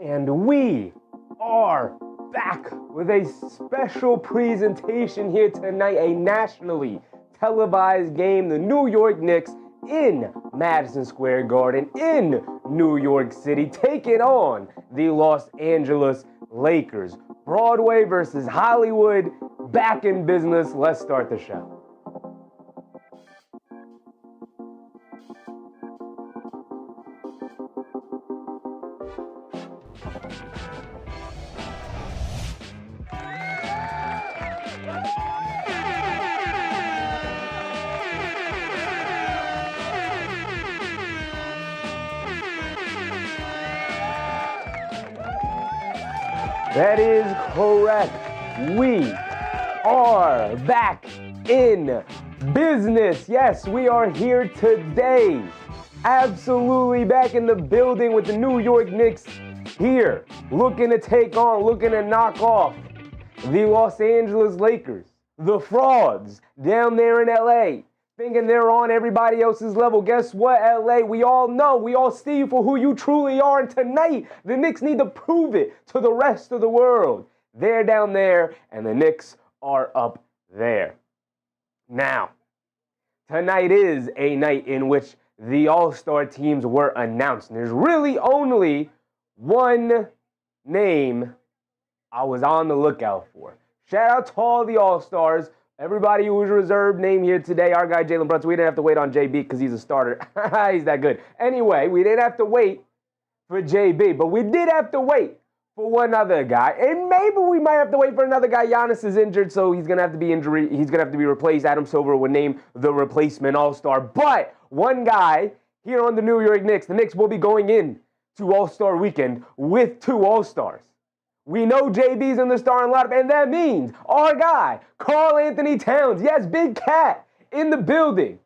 And we are back with a special presentation here tonight, a nationally televised game, the New York Knicks in Madison Square Garden in New York City, taking on the Los Angeles Lakers. Broadway versus Hollywood, back in business. Let's start the show. That is correct. We are back in business. Yes, we are here today. Absolutely back in the building with the New York Knicks here, looking to take on, looking to knock off the Los Angeles Lakers, the frauds down there in LA. Thinking they're on everybody else's level. Guess what, LA? We all know, we all see you for who you truly are. And tonight, the Knicks need to prove it to the rest of the world. They're down there, and the Knicks are up there. Now, tonight is a night in which the All-Star teams were announced. And there's really only one name I was on the lookout for. Shout out to all the All-Stars. Everybody who was reserved name here today, our guy Jalen Brunson. We didn't have to wait on JB because he's a starter. He's that good. Anyway, we didn't have to wait for JB, but we did have to wait for one other guy. And maybe we might have to wait for another guy. Giannis is injured, so he's gonna have to be replaced. Adam Silver would name the replacement All-Star. But one guy here on the New York Knicks, the Knicks will be going in to All-Star weekend with two All-Stars. We know JB's in the starting lineup, and that means our guy, Karl-Anthony Towns, yes, Big Cat in the building,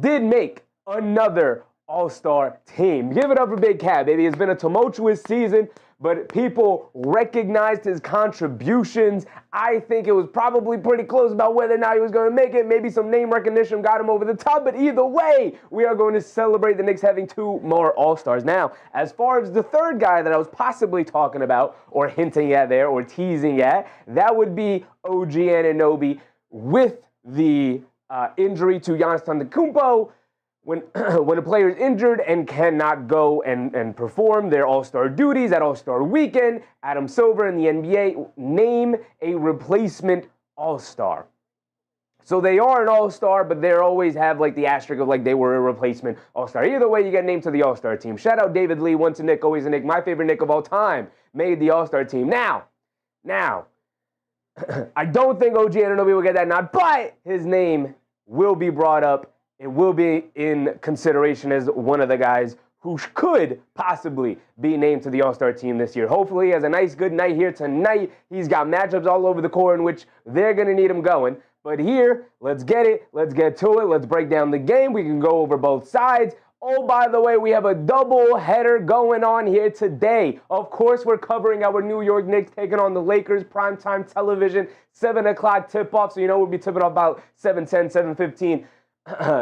did make another All-Star team. Give it up for Big Cat, baby. It's been a tumultuous season, but people recognized his contributions. I think it was probably pretty close about whether or not he was going to make it. Maybe some name recognition got him over the top, but either way, we are going to celebrate the Knicks having two more All-Stars. Now, as far as the third guy that I was possibly talking about or hinting at there or teasing at, that would be OG Anunoby with the injury to Giannis Antetokounmpo. When a player is injured and cannot go and perform their All-Star duties at All-Star weekend, Adam Silver and the NBA name a replacement All-Star. So they are an All-Star, but they always have like the asterisk of like they were a replacement All-Star. Either way, you get named to the All-Star team. Shout out David Lee, once a Knick, always a Knick. My favorite Knick of all time made the All-Star team. Now, I don't think OG Anunoby will get that nod, but his name will be brought up. It will be in consideration as one of the guys who could possibly be named to the All-Star team this year. Hopefully he has a nice, good night here tonight. He's got matchups all over the court in which they're going to need him going. But here, let's get it. Let's get to it. Let's break down the game. We can go over both sides. Oh, by the way, we have a double header going on here today. Of course, we're covering our New York Knicks taking on the Lakers, primetime television, 7 o'clock tip-off. So, you know, we'll be tipping off about 7:10, 7:15.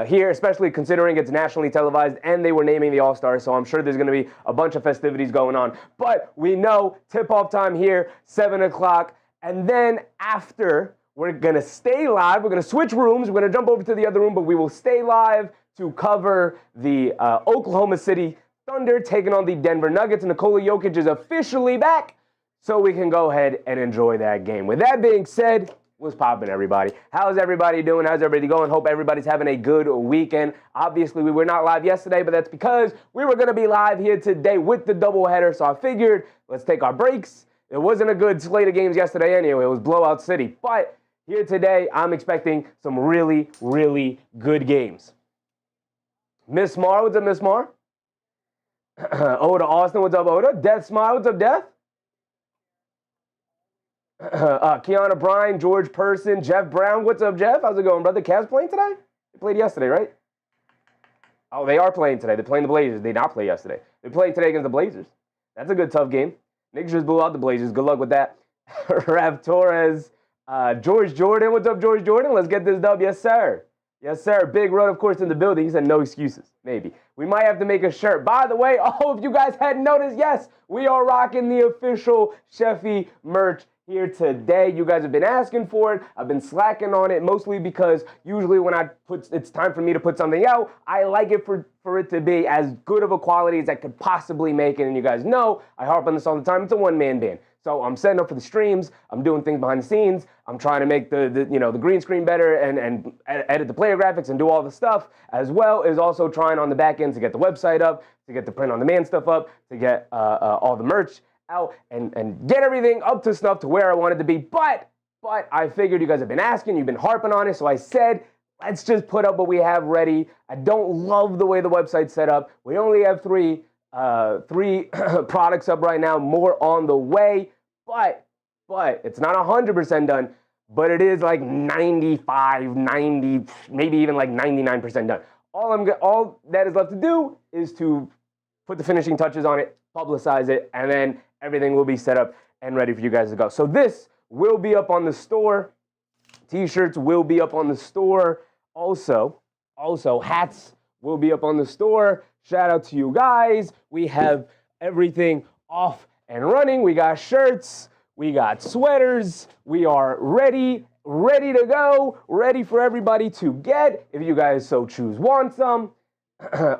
Here, especially considering it's nationally televised and they were naming the All-Stars, so I'm sure there's going to be a bunch of festivities going on. But we know tip-off time here, 7 o'clock, and then after, we're going to stay live. We're going to switch rooms. We're going to jump over to the other room, but we will stay live to cover the Oklahoma City Thunder taking on the Denver Nuggets. Nikola Jokic is officially back, so we can go ahead and enjoy that game. With that being said, what's poppin', everybody? How's everybody doing? How's everybody going? Hope everybody's having a good weekend. Obviously, we were not live yesterday, but that's because we were going to be live here today with the doubleheader. So I figured, let's take our breaks. It wasn't a good slate of games yesterday anyway. It was blowout city. But here today, I'm expecting some really, really good games. Miss Mar, what's up, Miss Mar? Oda Austin, what's up, Oda? Death Smile, what's up, Death? Kiana Bryan, George Person, Jeff Brown. What's up, Jeff? How's it going, brother? Cavs playing today? They played yesterday, right? Oh, they are playing today. They're playing the Blazers. They did not play yesterday. They're playing today against the Blazers. That's a good, tough game. Knicks just blew out the Blazers. Good luck with that. Rav Torres, George Jordan. What's up, George Jordan? Let's get this dub. Yes, sir. Yes, sir. Big Road, of course, in the building. He said no excuses. Maybe. We might have to make a shirt. By the way, if you guys hadn't noticed, yes, we are rocking the official Sheffy merch here today. You guys have been asking for it. I've been slacking on it, mostly because usually when it's time for me to put something out, I like it for it to be as good of a quality as I could possibly make it. And you guys know, I harp on this all the time. It's a one-man band. So I'm setting up for the streams. I'm doing things behind the scenes. I'm trying to make the green screen better and edit the player graphics and do all the stuff, as well as also trying on the back end to get the website up, to get the print on demand stuff up, to get all the merch out and get everything up to snuff to where I wanted to be. But I figured you guys have been asking, you've been harping on it, so I said, let's just put up what we have ready. I don't love the way the website's set up. We only have three products up right now, more on the way, but it's not 100% done, but it is like 95, 90, maybe even like 99% done. All that is left to do is to put the finishing touches on it, publicize it, and then everything will be set up and ready for you guys to go. So this will be up on the store. T-shirts will be up on the store. Also hats will be up on the store. Shout out to you guys. We have everything off and running. We got shirts. We got sweaters. We are ready to go, ready for everybody to get, if you guys so choose want some.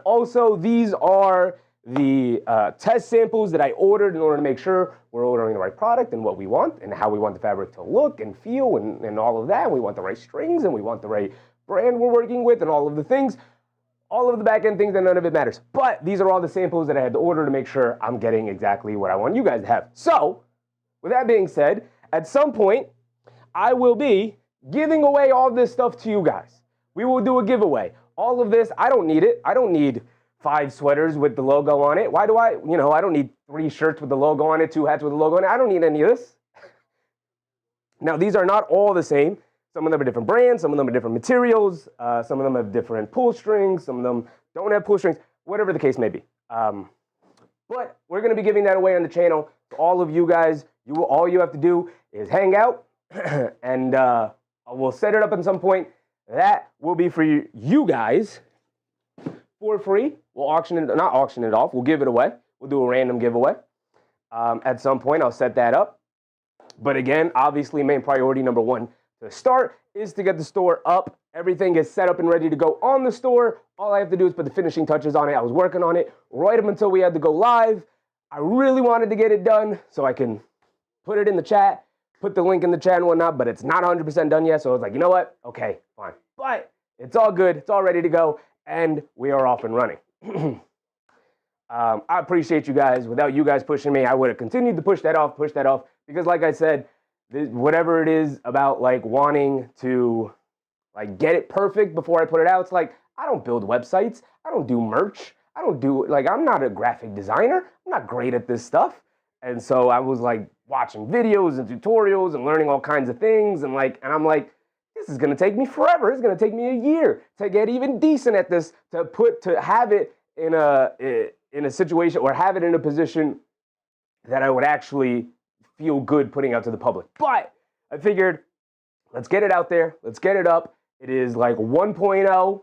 Also, these are the test samples that I ordered in order to make sure we're ordering the right product and what we want and how we want the fabric to look and feel and all of that. We want the right strings and we want the right brand we're working with and all of the things, all of the back end things, and none of it matters. But these are all the samples that I had to order to make sure I'm getting exactly what I want you guys to have. So, with that being said, at some point, I will be giving away all this stuff to you guys. We will do a giveaway. All of this, I don't need it. I don't need 5 sweaters with the logo on it. Why do I don't need 3 shirts with the logo on it, 2 hats with the logo on it. I don't need any of this. Now, these are not all the same. Some of them are different brands. Some of them are different materials. Some of them have different pull strings. Some of them don't have pull strings, whatever the case may be. But we're going to be giving that away on the channel to all of you guys. All you have to do is hang out, and we'll set it up at some point. That will be for you guys for free. We'll not auction it off. We'll give it away. We'll do a random giveaway. At some point, I'll set that up. But again, obviously, main priority number 1 to start is to get the store up. Everything is set up and ready to go on the store. All I have to do is put the finishing touches on it. I was working on it right up until we had to go live. I really wanted to get it done so I can put it in the chat, put the link in the chat and whatnot, but it's not 100% done yet. So I was like, you know what? Okay, fine. But it's all good. It's all ready to go. And we are off and running. I appreciate you guys. Without you guys pushing me, I would have continued to push that off, because like I said, whatever it is about like wanting to like get it perfect before I put it out, it's like, I don't build websites. I don't do merch. I'm not a graphic designer. I'm not great at this stuff. And so I was like watching videos and tutorials and learning all kinds of things. And I'm like, this is going to take me forever. It's going to take me a year to get even decent at this, to have it in a situation, or have it in a position that I would actually feel good putting out to the public. But I figured, let's get it out there. Let's get it up. It is like 1.0.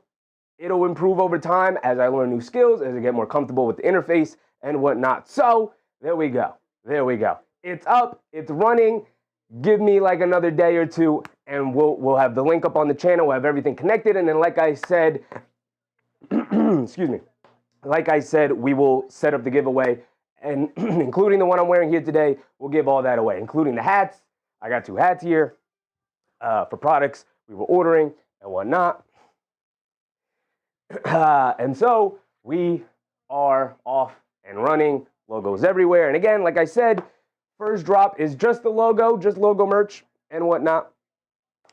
It'll improve over time as I learn new skills, as I get more comfortable with the interface and whatnot. So there we go. It's up. It's running. Give me like another day or two, and we'll have the link up on the channel. We'll have everything connected, and then like I said, excuse me. Like I said, we will set up the giveaway, and including the one I'm wearing here today, we'll give all that away, including the hats. I got 2 hats here for products we were ordering and whatnot. And so we are off and running. Logos everywhere. And again, like I said, first drop is just the logo, just logo merch and whatnot.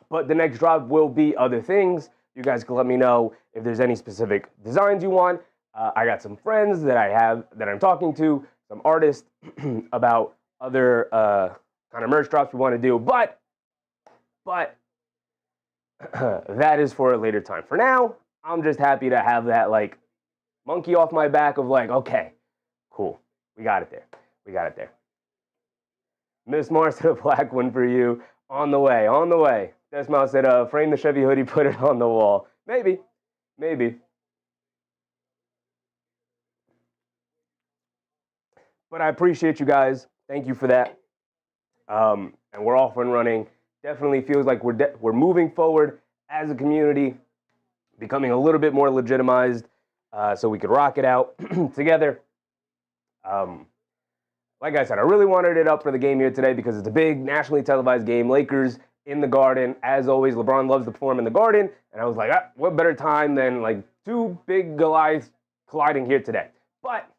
But the next drop will be other things. You guys can let me know if there's any specific designs you want. I got some friends that I'm talking to, some artists about other kind of merch drops we want to do. But that is for a later time. For now, I'm just happy to have that like monkey off my back of like, okay, cool. We got it there. Miss Mars said a black one for you. On the way. Desmond said, frame the Chevy hoodie, put it on the wall. Maybe. But I appreciate you guys. Thank you for that. And we're off and running. Definitely feels like we're moving forward as a community, becoming a little bit more legitimized, so we could rock it out together. Like I said, I really wanted it up for the game here today because it's a big nationally televised game. Lakers in the Garden. As always, LeBron loves to perform in the Garden. And I was like, what better time than like two big Goliaths colliding here today? But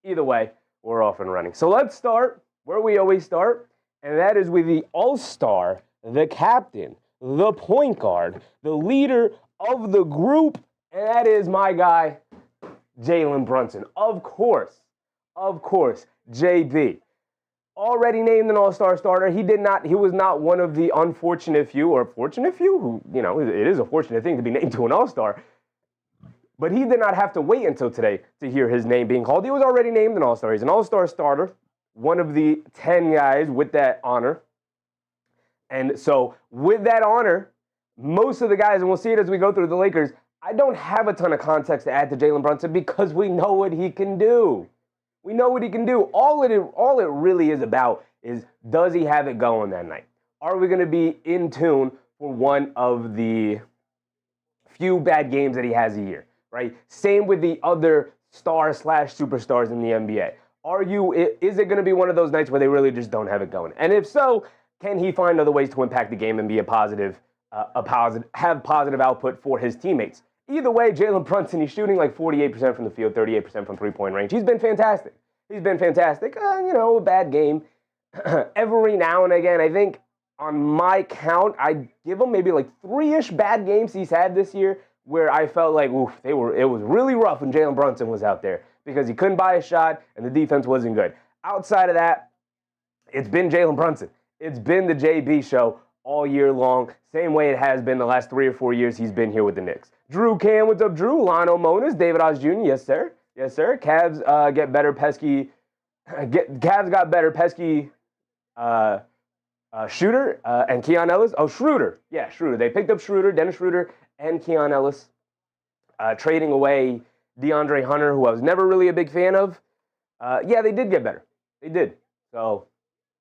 either way, we're off and running. So let's start where we always start, and that is with the all-star, the captain, the point guard, the leader of the group, and that is my guy, Jalen Brunson. Of course, JB. Already named an all-star starter. He was not one of the unfortunate few, or fortunate few, who, it is a fortunate thing to be named to an all-star. But he did not have to wait until today to hear his name being called. He was already named an all-star. He's an all-star starter, one of the 10 guys with that honor. And so with that honor, most of the guys, and we'll see it as we go through the Lakers, I don't have a ton of context to add to Jalen Brunson because we know what he can do. We know what he can do. All it really is about is, does he have it going that night? Are we going to be in tune for one of the few bad games that he has a year, right? Same with the other star/superstars in the NBA. Is it going to be one of those nights where they really just don't have it going? And if so, can he find other ways to impact the game and be have positive output for his teammates? Either way, Jalen Brunson, he's shooting like 48% from the field, 38% from three-point range. He's been fantastic. A bad game. Every now and again, I think on my count, I give him maybe like 3-ish bad games he's had this year where I felt like, it was really rough when Jalen Brunson was out there because he couldn't buy a shot and the defense wasn't good. Outside of that, it's been Jalen Brunson. It's been the JB show all year long, same way it has been the last 3 or 4 years he's been here with the Knicks. Drew Cam, what's up, Drew? Lano Monas, David Oz Jr., yes, sir. Yes, sir. Cavs get better pesky. Cavs got better pesky Shooter and Keon Ellis. Oh, Schroeder. Yeah, Schroeder. They picked up Schroeder, Dennis Schroeder, and Keon Ellis, trading away DeAndre Hunter, who I was never really a big fan of. Yeah, they did get better. They did. So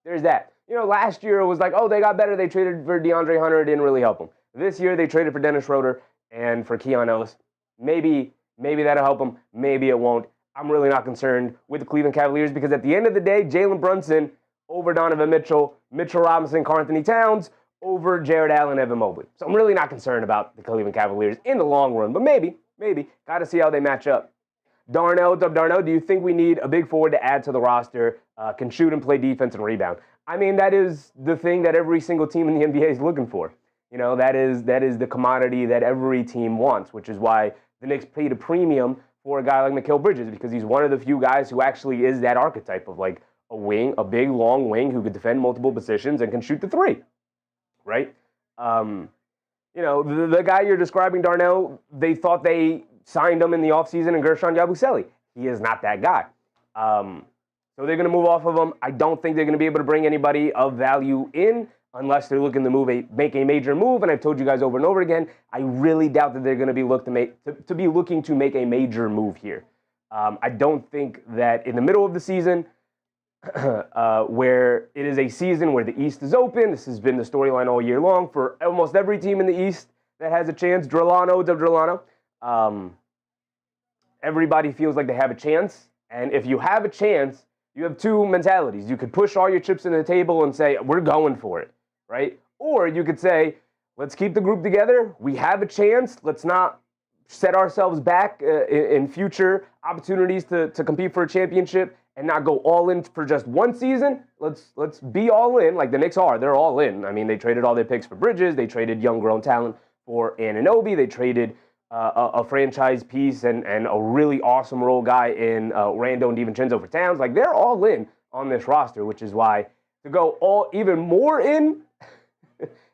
there's that. Last year it was like, they got better. They traded for DeAndre Hunter. It didn't really help them. This year they traded for Dennis Schroeder and for Keon Ellis. Maybe that'll help them. Maybe it won't. I'm really not concerned with the Cleveland Cavaliers because at the end of the day, Jalen Brunson over Donovan Mitchell, Mitchell Robinson, Karl-Anthony Towns over Jared Allen, Evan Mobley. So I'm really not concerned about the Cleveland Cavaliers in the long run, but maybe. Got to see how they match up. Darnell, what's up, Darnell? Do you think we need a big forward to add to the roster, can shoot and play defense and rebound? I mean, that is the thing that every single team in the NBA is looking for. That is the commodity that every team wants, which is why the Knicks paid a premium for a guy like Mikal Bridges, because he's one of the few guys who actually is that archetype of like a wing, a big, long wing who could defend multiple positions and can shoot the three, right? The guy you're describing, Darnell, they thought they signed him in the offseason in Gershon Yabusele. He is not that guy. So they're going to move off of him. I don't think they're going to be able to bring anybody of value in unless they're looking to make a major move. And I've told you guys over and over again, I really doubt that they're going to be looking to make a major move here. I don't think that in the middle of the season, where it is a season where the East is open, this has been the storyline all year long for almost every team in the East that has a chance. Drellano. Everybody feels like they have a chance. And if you have a chance, you have two mentalities. You could push all your chips in the table and say, we're going for it, right? Or you could say, let's keep the group together. We have a chance. Let's not set ourselves back in future opportunities to compete for a championship and not go all in for just one season. Let's be all in like the Knicks are. They're all in. I mean, they traded all their picks for Bridges. They traded young grown talent for Anunoby. They traded a franchise piece and a really awesome role guy in Rando and DiVincenzo for Towns. Like, they're all in on this roster, which is why to go even more in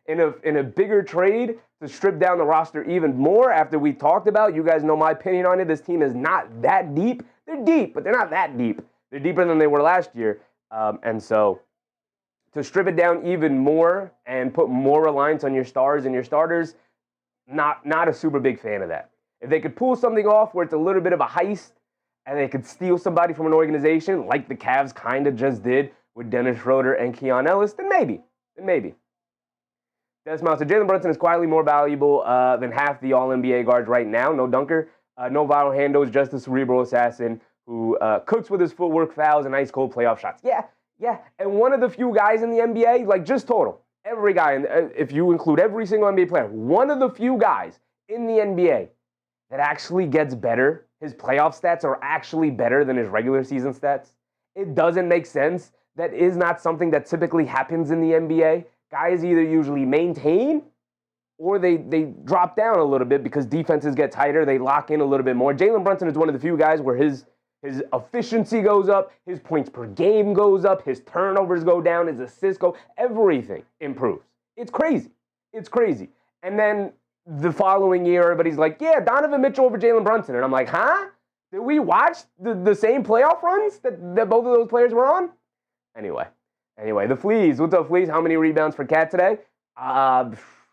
a bigger trade to strip down the roster even more after we talked about, you guys know my opinion on it, this team is not that deep. They're deep, but they're not that deep. They're deeper than they were last year. And so to strip it down even more and put more reliance on your stars and your starters, not a super big fan of that. If they could pull something off where it's a little bit of a heist and they could steal somebody from an organization like the Cavs kind of just did with Dennis Schroeder and Keon Ellis, then maybe. Desmond said Jalen Brunson is quietly more valuable than half the All-NBA guards right now. No dunker, no viral handles, just a cerebral assassin who cooks with his footwork, fouls, and ice-cold playoff shots. Yeah. And one of the few guys in the NBA, like just total, every guy, if you include every single NBA player, one of the few guys in the NBA that actually gets better, his playoff stats are actually better than his regular season stats. It doesn't make sense. That is not something that typically happens in the NBA. Guys either usually maintain or they drop down a little bit because defenses get tighter. They lock in a little bit more. Jalen Brunson is one of the few guys where his efficiency goes up, his points per game goes up, his turnovers go down, his assists go, everything improves. It's crazy. And then the following year, everybody's like, yeah, Donovan Mitchell over Jalen Brunson. And I'm like, huh? Did we watch the same playoff runs that both of those players were on? Anyway, the Fleas. What's up, Fleas? How many rebounds for Cat today?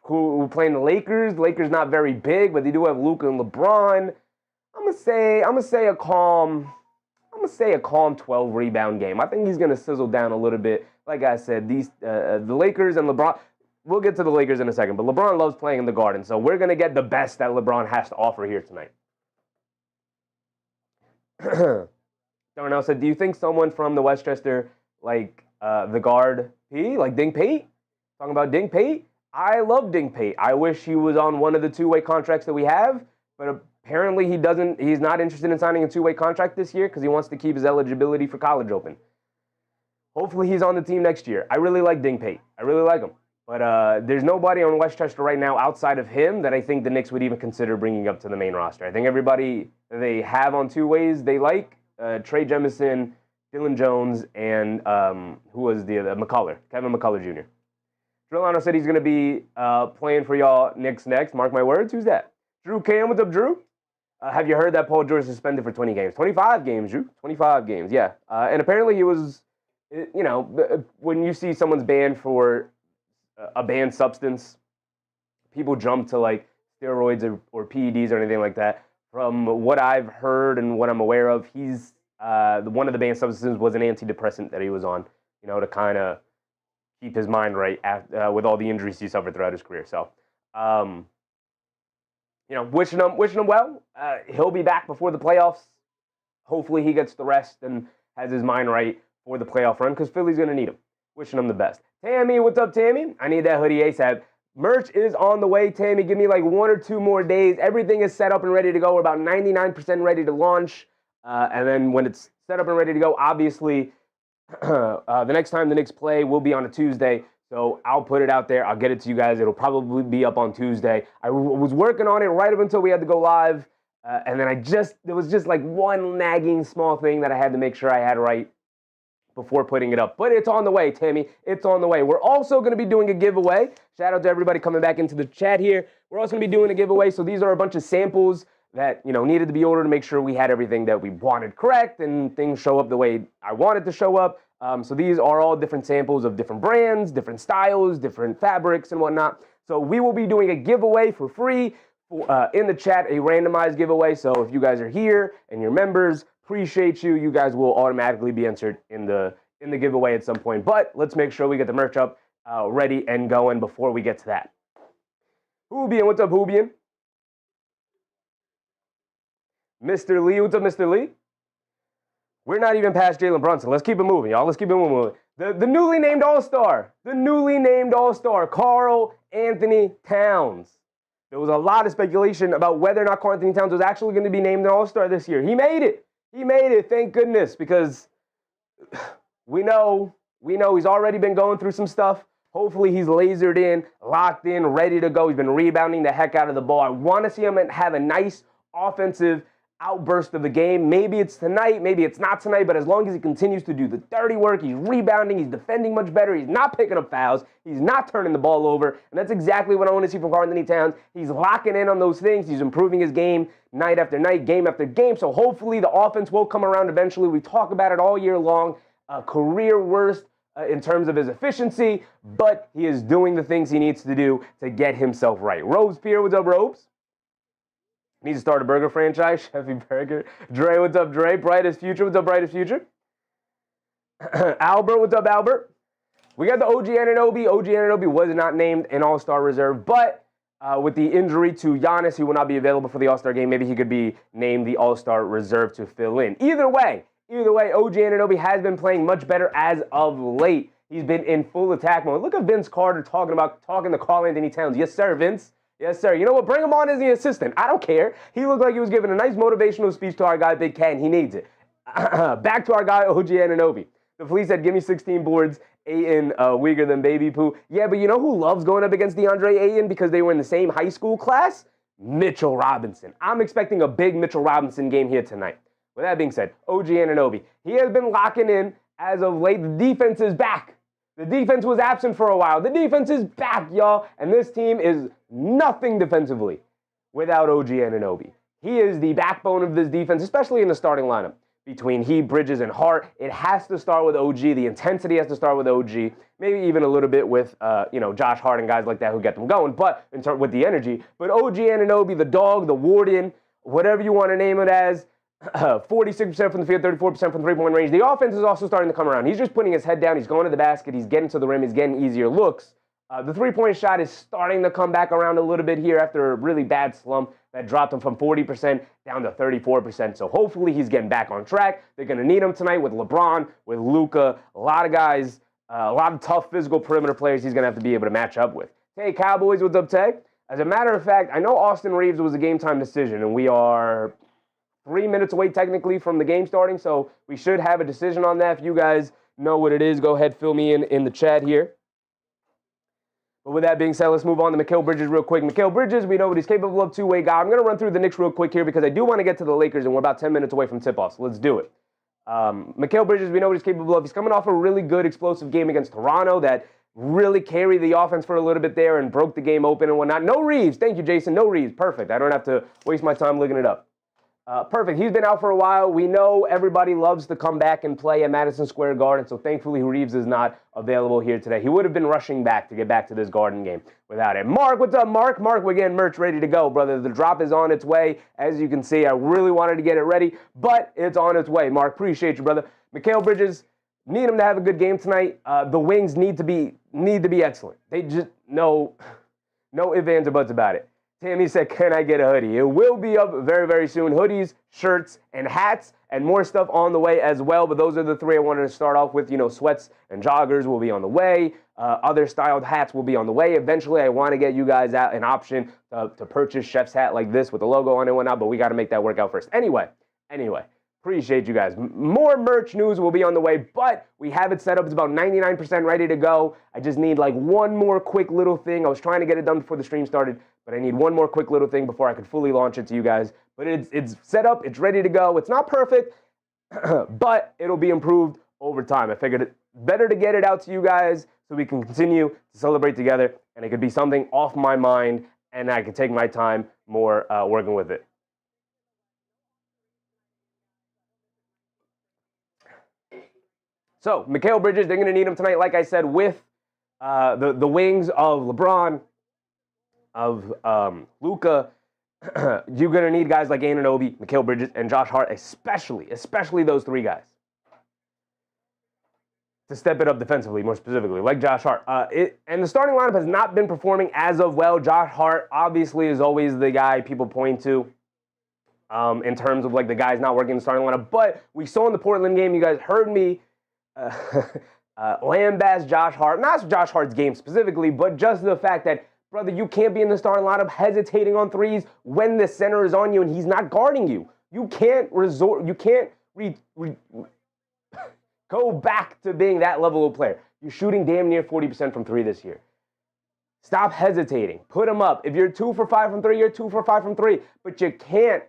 Who playing the Lakers? The Lakers not very big, but they do have Luka and LeBron. I'm gonna say a calm 12 rebound game. I think he's gonna sizzle down a little bit. Like I said, the Lakers and LeBron. We'll get to the Lakers in a second, but LeBron loves playing in the Garden, so we're gonna get the best that LeBron has to offer here tonight. Darnell said, do you think someone from the Westchester, like the guard P, like Ding Pate? Talking about Ding Pate? I love Ding Pate. I wish he was on one of the two-way contracts that we have, but apparently he's not interested in signing a two-way contract this year because he wants to keep his eligibility for college open. Hopefully he's on the team next year. I really like Ding Pate. I really like him. But there's nobody on Westchester right now outside of him that I think the Knicks would even consider bringing up to the main roster. I think everybody they have on two ways they like, Trey Jemison, Dylan Jones, and who was the McCullough, Kevin McCullough Jr. Drillano said he's going to be playing for y'all Knicks next. Mark my words. Who's that? Drew Cam. What's up, Drew? Have you heard that Paul George is suspended for 20 games? 25 games, Drew. 25 games, yeah. And apparently he was, when you see someone's banned for a banned substance, people jump to like steroids or PEDs or anything like that. From what I've heard and what I'm aware of, he's one of the banned substances was an antidepressant that he was on, to kind of keep his mind right with all the injuries he suffered throughout his career. So, wishing him well. He'll be back before the playoffs. Hopefully he gets the rest and has his mind right for the playoff run because Philly's going to need him. Wishing him the best. Tammy, what's up, Tammy? I need that hoodie ASAP. Merch is on the way, Tammy. Give me like 1 or 2 more days. Everything is set up and ready to go. We're about 99% ready to launch. And then when it's set up and ready to go, obviously, the next time the Knicks play will be on a Tuesday. So I'll put it out there. I'll get it to you guys. It'll probably be up on Tuesday. I was working on it right up until we had to go live. And then there was just like one nagging small thing that I had to make sure I had right before putting it up. But it's on the way, Tammy. It's on the way. We're also going to be doing a giveaway. Shout out to everybody coming back into the chat here. We're also going to be doing a giveaway. So these are a bunch of samples that, needed to be ordered to make sure we had everything that we wanted correct and things show up the way I wanted to show up. So these are all different samples of different brands, different styles, different fabrics and whatnot. So we will be doing a giveaway for free in the chat, a randomized giveaway. So if you guys are here and you're members, appreciate you. You guys will automatically be entered in the giveaway at some point. But let's make sure we get the merch up ready and going before we get to that. Hoobian, what's up, Hoobian? Mr. Lee, what's up, Mr. Lee? We're not even past Jalen Brunson. Let's keep it moving, y'all. Let's keep it moving. The newly named All-Star. The newly named All-Star, Karl Anthony Towns. There was a lot of speculation about whether or not Karl Anthony Towns was actually going to be named an All-Star this year. He made it. He made it, thank goodness, because we know he's already been going through some stuff. Hopefully he's lasered in, locked in, ready to go. He's been rebounding the heck out of the ball. I want to see him have a nice offensive outburst of the game. Maybe it's tonight, maybe it's not tonight, but as long as he continues to do the dirty work, he's rebounding, he's defending much better, he's not picking up fouls, he's not turning the ball over, and that's exactly what I want to see from Karl Anthony Towns. He's locking in on those things, he's improving his game night after night, game after game, so hopefully the offense will come around eventually. We talk about it all year long. Career worst in terms of his efficiency, but he is doing the things he needs to do to get himself right. Robes Pierre, what's up, Robes? Needs to start a burger franchise, Chevy Burger. Dre, what's up, Dre? Brightest Future, what's up, Brightest Future? Albert, what's up, Albert? We got the OG Anunoby. OG Anunoby was not named an All-Star reserve, but with the injury to Giannis, he will not be available for the All-Star game. Maybe he could be named the All-Star reserve to fill in. Either way, OG Anunoby has been playing much better as of late. He's been in full attack mode. Look at Vince Carter talking to Karl Anthony Towns. Yes, sir, Vince. Yes, sir. You know what? Bring him on as the assistant. I don't care. He looked like he was giving a nice motivational speech to our guy, Big Ken. He needs it. Back to our guy, OG Anunoby. The Fleece said, give me 16 boards. Ayton weaker than baby poo. Yeah, but you know who loves going up against DeAndre Ayton because they were in the same high school class? Mitchell Robinson. I'm expecting a big Mitchell Robinson game here tonight. With that being said, OG Anunoby. He has been locking in as of late. The defense is back. The defense was absent for a while. The defense is back, y'all. And this team is nothing defensively without OG Anunoby. He is the backbone of this defense, especially in the starting lineup. Between he, Bridges, and Hart, it has to start with OG. The intensity has to start with OG. Maybe even a little bit with, Josh Hart and guys like that who get them going. But with the energy. But OG Anunoby, the dog, the warden, whatever you want to name it as, 46% from the field, 34% from three-point range. The offense is also starting to come around. He's just putting his head down. He's going to the basket. He's getting to the rim. He's getting easier looks. The three-point shot is starting to come back around a little bit here after a really bad slump that dropped him from 40% down to 34%. So hopefully he's getting back on track. They're going to need him tonight with LeBron, with Luka, a lot of guys, a lot of tough physical perimeter players he's going to have to be able to match up with. Hey, Cowboys, what's up, Tay? As a matter of fact, I know Austin Reeves was a game-time decision, and we are 3 minutes away technically from the game starting, so we should have a decision on that. If you guys know what it is, go ahead, fill me in the chat here. But with that being said, let's move on to Mikal Bridges real quick. Mikal Bridges, we know what he's capable of, two-way guy. I'm going to run through the Knicks real quick here because I do want to get to the Lakers, and we're about 10 minutes away from tip-off, so let's do it. Mikal Bridges, we know what he's capable of. He's coming off a really good explosive game against Toronto that really carried the offense for a little bit there and broke the game open and whatnot. No Reeves. Thank you, Jason. No Reeves. Perfect. I don't have to waste my time looking it up. Perfect. He's been out for a while. We know everybody loves to come back and play at Madison Square Garden, so thankfully Reeves is not available here today. He would have been rushing back to get back to this Garden game without it. Mark, what's up, Mark? Mark, we're getting merch ready to go, brother. The drop is on its way. As you can see, I really wanted to get it ready, but it's on its way. Mark, appreciate you, brother. Mikal Bridges, need him to have a good game tonight. The wings need to be excellent. They just, no ifs, ands, or buts about it. Tammy said, can I get a hoodie? It will be up very, very soon. Hoodies, shirts, and hats, and more stuff on the way as well. But those are the three I wanted to start off with. Sweats and joggers will be on the way. Other styled hats will be on the way. Eventually, I want to get you guys out an option to purchase Chef's hat like this with the logo on it and whatnot, but we got to make that work out first. Anyway, appreciate you guys. More merch news will be on the way, but we have it set up. It's about 99% ready to go. I just need one more quick little thing. I was trying to get it done before the stream started, but I need one more quick little thing before I could fully launch it to you guys. But it's set up. It's ready to go. It's not perfect, but it'll be improved over time. I figured it better to get it out to you guys so we can continue to celebrate together, and it could be something off my mind, and I can take my time more working with it. So, Mikal Bridges, they're going to need him tonight, like I said, with the wings of LeBron, of Luka. You're going to need guys like Anunoby, Mikal Bridges, and Josh Hart, especially those three guys, to step it up defensively, more specifically, like Josh Hart. And the starting lineup has not been performing as of well. Josh Hart, obviously, is always the guy people point to in terms of the guys not working in the starting lineup. But we saw in the Portland game, you guys heard me lambast Josh Hart. Not Josh Hart's game specifically, but just the fact that, brother, you can't be in the starting lineup hesitating on threes when the center is on you and he's not guarding you. You can't go back to being that level of player. You're shooting damn near 40% from three this year. Stop hesitating. Put them up. If you're 2 for 5 from three, you're 2 for 5 from three. But you can't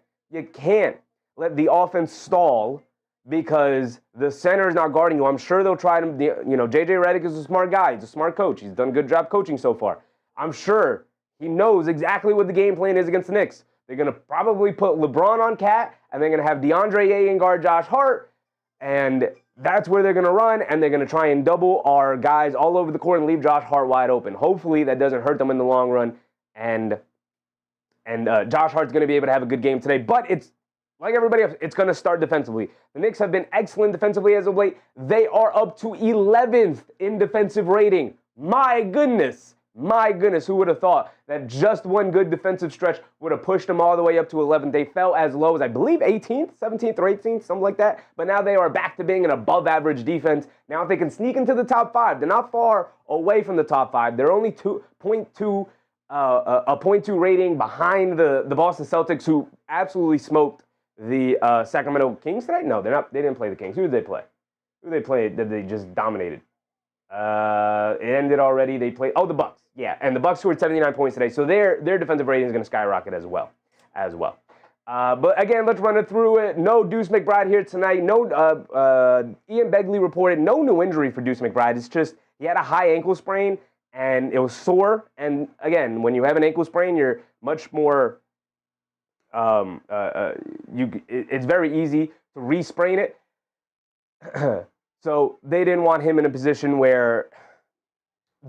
let the offense stall because the center is not guarding you. I'm sure they'll try to, JJ Redick is a smart guy. He's a smart coach. He's done a good job coaching so far. I'm sure he knows exactly what the game plan is against the Knicks. They're going to probably put LeBron on Cat, and they're going to have DeAndre Ayton guard Josh Hart, and that's where they're going to run, and they're going to try and double our guys all over the court and leave Josh Hart wide open. Hopefully that doesn't hurt them in the long run, and Josh Hart's going to be able to have a good game today. But it's like everybody else, it's going to start defensively. The Knicks have been excellent defensively as of late. They are up to 11th in defensive rating. My goodness, who would have thought that just one good defensive stretch would have pushed them all the way up to 11th? They fell as low as, I believe, 18th, 17th, or 18th, something like that. But now they are back to being an above-average defense. Now if they can sneak into the top 5, they're not far away from the top 5. They're only 0.2 rating behind the Boston Celtics, who absolutely smoked the Sacramento Kings tonight. No, they're not. They didn't play the Kings. Who did they play? Who did they play that they just dominated? It ended already. They played, the Bucks. Yeah, and the Bucks scored 79 points today, so their defensive rating is going to skyrocket as well. But again, let's run it through it. No Deuce McBride here tonight. No, Ian Begley reported no new injury for Deuce McBride. It's just he had a high ankle sprain, and it was sore. And again, when you have an ankle sprain, you're much more, it's very easy to re-sprain it. So they didn't want him in a position where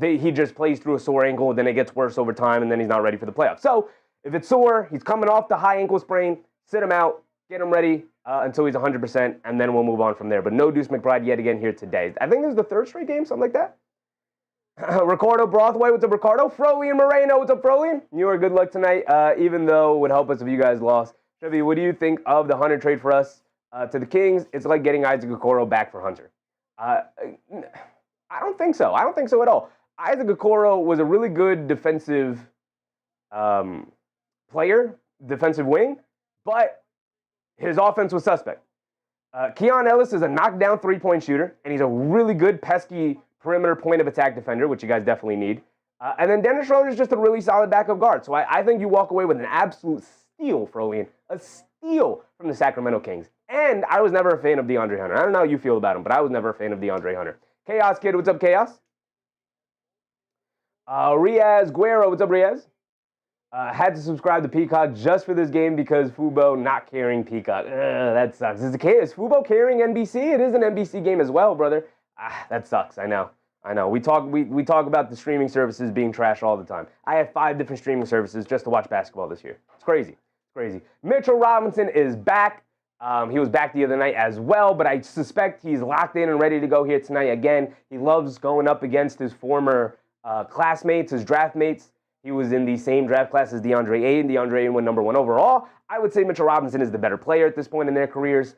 he just plays through a sore ankle, then it gets worse over time, and then he's not ready for the playoffs. So if it's sore, he's coming off the high ankle sprain, sit him out, get him ready until he's 100%, and then we'll move on from there. But no Deuce McBride yet again here today. I think this is the third straight game, something like that. Ricardo Brothway, what's up, Ricardo? Frolian Moreno, what's up, Frolian? You are good luck tonight, even though it would help us if you guys lost. Chevy, what do you think of the Hunter trade for us to the Kings? It's like getting Isaac Okoro back for Hunter. I don't think so. I don't think so at all. Isaac Okoro was a really good defensive player, defensive wing, but his offense was suspect. Keon Ellis is a knockdown three-point shooter, and he's a really good, pesky perimeter point-of-attack defender, which you guys definitely need. And then Dennis Schroeder is just a really solid backup guard. So I think you walk away with an absolute steal, Frolian, a steal from the Sacramento Kings. And I was never a fan of DeAndre Hunter. I don't know how you feel about him, but I was never a fan of DeAndre Hunter. Chaos Kid, what's up, Chaos? Riaz Guerrero, what's up, Riaz? Had to subscribe to Peacock just for this game because Fubo not carrying Peacock. That sucks. Is Fubo carrying NBC? It is an NBC game as well, brother. That sucks. I know. We talk about the streaming services being trash all the time. I have 5 different streaming services just to watch basketball this year. It's crazy. Mitchell Robinson is back. He was back the other night as well, but I suspect he's locked in and ready to go here tonight. Again, he loves going up against his former classmates, his draft mates. He was in the same draft class as DeAndre Ayton. DeAndre Ayton went number 1 overall. I would say Mitchell Robinson is the better player at this point in their careers.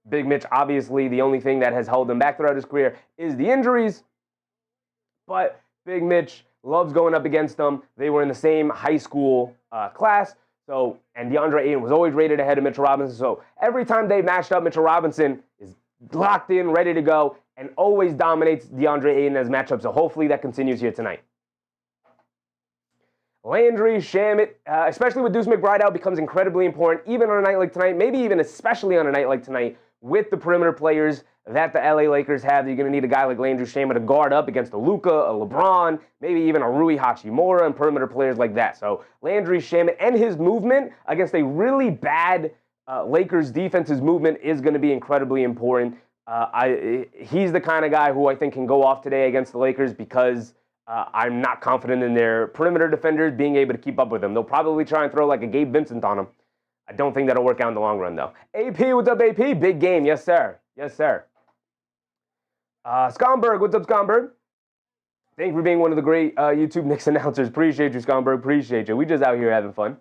Big Mitch, obviously, the only thing that has held him back throughout his career is the injuries. But Big Mitch loves going up against them. They were in the same high school class. And DeAndre Ayton was always rated ahead of Mitchell Robinson. So every time they matched up, Mitchell Robinson is locked in, ready to go, and always dominates DeAndre Ayton as matchup. So hopefully that continues here tonight. Landry Shamet, especially with Deuce McBride out, becomes incredibly important, even on a night like tonight, maybe even especially on a night like tonight, with the perimeter players that the LA Lakers have. You're going to need a guy like Landry Shamet to guard up against a Luka, a LeBron, maybe even a Rui Hachimura and perimeter players like that. So Landry Shamet and his movement against a really bad Lakers defense, his movement is going to be incredibly important. He's the kind of guy who I think can go off today against the Lakers because I'm not confident in their perimeter defenders being able to keep up with them. They'll probably try and throw like a Gabe Vincent on them. I don't think that'll work out in the long run, though. AP, what's up, AP? Big game. Yes, sir. Skomberg, what's up, Skomberg? Thank you for being one of the great YouTube Knicks announcers. Appreciate you, Skomberg. Appreciate you. We just out here having fun.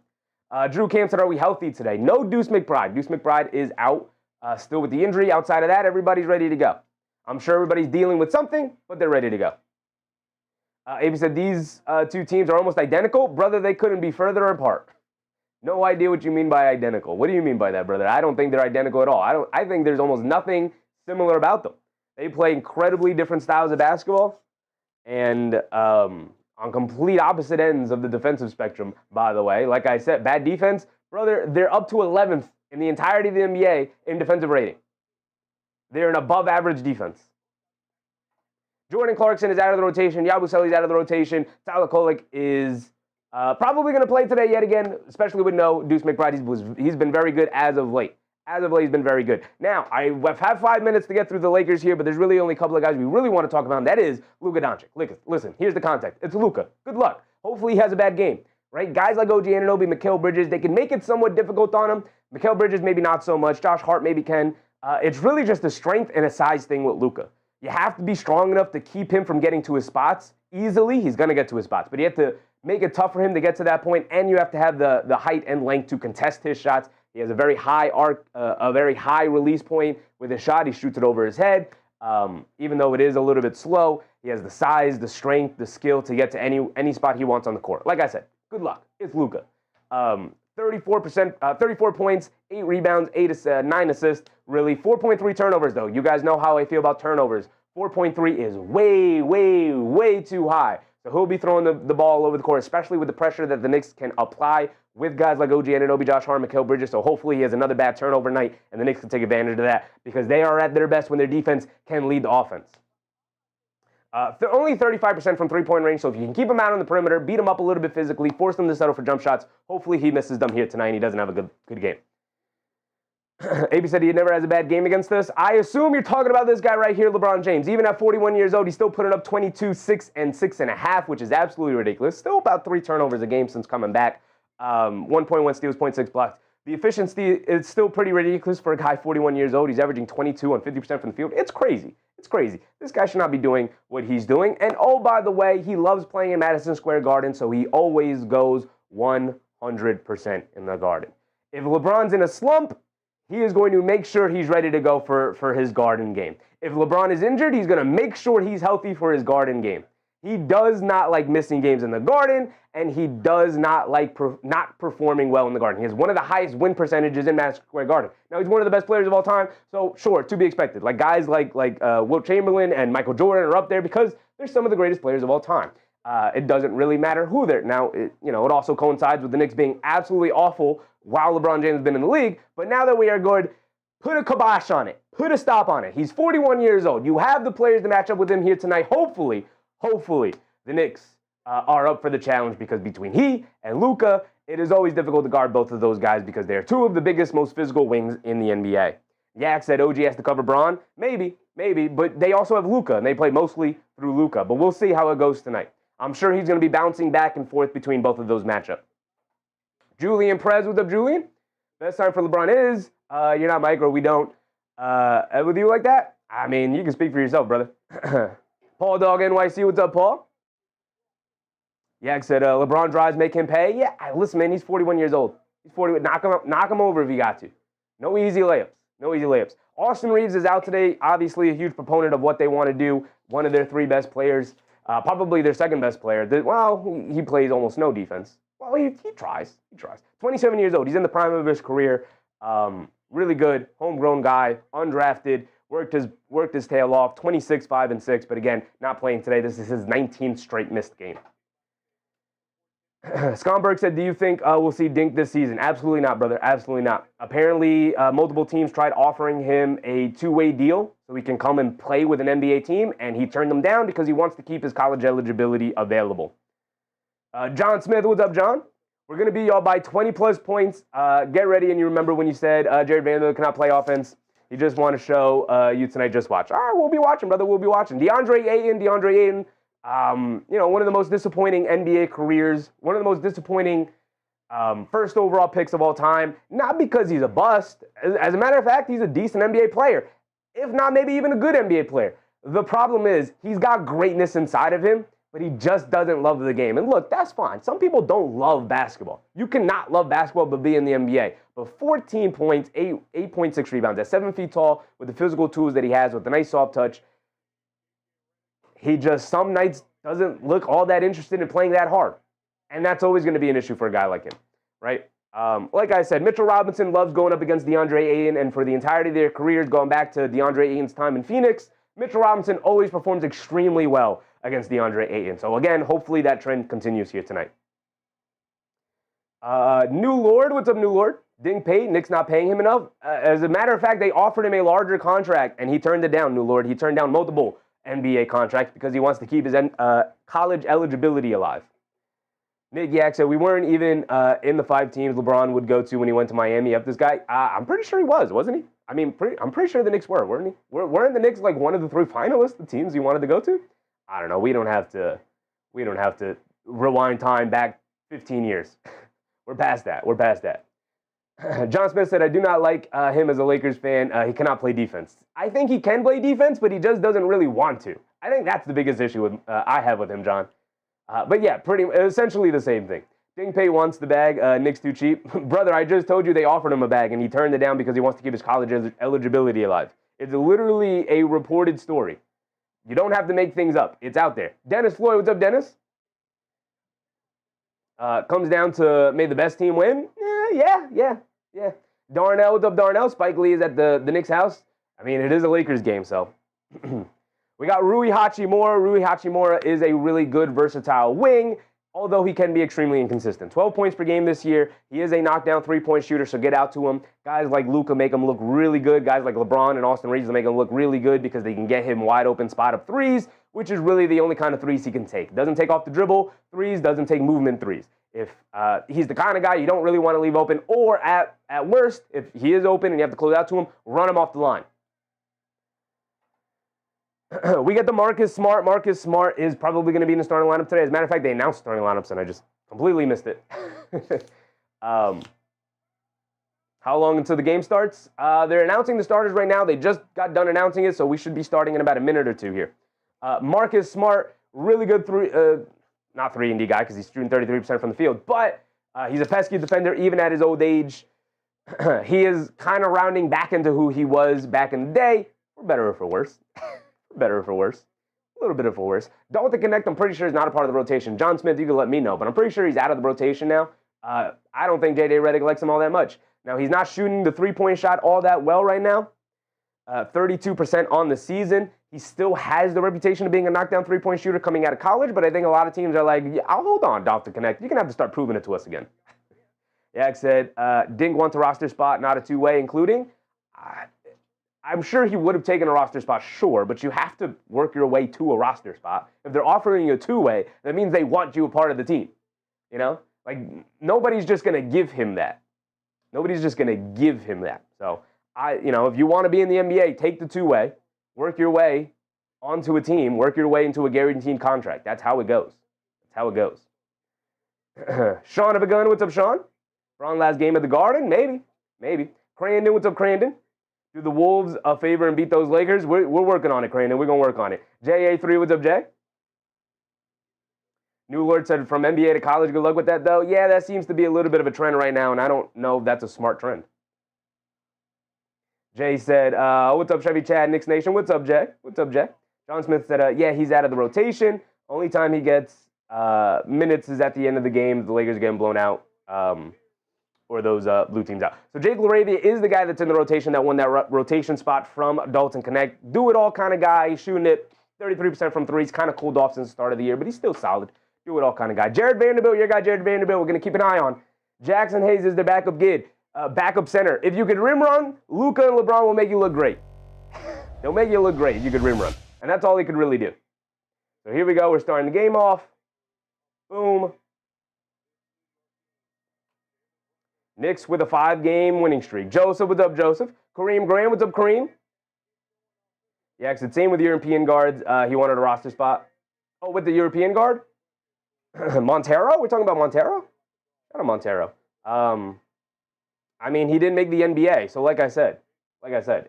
Drew Camp said, are we healthy today? No Deuce McBride. Deuce McBride is out, still with the injury. Outside of that, everybody's ready to go. I'm sure everybody's dealing with something, but they're ready to go. AP said, these 2 teams are almost identical. Brother, they couldn't be further apart. No idea what you mean by identical. What do you mean by that, brother? I don't think they're identical at all. I think there's almost nothing similar about them. They play incredibly different styles of basketball and on complete opposite ends of the defensive spectrum, by the way. Like I said, bad defense, brother, they're up to 11th in the entirety of the NBA in defensive rating. They're an above-average defense. Jordan Clarkson is out of the rotation. Yabusele's out of the rotation. Tyler Kolek is probably going to play today yet again, especially with no Deuce McBride. He's been very good as of late. As of late, he's been very good. Now, I've had 5 minutes to get through the Lakers here, but there's really only a couple of guys we really want to talk about, and that is Luka Doncic. Listen, here's the context. It's Luka. Good luck. Hopefully he has a bad game, right? Guys like OG Anunoby, Mikal Bridges, they can make it somewhat difficult on him. Mikal Bridges maybe not so much. Josh Hart maybe can. It's really just a strength and a size thing with Luka. You have to be strong enough to keep him from getting to his spots easily. He's going to get to his spots, but you have to make it tough for him to get to that point, and you have to have the height and length to contest his shots. He has a very high arc, a very high release point with his shot. He shoots it over his head. Even though it is a little bit slow, he has the size, the strength, the skill to get to any spot he wants on the court. Like I said, good luck. It's Luka. 34 points, 8 rebounds, 9 assists. Really, 4.3 turnovers, though. You guys know how I feel about turnovers. 4.3 is way, way, way too high. So he'll be throwing the ball all over the court, especially with the pressure that the Knicks can apply with guys like OG Anunoby, Josh Hart, Mikal Bridges. So hopefully he has another bad turnover night, and the Knicks can take advantage of that because they are at their best when their defense can lead the offense. Only 35% from three-point range, so if you can keep him out on the perimeter, beat him up a little bit physically, force him to settle for jump shots, hopefully he misses them here tonight and he doesn't have a good game. AB said he never has a bad game against us. I assume you're talking about this guy right here, LeBron James. Even at 41 years old, he's still putting up 22, 6, and 6.5, which is absolutely ridiculous. Still about 3 turnovers a game since coming back. 1.1 steals, 0.6 blocks. The efficiency is still pretty ridiculous for a guy 41 years old. He's averaging 22 on 50% from the field. It's crazy. It's crazy. This guy should not be doing what he's doing. And oh, by the way, he loves playing in Madison Square Garden, so he always goes 100% in the Garden. If LeBron's in a slump, he is going to make sure he's ready to go for his Garden game. If LeBron is injured, he's going to make sure he's healthy for his Garden game. He does not like missing games in the Garden, and he does not like not performing well in the Garden. He has one of the highest win percentages in Madison Square Garden. Now, he's one of the best players of all time, so sure, to be expected. Like guys like Wilt Chamberlain and Michael Jordan are up there because they're some of the greatest players of all time. It doesn't really matter who they're. Now, it also coincides with the Knicks being absolutely awful while LeBron James has been in the league. But now that we are good, put a kibosh on it. Put a stop on it. He's 41 years old. You have the players to match up with him here tonight. Hopefully, the Knicks are up for the challenge because between he and Luka, it is always difficult to guard both of those guys because they're two of the biggest, most physical wings in the NBA. Yak said OG has to cover Bron. Maybe, but they also have Luka, and they play mostly through Luka. But we'll see how it goes tonight. I'm sure he's going to be bouncing back and forth between both of those matchups. Julian Perez, what's up, Julian? Best time for LeBron is, you're not Mike, or we don't. With you like that? I mean, you can speak for yourself, brother. Paul Dog NYC, what's up, Paul? Yak said, LeBron drives make him pay. Yeah, listen, man, he's 41 years old. He's 40. Knock him over if you got to. No easy layups. Austin Reeves is out today. Obviously, a huge proponent of what they want to do. One of their 3 best players. Probably their 2nd best player. He plays almost no defense. Well, he tries. 27 years old. He's in the prime of his career. Really good, homegrown guy, undrafted, worked his tail off, 26, 5, and 6. But again, not playing today. This is his 19th straight missed game. Skomberg said, do you think we'll see Dink this season? Absolutely not, brother. Absolutely not. Apparently, multiple teams tried offering him a 2-way deal so he can come and play with an NBA team, and he turned them down because he wants to keep his college eligibility available. John Smith, what's up, John? We're going to beat y'all by 20-plus points. Get ready, and you remember when you said Jared Vanderbilt cannot play offense. You just want to show you tonight, just watch. All right, we'll be watching, brother. We'll be watching. DeAndre Ayton. One of the most disappointing NBA careers, one of the most disappointing first overall picks of all time, not because he's a bust. As a matter of fact, he's a decent NBA player, if not maybe even a good NBA player. The problem is he's got greatness inside of him, but he just doesn't love the game. And look, that's fine. Some people don't love basketball. You cannot love basketball but be in the NBA. But 14 points, 8.6 rebounds, at 7 feet tall, with the physical tools that he has, with the nice soft touch, he just some nights doesn't look all that interested in playing that hard. And that's always going to be an issue for a guy like him, right? Like I said, Mitchell Robinson loves going up against DeAndre Ayton, and for the entirety of their careers, going back to DeAndre Ayton's time in Phoenix, Mitchell Robinson always performs extremely well against DeAndre Ayton. So again, hopefully that trend continues here tonight. New Lord, what's up, New Lord? Dink paid, Knicks not paying him enough. As a matter of fact, they offered him a larger contract, and he turned it down, New Lord. He turned down multiple NBA contracts because he wants to keep his college eligibility alive. Nick Yak said we weren't even in the 5 teams LeBron would go to when he went to Miami. Yep, this guy, I'm pretty sure he was, wasn't he? I mean, I'm pretty sure the Knicks weren't he? Weren't the Knicks like one of the 3 finalists, the teams he wanted to go to? I don't know. We don't have to rewind time back 15 years. We're past that. John Smith said, I do not like him as a Lakers fan. He cannot play defense. I think he can play defense, but he just doesn't really want to. I think that's the biggest issue I have with him, John. But yeah, essentially the same thing. Dingpay wants the bag. Nick's too cheap. Brother, I just told you they offered him a bag, and he turned it down because he wants to keep his college eligibility alive. It's literally a reported story. You don't have to make things up. It's out there. Dennis Floyd, what's up, Dennis? Comes down to may the best team win? Yeah. Darnell, what's up, Darnell? Spike Lee is at the Knicks' house. I mean, it is a Lakers game, so. We got Rui Hachimura. Rui Hachimura is a really good, versatile wing, although he can be extremely inconsistent. 12 points per game this year. He is a knockdown three-point shooter, so get out to him. Guys like Luka make him look really good. Guys like LeBron and Austin Reeves make him look really good because they can get him wide open spot-up threes, which is really the only kind of threes he can take. Doesn't take off the dribble threes, doesn't take movement threes. If he's the kind of guy you don't really want to leave open, or at worst, if he is open and you have to close out to him, run him off the line. We get the Marcus Smart. Marcus Smart is probably going to be in the starting lineup today. As a matter of fact, they announced starting lineups, and I just completely missed it. How long until the game starts? They're announcing the starters right now. They just got done announcing it, so we should be starting in about a minute or two here. Marcus Smart, really good not 3-and-D guy because he's shooting 33% from the field, but he's a pesky defender even at his old age. He is kind of rounding back into who he was back in the day, for better or for worse. Better or for worse. A little bit of a worse. Dalton Connect, I'm pretty sure, is not a part of the rotation. John Smith, you can let me know, but I'm pretty sure he's out of the rotation now. I don't think J.J. Redick likes him all that much. Now, he's not shooting the three-point shot all that well right now. 32% on the season. He still has the reputation of being a knockdown three-point shooter coming out of college, but I think a lot of teams are like, yeah, I'll hold on, Dalton Connect. You're going to have to start proving it to us again. Yak said, Dink wants a roster spot, not a two-way, including... I'm sure he would have taken a roster spot, sure, but you have to work your way to a roster spot. If they're offering you a two-way, that means they want you a part of the team. You know? Like, nobody's just going to give him that. Nobody's just going to give him that. So, if you want to be in the NBA, take the two-way, work your way onto a team, work your way into a guaranteed contract. That's how it goes. Sean of a gun, what's up, Sean? Ron last game at the Garden? Maybe. Crandon, what's up, Crandon? Do the Wolves a favor and beat those Lakers? We're working on it, Crandon. We're going to work on it. JA3, what's up, Jay? New Lord said from NBA to college, good luck with that, though. Yeah, that seems to be a little bit of a trend right now, and I don't know if that's a smart trend. Jay said, what's up, Chevy Chad, Knicks Nation? What's up, Jay? John Smith said, yeah, he's out of the rotation. Only time he gets minutes is at the end of the game. The Lakers getting blown out. Or those blue teams out. So Jake LaRavia is the guy that's in the rotation that won that rotation spot from Dalton Connect. Do-it-all kind of guy. He's shooting it 33% from threes. Kind of cooled off since the start of the year, but he's still solid. Do-it-all kind of guy. Jared Vanderbilt, your guy Jared Vanderbilt, we're going to keep an eye on. Jackson Hayes is their backup kid, backup center. If you could rim run, Luka and LeBron will make you look great. They'll make you look great if you could rim run. And that's all he could really do. So here we go. We're starting the game off. Boom. Knicks with a 5-game winning streak. Joseph, what's up, Joseph? Kareem Graham, what's up, Kareem? Yeah, it's the same with European guards. He wanted a roster spot. Oh, with the European guard? Montero? We're talking about Montero? Not a Montero. I mean, he didn't make the NBA. So like I said,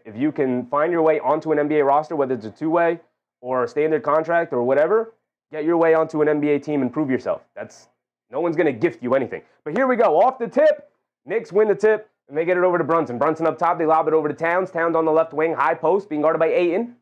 if you can find your way onto an NBA roster, whether it's a two-way or a standard contract or whatever, get your way onto an NBA team and prove yourself. No one's going to gift you anything. But here we go. Off the tip. Knicks win the tip, and they get it over to Brunson. Brunson up top, they lob it over to Towns. Towns on the left wing, high post, being guarded by Ayton.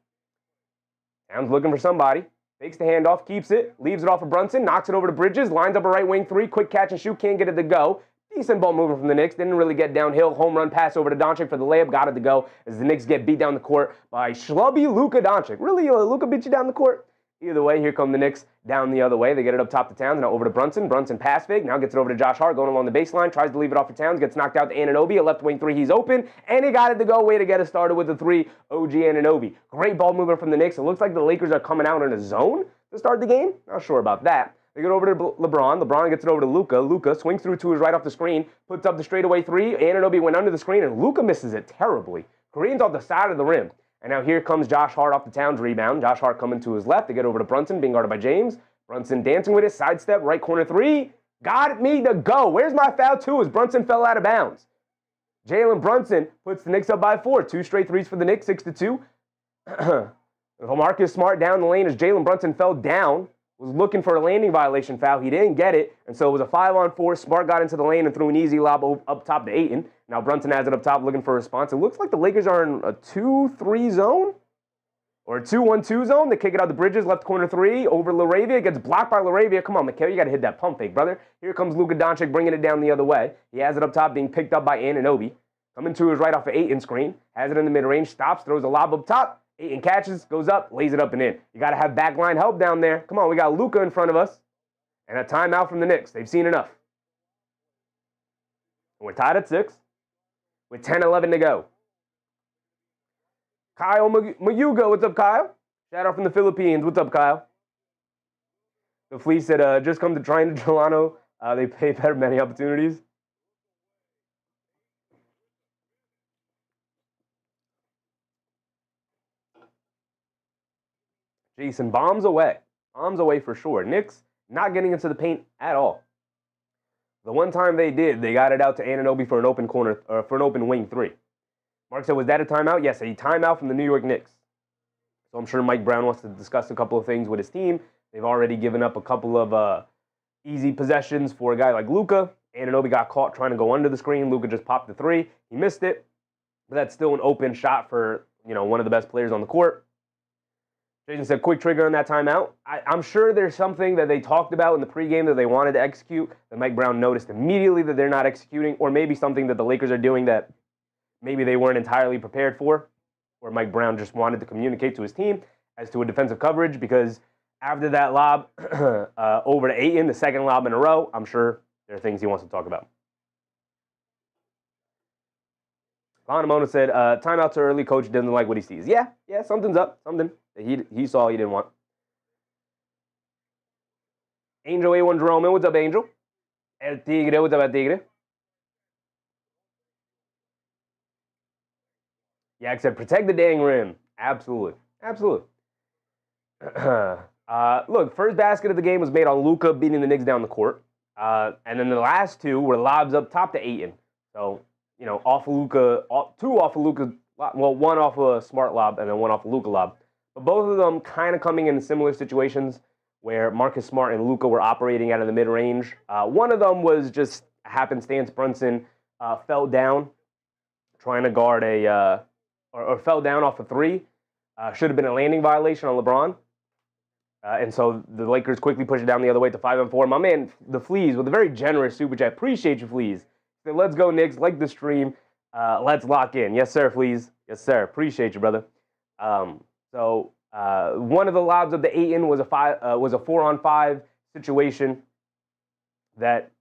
Towns looking for somebody. Takes the handoff, keeps it, leaves it off of Brunson, knocks it over to Bridges, lines up a right wing three, quick catch and shoot, can't get it to go. Decent ball movement from the Knicks, didn't really get downhill. Home run pass over to Doncic for the layup, got it to go as the Knicks get beat down the court by schlubby Luka Doncic. Really, Luka beat you down the court? Either way, here come the Knicks down the other way. They get it up top to Towns, now over to Brunson. Brunson pass fake, now gets it over to Josh Hart, going along the baseline, tries to leave it off for Towns, gets knocked out to Anunoby, a left wing three, he's open, and he got it to go. Way to get it started with the three, OG Anunoby. Great ball movement from the Knicks. It looks like the Lakers are coming out in a zone to start the game. Not sure about that. They get over to LeBron. LeBron gets it over to Luka. Luka swings through to his right off the screen, puts up the straightaway three. Anunoby went under the screen, and Luka misses it terribly. Kareem's off the side of the rim. And now here comes Josh Hart off the Towns rebound. Josh Hart coming to his left. They get over to Brunson, being guarded by James. Brunson dancing with it, sidestep, right corner three. Got me to go. Where's my foul two as Brunson fell out of bounds? Jalen Brunson puts the Knicks up by 4. 2 straight threes for the Knicks, 6-2. Marcus Smart down the lane as Jalen Brunson fell down, was looking for a landing violation foul. He didn't get it, and so it was a 5-on-4. Smart got into the lane and threw an easy lob up top to Ayton. Now Brunson has it up top looking for a response. It looks like the Lakers are in a 2-3 zone or a 2-1-2 zone. They kick it out the Bridges, left corner three, over LaRavia. Gets blocked by LaRavia. Come on, Mikhail, you got to hit that pump fake, brother. Here comes Luka Doncic bringing it down the other way. He has it up top, being picked up by Anunoby. Coming to his right off the Ayton screen. Has it in the mid-range, stops, throws a lob up top. Ayton catches, goes up, lays it up and in. You got to have backline help down there. Come on, we got Luka in front of us. And a timeout from the Knicks. They've seen enough. We're tied at 6 with 10-11 to go. Kyle Mayuga, what's up, Kyle? Shout out from the Philippines. What's up, Kyle? The Fleece said, just come to Trine Delano. They pay better many opportunities. Jason, bombs away. Bombs away for sure. Knicks not getting into the paint at all. The one time they did, they got it out to Anunoby for an open corner, or for an open wing three. Mark said, was that a timeout? Yes, a timeout from the New York Knicks. So I'm sure Mike Brown wants to discuss a couple of things with his team. They've already given up a couple of easy possessions for a guy like Luka. Anunoby got caught trying to go under the screen. Luka just popped the three. He missed it, but that's still an open shot for, one of the best players on the court. Jason said, quick trigger on that timeout. I'm sure there's something that they talked about in the pregame that they wanted to execute that Mike Brown noticed immediately that they're not executing, or maybe something that the Lakers are doing that maybe they weren't entirely prepared for, or Mike Brown just wanted to communicate to his team as to a defensive coverage, because after that lob over to Ayton, the second lob in a row, I'm sure there are things he wants to talk about. Bonamona said, timeouts are early, coach doesn't like what he sees. Yeah, something's up, something that he saw he didn't want. Angel A1 Jerome, what's up, Angel? El Tigre, what's up, El Tigre? Yak said, protect the dang rim. Absolutely. Look, first basket of the game was made on Luka beating the Knicks down the court. And then the last two were lobs up top to Ayton. So, off of Luka, two off of Luka, well, one off of a Smart lob and then one off of Luka lob. But both of them kind of coming in similar situations where Marcus Smart and Luka were operating out of the mid-range. One of them was just happenstance. Brunson fell down trying to guard or fell down off a three. Should have been a landing violation on LeBron. And so the Lakers quickly push it down the other way to 5-4. My man, the Fleas, with a very generous super chat. Appreciate you, Fleas. Said, let's go, Knicks. Like the stream. Let's lock in. Yes, sir, Fleas. Yes, sir. Appreciate you, brother. So one of the lobs of the Ayton was a 4-on-5 situation that,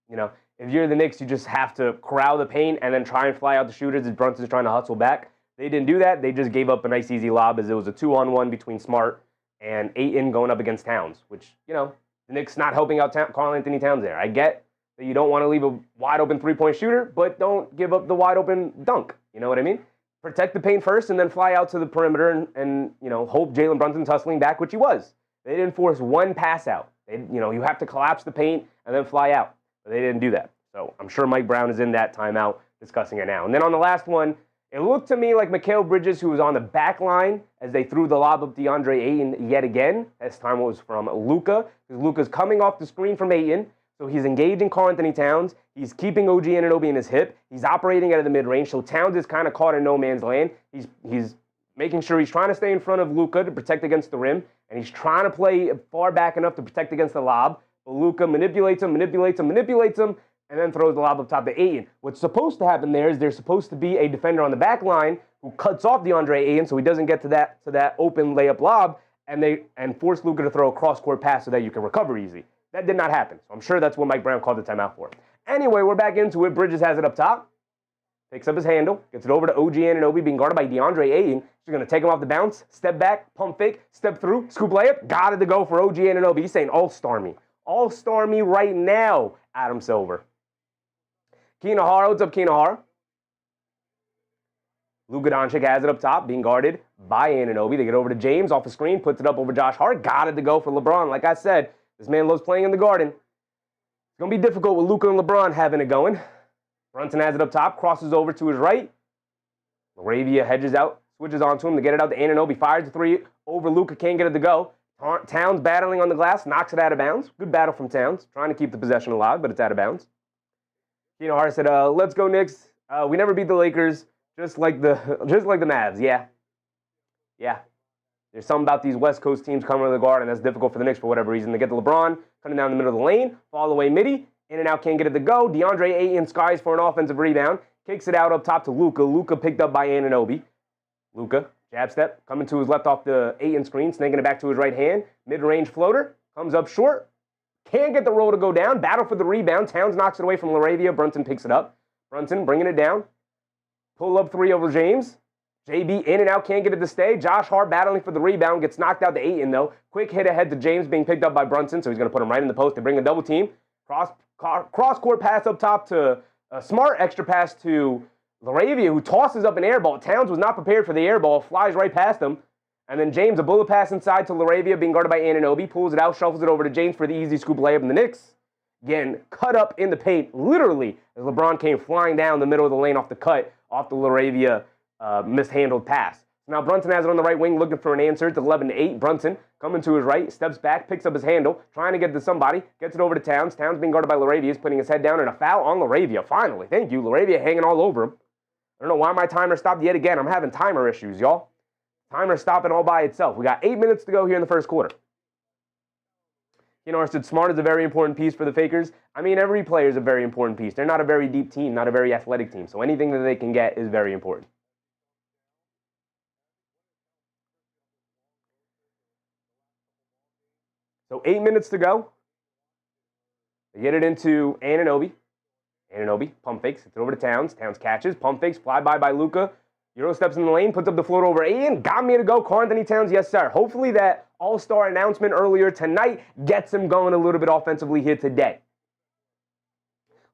if you're the Knicks, you just have to corral the paint and then try and fly out the shooters as Brunson's trying to hustle back. They didn't do that. They just gave up a nice, easy lob as it was a 2-on-1 between Smart and Ayton going up against Towns, which, the Knicks not helping out Karl-Anthony Towns there. I get that you don't want to leave a wide-open three-point shooter, but don't give up the wide-open dunk. You know what I mean? Protect the paint first and then fly out to the perimeter and hope Jalen Brunson's hustling back, which he was. They didn't force one pass out. You have to collapse the paint and then fly out. But they didn't do that. So I'm sure Mike Brown is in that timeout discussing it now. And then on the last one, it looked to me like Mikal Bridges, who was on the back line as they threw the lob up DeAndre Ayton yet again. This time it was from Luka, because Luka's coming off the screen from Ayton. So he's engaging Karl-Anthony Towns. He's keeping OG Anunoby in his hip. He's operating out of the mid-range. So Towns is kind of caught in no man's land. He's making sure he's trying to stay in front of Luka to protect against the rim. And he's trying to play far back enough to protect against the lob. But Luka manipulates him, and then throws the lob up top to Ayton. What's supposed to happen there is there's supposed to be a defender on the back line who cuts off DeAndre Ayton so he doesn't get to that open layup lob and force Luka to throw a cross-court pass so that you can recover easy. That did not happen. So I'm sure that's what Mike Brown called the timeout for. Anyway, we're back into it. Bridges has it up top. Picks up his handle. Gets it over to OG Anunoby being guarded by DeAndre Ayton. She's going to take him off the bounce. Step back. Pump fake. Step through. Scoop layup. Got it to go for OG Anunoby. He's saying all-star me. All-star me right now, Adam Silver. Kinahara, what's up, Kinahara? Luka Doncic has it up top, being guarded by Anunoby. They get over to James off the screen, puts it up over Josh Hart. Got it to go for LeBron. Like I said, this man loves playing in the Garden. It's going to be difficult with Luka and LeBron having it going. Brunson has it up top, crosses over to his right. Laravia hedges out, switches onto him to get it out to Anunoby. Fires the three over Luka, can't get it to go. Towns battling on the glass, knocks it out of bounds. Good battle from Towns, trying to keep the possession alive, but it's out of bounds. Hart said, let's go Knicks. We never beat the Lakers, just like the Mavs. Yeah. There's something about these West Coast teams coming to the Garden that's difficult for the Knicks for whatever reason. They get to LeBron, cutting down the middle of the lane, fall away midi, in and out, can't get it to go. DeAndre Ayton skies for an offensive rebound, kicks it out up top to Luka. Luka picked up by Anunoby. Luka, jab step, coming to his left off the Ayton screen, snaking it back to his right hand. Mid-range floater, comes up short. Can't get the roll to go down. Battle for the rebound. Towns knocks it away from Laravia. Brunson picks it up. Brunson bringing it down. Pull up three over James. JB in and out. Can't get it to stay. Josh Hart battling for the rebound. Gets knocked out to Ayton, though. Quick hit ahead to James being picked up by Brunson, so he's going to put him right in the post. They bring a double team. Cross-court pass up top to a smart extra pass to Laravia, who tosses up an air ball. Towns was not prepared for the air ball. Flies right past him. And then James, a bullet pass inside to Laravia, being guarded by Anunoby, pulls it out, shuffles it over to James for the easy scoop layup, and the Knicks, again, cut up in the paint, literally, as LeBron came flying down the middle of the lane off the cut, off the Laravia mishandled pass. Now Brunson has it on the right wing, looking for an answer. It's 11-8. Brunson coming to his right, steps back, picks up his handle, trying to get to somebody, gets it over to Towns. Towns being guarded by Laravia, is putting his head down, and a foul on Laravia. Finally, thank you. Laravia hanging all over him. I don't know why my timer stopped yet again. I'm having timer issues, y'all. Timer stopping all by itself. We got 8 minutes to go here in the first quarter. I said smart is a very important piece for the Fakers. I mean, every player is a very important piece. They're not a very deep team, not a very athletic team. So anything that they can get is very important. So 8 minutes to go. They get it into Anunoby. Anunoby, pump fakes, it's over to Towns. Towns catches, pump fakes, fly by Luka. Euro steps in the lane, puts up the float over Ayton. Got me to go. Karl-Anthony Towns, yes, sir. Hopefully that all-star announcement earlier tonight gets him going a little bit offensively here today.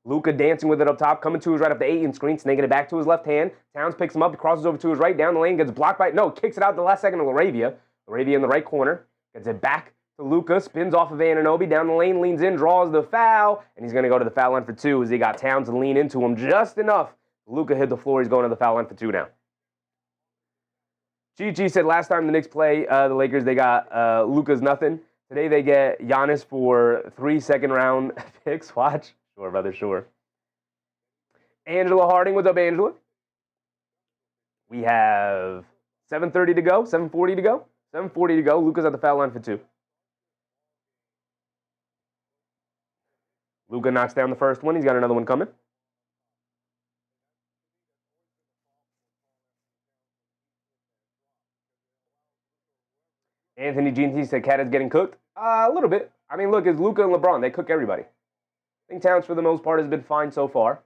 Luka dancing with it up top, coming to his right up the Ayton screen, snaking it back to his left hand. Towns picks him up, crosses over to his right, down the lane, gets blocked by, no, kicks it out the last second to Laravia. Laravia in the right corner, gets it back to Luka, spins off of Anunoby, down the lane, leans in, draws the foul, and he's going to go to the foul line for two as he got Towns to lean into him just enough. Luka hit the floor, he's going to the foul line for two now. Chi said last time the Knicks play the Lakers, they got Luka's nothing. Today they get Giannis for 3 second-round picks. Watch. Sure, brother, sure. Angela Harding, what's up, Angela? We have 7:30 to go, 7:40 to go. 7:40 to go. Luka's at the foul line for two. Luka knocks down the first one. He's got another one coming. Anthony Jean said Cat is getting cooked. A little bit. I mean, look, it's Luka and LeBron. They cook everybody. I think Towns, for the most part, has been fine so far.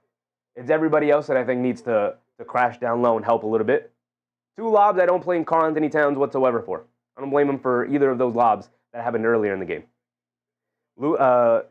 It's everybody else that I think needs to crash down low and help a little bit. Two lobs I don't blame Karl-Anthony Towns whatsoever for. I don't blame him for either of those lobs that happened earlier in the game. Luka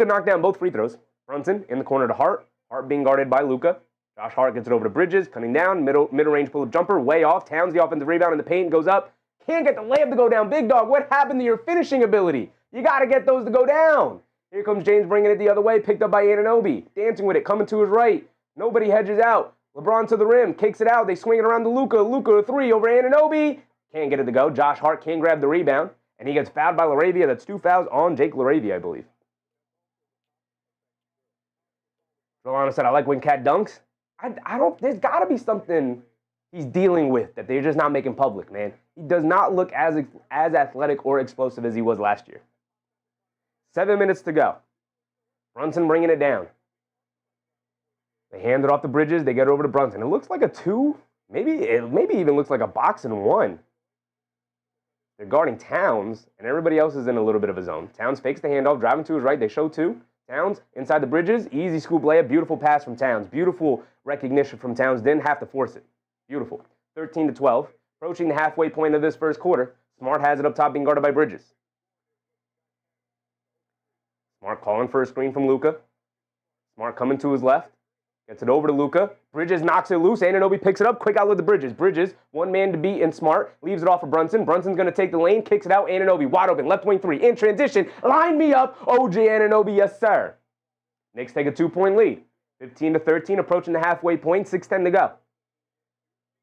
knocked down both free throws. Brunson in the corner to Hart. Hart being guarded by Luka. Josh Hart gets it over to Bridges, cutting down, middle-range pull-up jumper, way off. Towns, the offensive rebound in the paint, goes up. Can't get the layup to go down. Big dog, what happened to your finishing ability? You got to get those to go down. Here comes James bringing it the other way, picked up by Anunoby. Dancing with it, coming to his right. Nobody hedges out. LeBron to the rim, kicks it out. They swing it around to Luka. Luka, a three over Anunoby. Can't get it to go. Josh Hart can't grab the rebound. And he gets fouled by Laravia. That's 2 fouls on Jake Laravia, I believe. Rolano said, I like when Cat dunks. I don't, there's got to be something he's dealing with that they're just not making public, man. He does not look as athletic or explosive as he was last year. 7 minutes to go. Brunson bringing it down. They hand it off the Bridges. They get over to Brunson. It looks like a two. Maybe even looks like a box and one. They're guarding Towns, and everybody else is in a little bit of a zone. Towns fakes the handoff, driving to his right. They show two. Towns inside the Bridges. Easy scoop layup. Beautiful pass from Towns. Beautiful recognition from Towns. Didn't have to force it. Beautiful. 13-12. Approaching the halfway point of this first quarter. Smart has it up top, being guarded by Bridges. Smart calling for a screen from Luka. Smart coming to his left. Gets it over to Luka. Bridges knocks it loose. Anunoby picks it up. Quick outlet to Bridges. Bridges, one man to beat and Smart. Leaves it off for Brunson. Brunson's going to take the lane. Kicks it out. Anunoby wide open. Left wing three. In transition. Line me up. OG Anunoby, yes sir. Knicks take a 2-point lead. 15-13, approaching the halfway point. 6:10 to go.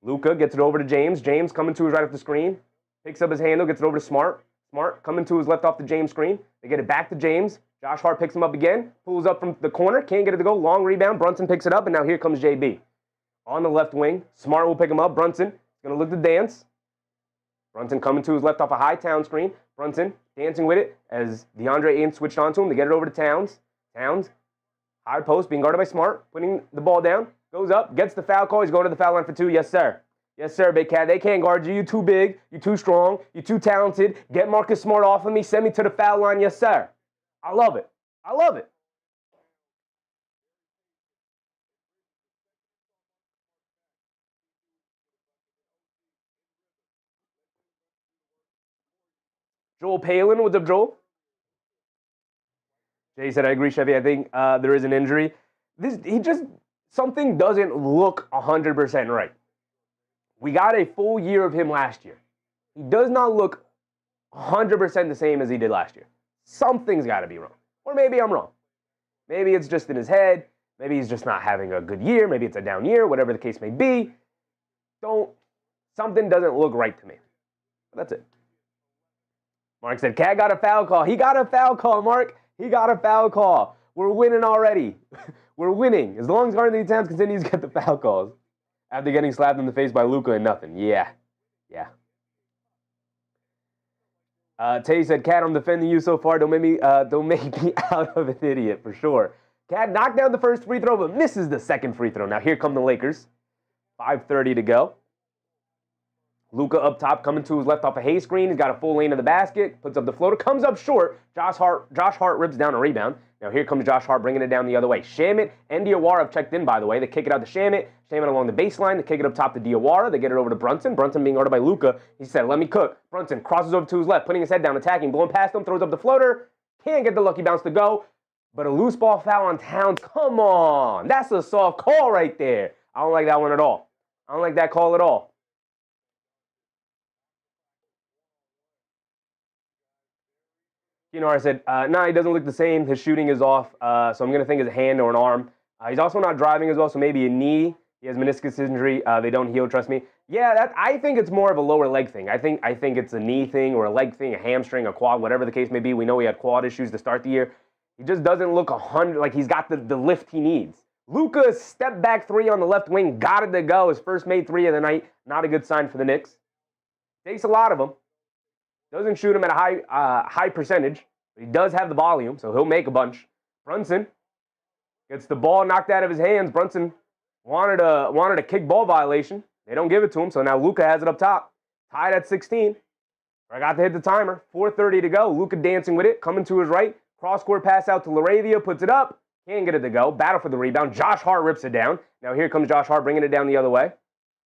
Luka gets it over to James. James coming to his right off the screen. Picks up his handle. Gets it over to Smart. Smart coming to his left off the James screen. They get it back to James. Josh Hart picks him up again. Pulls up from the corner. Can't get it to go. Long rebound. Brunson picks it up, and now here comes JB. On the left wing. Smart will pick him up. Brunson is going to look to dance. Brunson coming to his left off a high Town screen. Brunson dancing with it as DeAndre Ayton switched onto him. They get it over to Towns. Towns, high post, being guarded by Smart. Putting the ball down. Goes up. Gets the foul call. He's going to the foul line for 2. Yes, sir. Yes, sir, Big Cat. They can't guard you. You're too big. You're too strong. You're too talented. Get Marcus Smart off of me. Send me to the foul line. Yes, sir. I love it. I love it. Joel Palin, what's up, Joel? Jay said, I agree, Chevy. I think there is an injury. Something doesn't look 100% right. We got a full year of him last year. He does not look 100% the same as he did last year. Something's got to be wrong. Or maybe I'm wrong. Maybe it's just in his head. Maybe he's just not having a good year. Maybe it's a down year, whatever the case may be. Something doesn't look right to me. That's it. Mark said, Cat got a foul call. He got a foul call, Mark. He got a foul call. We're winning already. We're winning. As long as Garden Towns continues to get the foul calls. After getting slapped in the face by Luka and nothing. Yeah. Tay said, Cat, I'm defending you so far. Don't make me out of an idiot, for sure. Cat knocked down the first free throw, but misses the second free throw. Now here come the Lakers. 5:30 to go. Luka up top, coming to his left off a Hayes screen. He's got a full lane to the basket. Puts up the floater. Comes up short. Josh Hart rips down a rebound. Now here comes Josh Hart bringing it down the other way. Shamit and Diawara have checked in, by the way. They kick it out to Shamit. Shamit along the baseline. They kick it up top to Diawara. They get it over to Brunson. Brunson being guarded by Luka. He said, let me cook. Brunson crosses over to his left, putting his head down, attacking, blowing past him, throws up the floater. Can't get the lucky bounce to go. But a loose ball foul on Towns. Come on. That's a soft call right there. I don't like that one at all. I don't like that call at all. I said, nah, he doesn't look the same. His shooting is off, so I'm going to think it's a hand or an arm. He's also not driving as well, so maybe a knee. He has meniscus injury. They don't heal, trust me. Yeah, I think it's more of a lower leg thing. I think it's a knee thing or a leg thing, a hamstring, a quad, whatever the case may be. We know he had quad issues to start the year. He just doesn't look 100, like he's got the lift he needs. Luka's step back three on the left wing, got it to go. His first made three of the night. Not a good sign for the Knicks. Takes a lot of them. Doesn't shoot him at a high percentage, but he does have the volume, so he'll make a bunch. Brunson gets the ball knocked out of his hands. Brunson wanted a kick ball violation. They don't give it to him, so now Luka has it up top. Tied at 16. I got to hit the timer. 4:30 to go. Luka dancing with it, coming to his right. Cross-court pass out to Laravia, puts it up. Can't get it to go. Battle for the rebound. Josh Hart rips it down. Now here comes Josh Hart bringing it down the other way.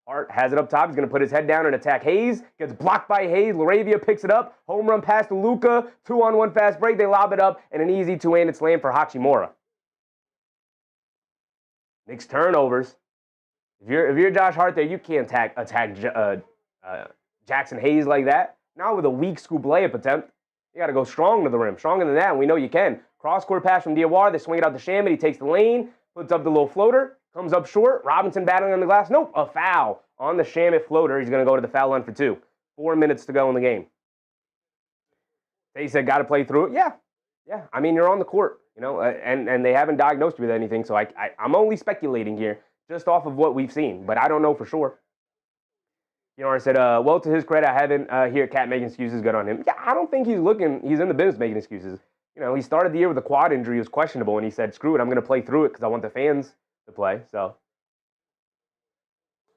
Hart has it up top. He's going to put his head down and attack Hayes. Gets blocked by Hayes. Laravia picks it up. Home run pass to Luka. 2-on-1 fast break. They lob it up. And an easy two-handed slam for Hachimura. Knicks turnovers. If you're Josh Hart there, you can't attack Jackson Hayes like that. Not with a weak scoop layup attempt. You got to go strong to the rim. Stronger than that, and we know you can. Cross-court pass from Diawara. They swing it out to Shamit. He takes the lane. Puts up the little floater. Comes up short. Robinson battling on the glass. Nope, a foul on the Shamit floater. He's going to go to the foul line for 2. 4 minutes to go in the game. They said, got to play through it. Yeah. I mean, you're on the court, and they haven't diagnosed you with anything, so I'm only speculating here just off of what we've seen, but I don't know for sure. I said, well, to his credit, I haven't heard Cat making excuses. Good on him. Yeah, I don't think he's in the business making excuses. He started the year with a quad injury. He was questionable, and he said, screw it, I'm going to play through it because I want the fans to play. So,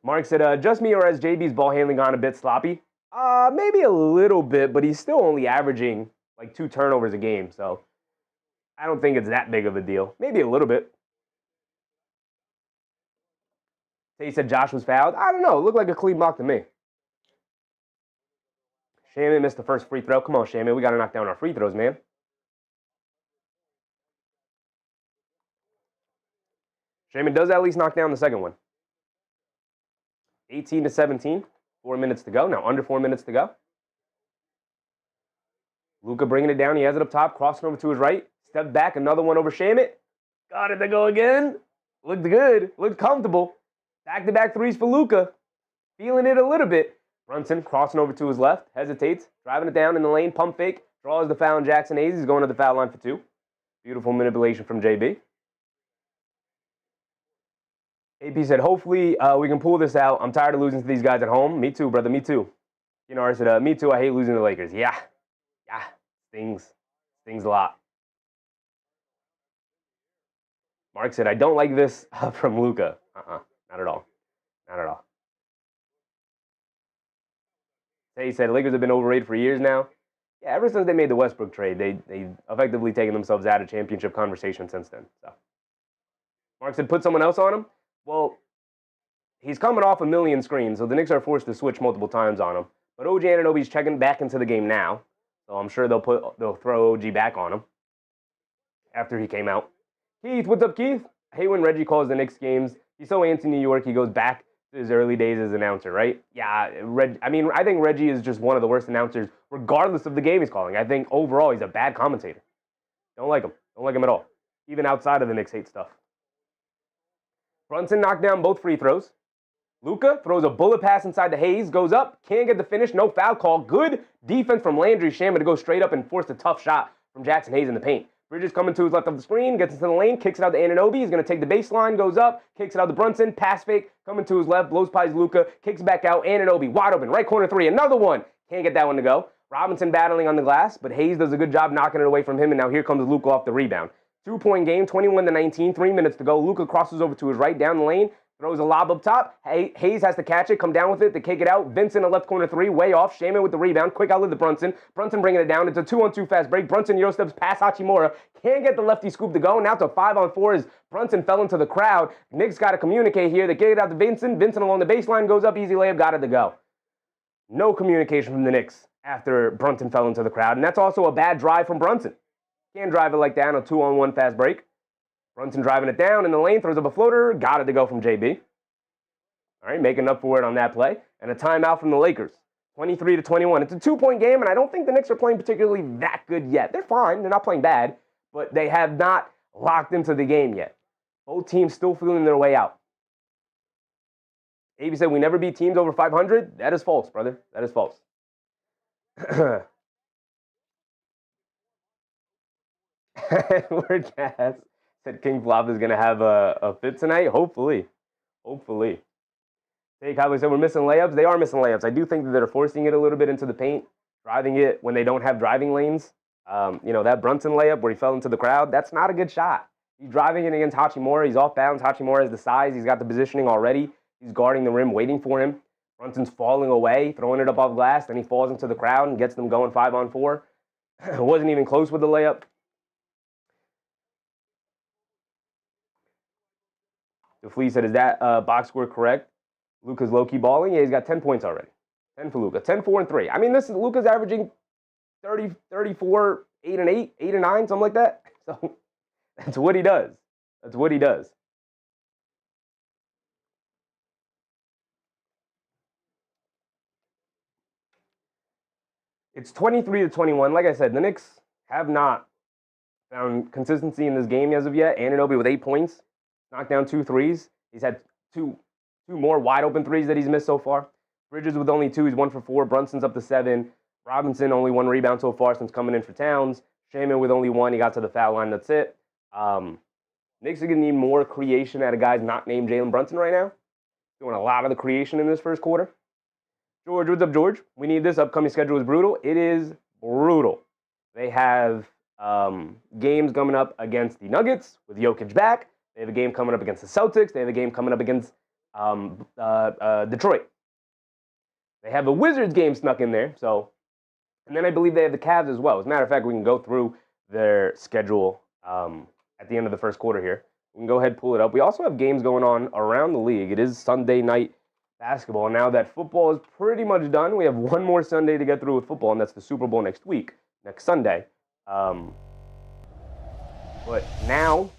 Mark said, just me or has JB's ball handling gone a bit sloppy? Maybe a little bit, but he's still only averaging like 2 turnovers a game. So, I don't think it's that big of a deal. Maybe a little bit. He said Josh was fouled. I don't know. It looked like a clean block to me. Shamit missed the first free throw. Come on, Shamit. We got to knock down our free throws, man. Shaman does at least knock down the second one. 18-17. 4 minutes to go. Now under 4 minutes to go. Luka bringing it down. He has it up top. Crossing over to his right. Step back. Another one over Shaman. Got it to go again. Looked good. Looked comfortable. Back-to-back threes for Luka. Feeling it a little bit. Brunson crossing over to his left. Hesitates. Driving it down in the lane. Pump fake. Draws the foul on Jackson Hayes. He's going to the foul line for 2. Beautiful manipulation from JB. AP said, hopefully we can pull this out. I'm tired of losing to these guys at home. Me too, brother. Me too. You know, I said, me too. I hate losing to the Lakers. Yeah. Stings a lot. Mark said, I don't like this from Luka. Not at all. Not at all. He said, Lakers have been overrated for years now. Yeah, ever since they made the Westbrook trade, they effectively taken themselves out of championship conversation since then. So, Mark said, put someone else on him. Well, he's coming off a million screens, so the Knicks are forced to switch multiple times on him. But OG Anunoby's checking back into the game now, so I'm sure they'll throw OG back on him after he came out. Keith, what's up, Keith? I hate when Reggie calls the Knicks games. He's so anti-New York, he goes back to his early days as announcer, right? Yeah, I think Reggie is just one of the worst announcers, regardless of the game he's calling. I think overall he's a bad commentator. Don't like him. Don't like him at all. Even outside of the Knicks hate stuff. Brunson knocked down both free throws. Luka throws a bullet pass inside the Hayes, goes up, can't get the finish, no foul call. Good defense from Landry Shamet to go straight up and force a tough shot from Jackson Hayes in the paint. Bridges coming to his left of the screen, gets into the lane, kicks it out to Anunoby. He's going to take the baseline, goes up, kicks it out to Brunson, pass fake, coming to his left, blows by his Luka, kicks back out. Anunoby, wide open, right corner 3, another one. Can't get that one to go. Robinson battling on the glass, but Hayes does a good job knocking it away from him, and now here comes Luka off the rebound. 2-point game, 21-19, 3 minutes to go. Luka crosses over to his right down the lane, throws a lob up top. Hayes has to catch it, come down with it to kick it out. Vincent a left corner 3, way off. Shaman with the rebound. Quick outlet to Brunson. Brunson bringing it down. It's a 2-on-2 fast break. Brunson Euro steps past Hachimura. Can't get the lefty scoop to go. Now it's a 5-on-4 as Brunson fell into the crowd. Knicks got to communicate here. They kick it out to Vincent. Vincent along the baseline goes up. Easy layup. Got it to go. No communication from the Knicks after Brunson fell into the crowd. And that's also a bad drive from Brunson. Can't drive it like that on a 2-on-1 fast break. Brunson driving it down in the lane, throws up a floater, got it to go from JB. All right, making up for it on that play. And a timeout from the Lakers, 23-21. It's a 2-point game, and I don't think the Knicks are playing particularly that good yet. They're fine. They're not playing bad, but they have not locked into the game yet. Both teams still feeling their way out. Avey said, we never beat teams over 500. That is false, brother. That is false. Edward Cass said King Flop is going to have a fit tonight. Hopefully. Hey, Kylie said we're missing layups. They are missing layups. I do think that they're forcing it a little bit into the paint, driving it when they don't have driving lanes. That Brunson layup where he fell into the crowd, that's not a good shot. He's driving it against Hachimura. He's off balance. Hachimura has the size. He's got the positioning already. He's guarding the rim, waiting for him. Brunson's falling away, throwing it up off glass. Then he falls into the crowd and gets them going 5-on-4. It wasn't even close with the layup. DeFlee said, is that box score correct? Luka's low-key balling? Yeah, he's got 10 points already. 10 for Luka. 10, 4, and 3. I mean, Luka's averaging 30, 34, 8 and 8, 8 and 9, something like that. So that's what he does. It's 23-21. Like I said, the Knicks have not found consistency in this game as of yet. Anunoby with 8 points, knocked down 2 threes. He's had two more wide open threes that he's missed so far. Bridges with only 2, he's 1 for 4. Brunson's up to 7. Robinson only 1 rebound so far since coming in for Towns. Shaman with only 1, he got to the foul line, that's it. Knicks are going to need more creation out of guys not named Jalen Brunson right now. Doing a lot of the creation in this first quarter. George, what's up, George? We need this. Upcoming schedule is brutal. It is brutal. They have games coming up against the Nuggets with Jokic back. They have a game coming up against the Celtics. They have a game coming up against Detroit. They have a Wizards game snuck in there. And then I believe they have the Cavs as well. As a matter of fact, we can go through their schedule at the end of the first quarter here. We can go ahead and pull it up. We also have games going on around the league. It is Sunday night basketball. Now that football is pretty much done, we have one more Sunday to get through with football, and that's the Super Bowl next Sunday. But now,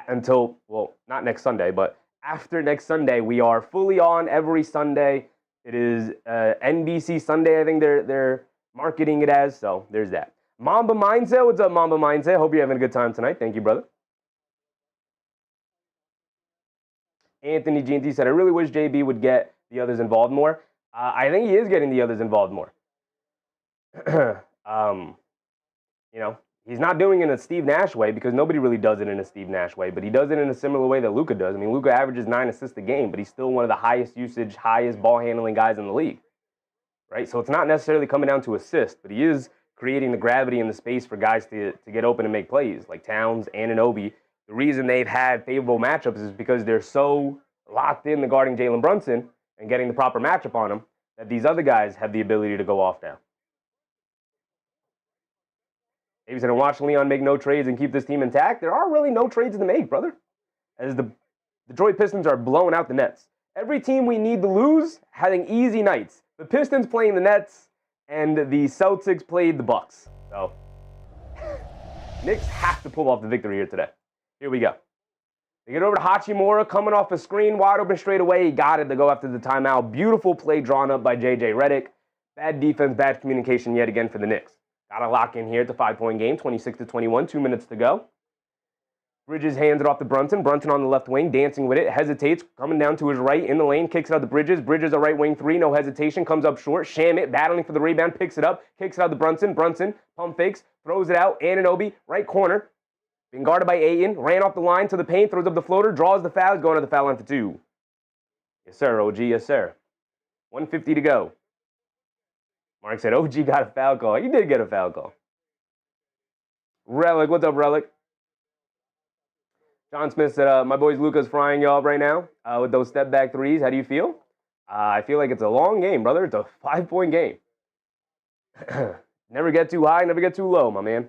until, well, not next Sunday, but after next Sunday, we are fully on every Sunday. It is NBC Sunday, I think they're marketing it as, so there's that. Mamba Mindset, what's up, Mamba Mindset? Hope you're having a good time tonight. Thank you, brother. Anthony Ginty said, I really wish JB would get the others involved more. I think he is getting the others involved more. You know, he's not doing it in a Steve Nash way because nobody really does it in a Steve Nash way, but he does it in a similar way that Luka does. I mean, Luka averages 9 assists a game, but he's still one of the highest usage, highest ball handling guys in the league, right? So it's not necessarily coming down to assist, but he is creating the gravity and the space for guys to get open and make plays, like Towns, Anunoby. The reason they've had favorable matchups is because they're so locked in to guarding Jalen Brunson and getting the proper matchup on him that these other guys have the ability to go off now. He said, watch Leon make no trades and keep this team intact. There are really no trades to make, brother, as the Detroit Pistons are blowing out the Nets. Every team we need to lose having easy nights. The Pistons playing the Nets, and the Celtics played the Bucks. So, Knicks have to pull off the victory here today. Here we go. They get over to Hachimura, coming off a screen, wide open straight away. He got it to go after the timeout. Beautiful play drawn up by J.J. Redick. Bad defense, bad communication yet again for the Knicks. Got to lock in here at the 5-point game, 26-21, 2 minutes to go. Bridges hands it off to Brunson. Brunson on the left wing, dancing with it, hesitates, coming down to his right in the lane, kicks it out to Bridges. Bridges a right wing three, no hesitation, comes up short. Shamit battling for the rebound, picks it up, kicks it out to Brunson. Brunson pump fakes, throws it out. Anunoby, right corner, being guarded by Ayton, ran off the line to the paint, throws up the floater, draws the foul, going to the foul line for 2. Yes, sir, OG, yes, sir. 1:50 to go. Mark said, OG got a foul call. He did get a foul call. Relic, what's up, Relic? John Smith said, my boys Luka's frying y'all right now with those step-back threes. How do you feel? I feel like it's a long game, brother. It's a 5-point game. Never get too high, never get too low, my man.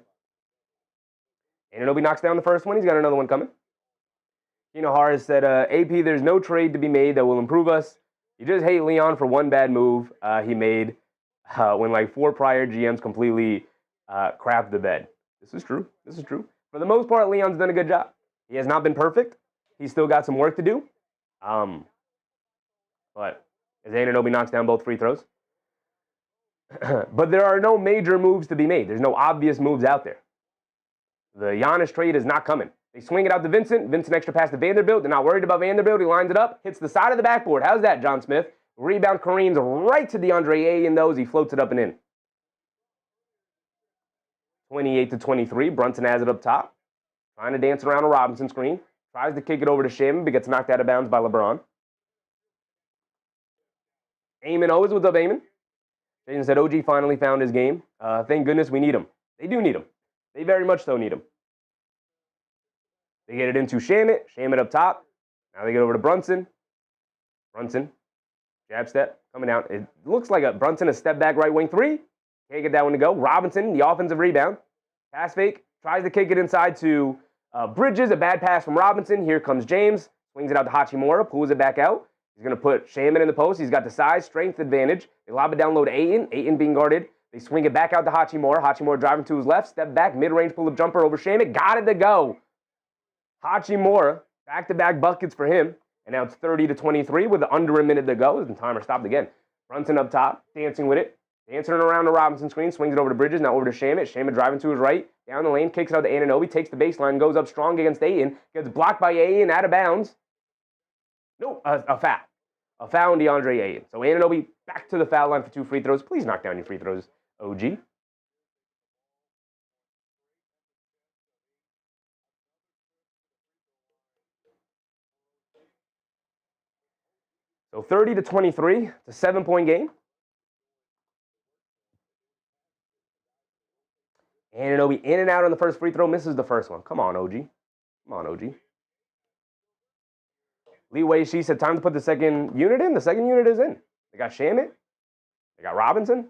Anunoby knocks down the first one. He's got another one coming. Harris said, AP, there's no trade to be made that will improve us. You just hate Leon for one bad move he made when like 4 prior GMs completely crapped the bed. This is true. This is true. For the most part, Leon's done a good job. He has not been perfect. He's still got some work to do. But as Anunoby knocks down both free throws. But there are no major moves to be made. There's no obvious moves out there. The Giannis trade is not coming. They swing it out to Vincent. Vincent extra pass to Vanderbilt. They're not worried about Vanderbilt. He lines it up, hits the side of the backboard. How's that, John Smith? Rebound careens right to DeAndre Ayton, though, as he floats it up and in. 28-23. Brunson has it up top. Trying to dance around a Robinson screen. Tries to kick it over to Shim, but gets knocked out of bounds by LeBron. Eamon Owens, what's up, Eamon? Jason said, OG finally found his game. Thank goodness we need him. They do need him. They very much so need him. They get it into Shamit. Shamit up top. Now they get over to Brunson. Brunson. Jab step. Coming down. It looks like a Brunson, a step back right wing three. Can't get that one to go. Robinson, the offensive rebound. Pass fake. Tries to kick it inside to Bridges. A bad pass from Robinson. Here comes James. Swings it out to Hachimura. Pulls it back out. He's going to put Shamit in the post. He's got the size, strength advantage. They lob it down low to Ayton. Ayton being guarded. They swing it back out to Hachimura. Hachimura driving to his left. Step back. Mid-range pull-up jumper over Shamit. Got it to go. Hachimura. Back-to-back buckets for him. And now it's 30-23 with under a minute to go. The timer stopped again. Brunson up top. Dancing with it. Dancing around the Robinson screen. Swings it over to Bridges. Now over to Shamit. Shamit driving to his right. Down the lane. Kicks it out to Anunoby. Takes the baseline. Goes up strong against Ayton. Gets blocked by Ayton. Out of bounds. No, a foul. A foul on DeAndre Ayton. So Anunoby back to the foul line for 2 free throws. Please knock down your free throws, OG. So 30-23. It's a 7-point game. Anunoby in and out on the first free throw. Misses the first one. Come on, OG. Come on, OG. Lee Wei Shi said, time to put the second unit in. The second unit is in. They got Shamit. They got Robinson.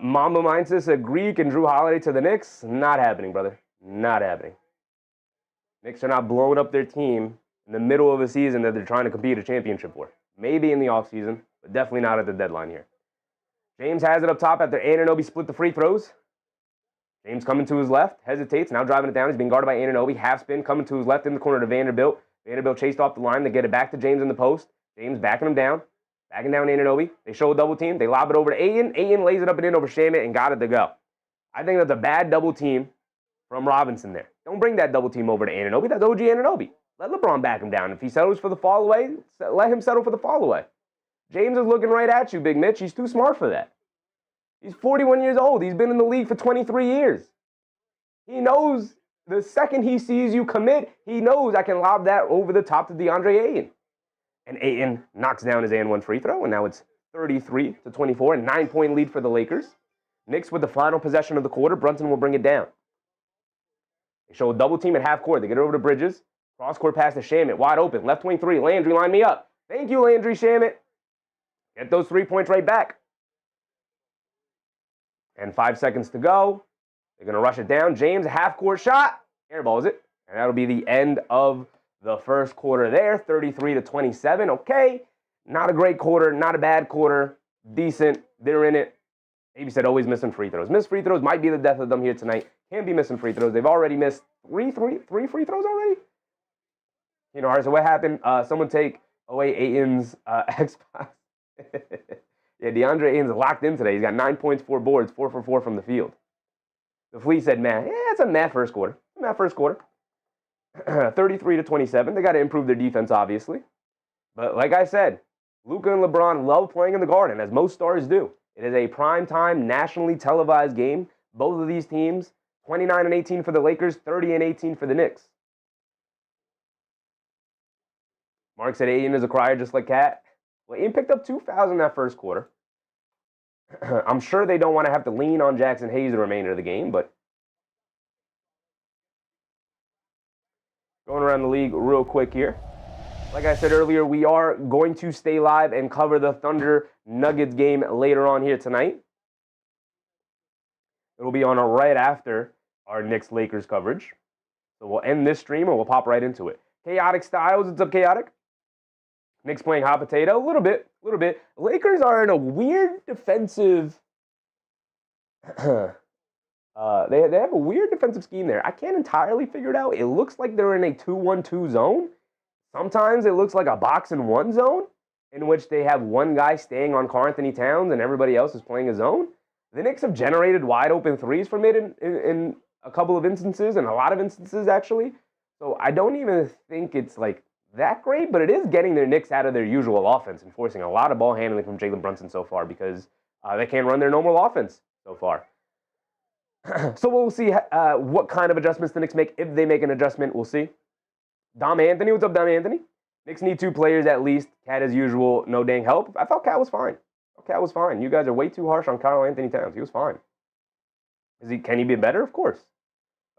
Mamba Mindset said, Greek and Drew Holiday to the Knicks. Not happening, brother. Not happening. Knicks are not blowing up their team in the middle of a season that they're trying to compete a championship for. Maybe in the offseason, but definitely not at the deadline here. James has it up top after Anunoby split the free throws. James coming to his left, hesitates, now driving it down. He's being guarded by Anunoby. Half spin coming to his left in the corner to Vanderbilt. Vanderbilt chased off the line. They get it back to James in the post. James backing him down. Backing down Anunoby. They show a double team. They lob it over to Ayton. Ayton lays it up and in over Shamit and got it to go. I think that's a bad double team from Robinson there. Don't bring that double team over to Anunoby. That's OG Anunoby. Let LeBron back him down. If he settles for the fall away, let him settle for the fall away. James is looking right at you, Big Mitch. He's too smart for that. He's 41 years old. He's been in the league for 23 years. He knows the second he sees you commit, he knows I can lob that over the top to DeAndre Ayton. And Ayton knocks down his and one free throw, and now it's 33-24, a 9-point lead for the Lakers. Knicks with the final possession of the quarter. Brunson will bring it down. They show a double team at half court. They get it over to Bridges. Cross-court pass to Shamit. Wide open. Left wing three. Landry, line me up. Thank you, Landry Shamit. Get those 3 points right back. And 5 seconds to go. They're going to rush it down. James, half-court shot. Airballs it. And that'll be the end of the first quarter there. 33-27. Okay. Not a great quarter. Not a bad quarter. Decent. They're in it. Maybe said always missing free throws. Missed free throws might be the death of them here tonight. Can't be missing free throws. They've already missed three free throws already. You know, all right, so what happened? Someone take away Ayton's X-Pass. Yeah, DeAndre Ayton's locked in today. He's got 9 points, 4 boards, 4 for 4 from the field. The Flea said, man, yeah, it's a meh first quarter. 33-27. They got to improve their defense, obviously. But like I said, Luka and LeBron love playing in the Garden, as most stars do. It is a primetime, nationally televised game. Both of these teams, 29-18 for the Lakers, 30-18 for the Knicks. Mark said Ayton is a crier just like Cat. Well, Ayton picked up 2 fouls in that first quarter. I'm sure they don't want to have to lean on Jackson Hayes the remainder of the game, but going around the league real quick here. Like I said earlier, we are going to stay live and cover the Thunder Nuggets game later on here tonight. It will be on right after our Knicks Lakers coverage. So we'll end this stream and we'll pop right into it. Chaotic Styles, what's up, Chaotic? Knicks playing hot potato, a little bit. Lakers are in a weird defensive. They have a weird defensive scheme there. I can't entirely figure it out. It looks like they're in a 2-1-2 zone. Sometimes it looks like a box-and-one zone in which they have one guy staying on Karl-Anthony Towns and everybody else is playing a zone. The Knicks have generated wide-open threes from it in a couple of instances, and a lot of instances, actually. So I don't even think it's like that great, but it is getting their Knicks out of their usual offense and forcing a lot of ball handling from Jalen Brunson so far because they can't run their normal offense so far. So we'll see what kind of adjustments the Knicks make. If they make an adjustment, we'll see. Dom Anthony, what's up, Dom Anthony? Knicks need 2 players at least. Cat, as usual, no dang help. I thought Cat was fine. You guys are way too harsh on Karl-Anthony Towns. He was fine. Can he be better? Of course.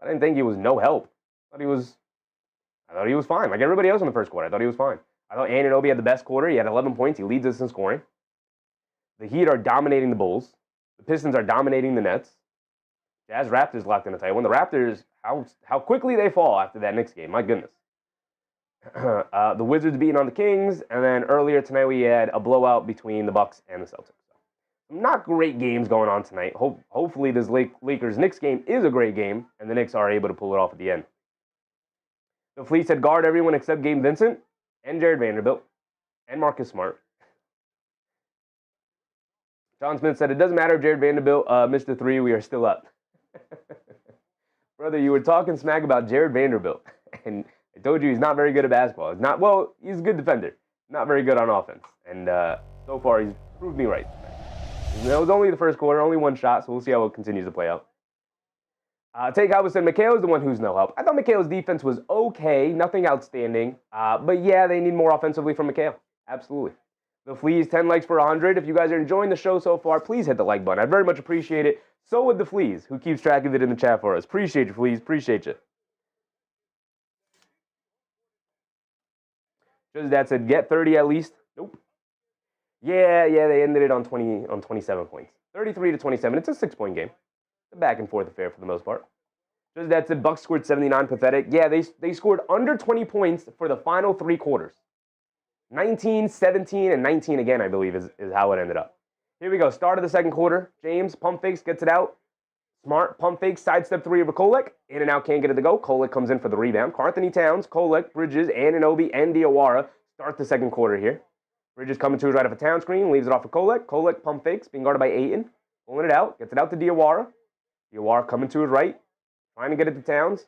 I didn't think he was no help. I thought he was fine. Like everybody else in the first quarter, I thought he was fine. I thought Anunoby had the best quarter. He had 11 points. He leads us in scoring. The Heat are dominating the Bulls. The Pistons are dominating the Nets. Jazz Raptors locked in a tight one. The Raptors, how quickly they fall after that Knicks game. My goodness. The Wizards beating on the Kings. And then earlier tonight we had a blowout between the Bucks and the Celtics. Not great games going on tonight. Hopefully this Lakers-Knicks game is a great game, and the Knicks are able to pull it off at the end. The Fleet said guard everyone except Gabe Vincent and Jared Vanderbilt and Marcus Smart. John Smith said, it doesn't matter if Jared Vanderbilt missed the 3, we are still up. Brother, you were talking smack about Jared Vanderbilt, and I told you he's not very good at basketball. He's a good defender, not very good on offense. And so far, he's proved me right. It was only the first quarter, only 1 shot, so we'll see how it continues to play out. Take Albert said, Mikal is the one who's no help. I thought Mikal's defense was okay, nothing outstanding. But yeah, they need more offensively from Mikal. Absolutely. The Fleas, 10 likes for 100. If you guys are enjoying the show so far, please hit the like button. I'd very much appreciate it. So would the Fleas, who keeps track of it in the chat for us. Appreciate you, Fleas. Appreciate you. Just that said, get 30 at least. Nope. Yeah, they ended it on 27 points. 33-27. It's a 6-point game. The back and forth affair for the most part. Just that said, Bucks scored 79. Pathetic. Yeah, they scored under 20 points for the final 3 quarters. 19, 17, and 19 again, I believe, is how it ended up. Here we go. Start of the second quarter. James pump fakes, gets it out. Smart pump fakes, sidestep three over Kolek. In and out, can't get it to go. Kolek comes in for the rebound. Karl-Anthony Towns, Kolek, Bridges, Anunoby, and Diawara start the second quarter here. Bridges coming to his right off a Town screen, leaves it off for Kolek. Kolek pump fakes, being guarded by Ayton. Pulling it out, gets it out to Diawara. Diawara coming to his right, trying to get it to Towns.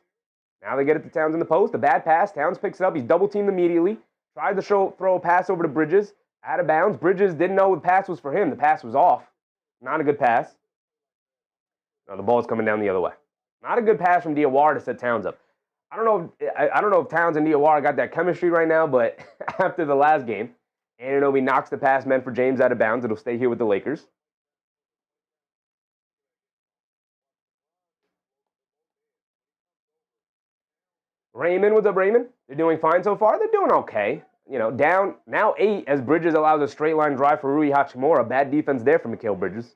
Now they get it to Towns in the post. A bad pass. Towns picks it up. He's double-teamed immediately. Tried to throw a pass over to Bridges. Out of bounds. Bridges didn't know the pass was for him. The pass was off. Not a good pass. No, the ball's coming down the other way. Not a good pass from Diawara to set Towns up. I don't know if Towns and Diawara got that chemistry right now, but after the last game, Anunoby knocks the pass meant for James out of bounds. It'll stay here with the Lakers. Raymond, what's up, Raymond? They're doing fine so far. They're doing okay. You know, down now 8 as Bridges allows a straight line drive for Rui Hachimura. Bad defense there from Mikal Bridges.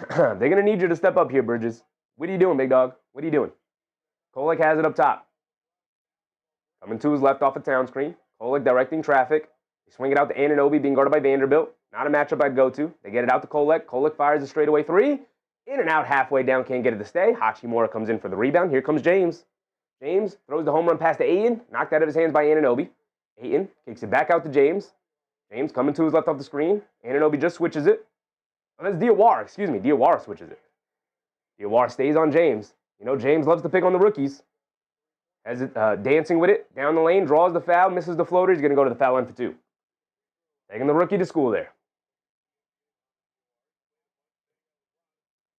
They're going to need you to step up here, Bridges. What are you doing, big dog? What are you doing? Kolek has it up top. Coming to his left off a Town screen. Kolek directing traffic. They swing it out to Anunoby, being guarded by Vanderbilt. Not a matchup I'd go to. They get it out to Kolek. Kolek fires a straightaway three. In and out halfway down, can't get it to stay. Hachimura comes in for the rebound. Here comes James. James throws the home run pass to Ayton. Knocked out of his hands by Anunoby. Ayton kicks it back out to James. James coming to his left off the screen. Anunoby just switches it. Oh, that's Diawara. Excuse me. Diawara switches it. Diawara stays on James. You know, James loves to pick on the rookies. Has it dancing with it. Down the lane. Draws the foul. Misses the floater. He's going to go to the foul line for 2. Taking the rookie to school there.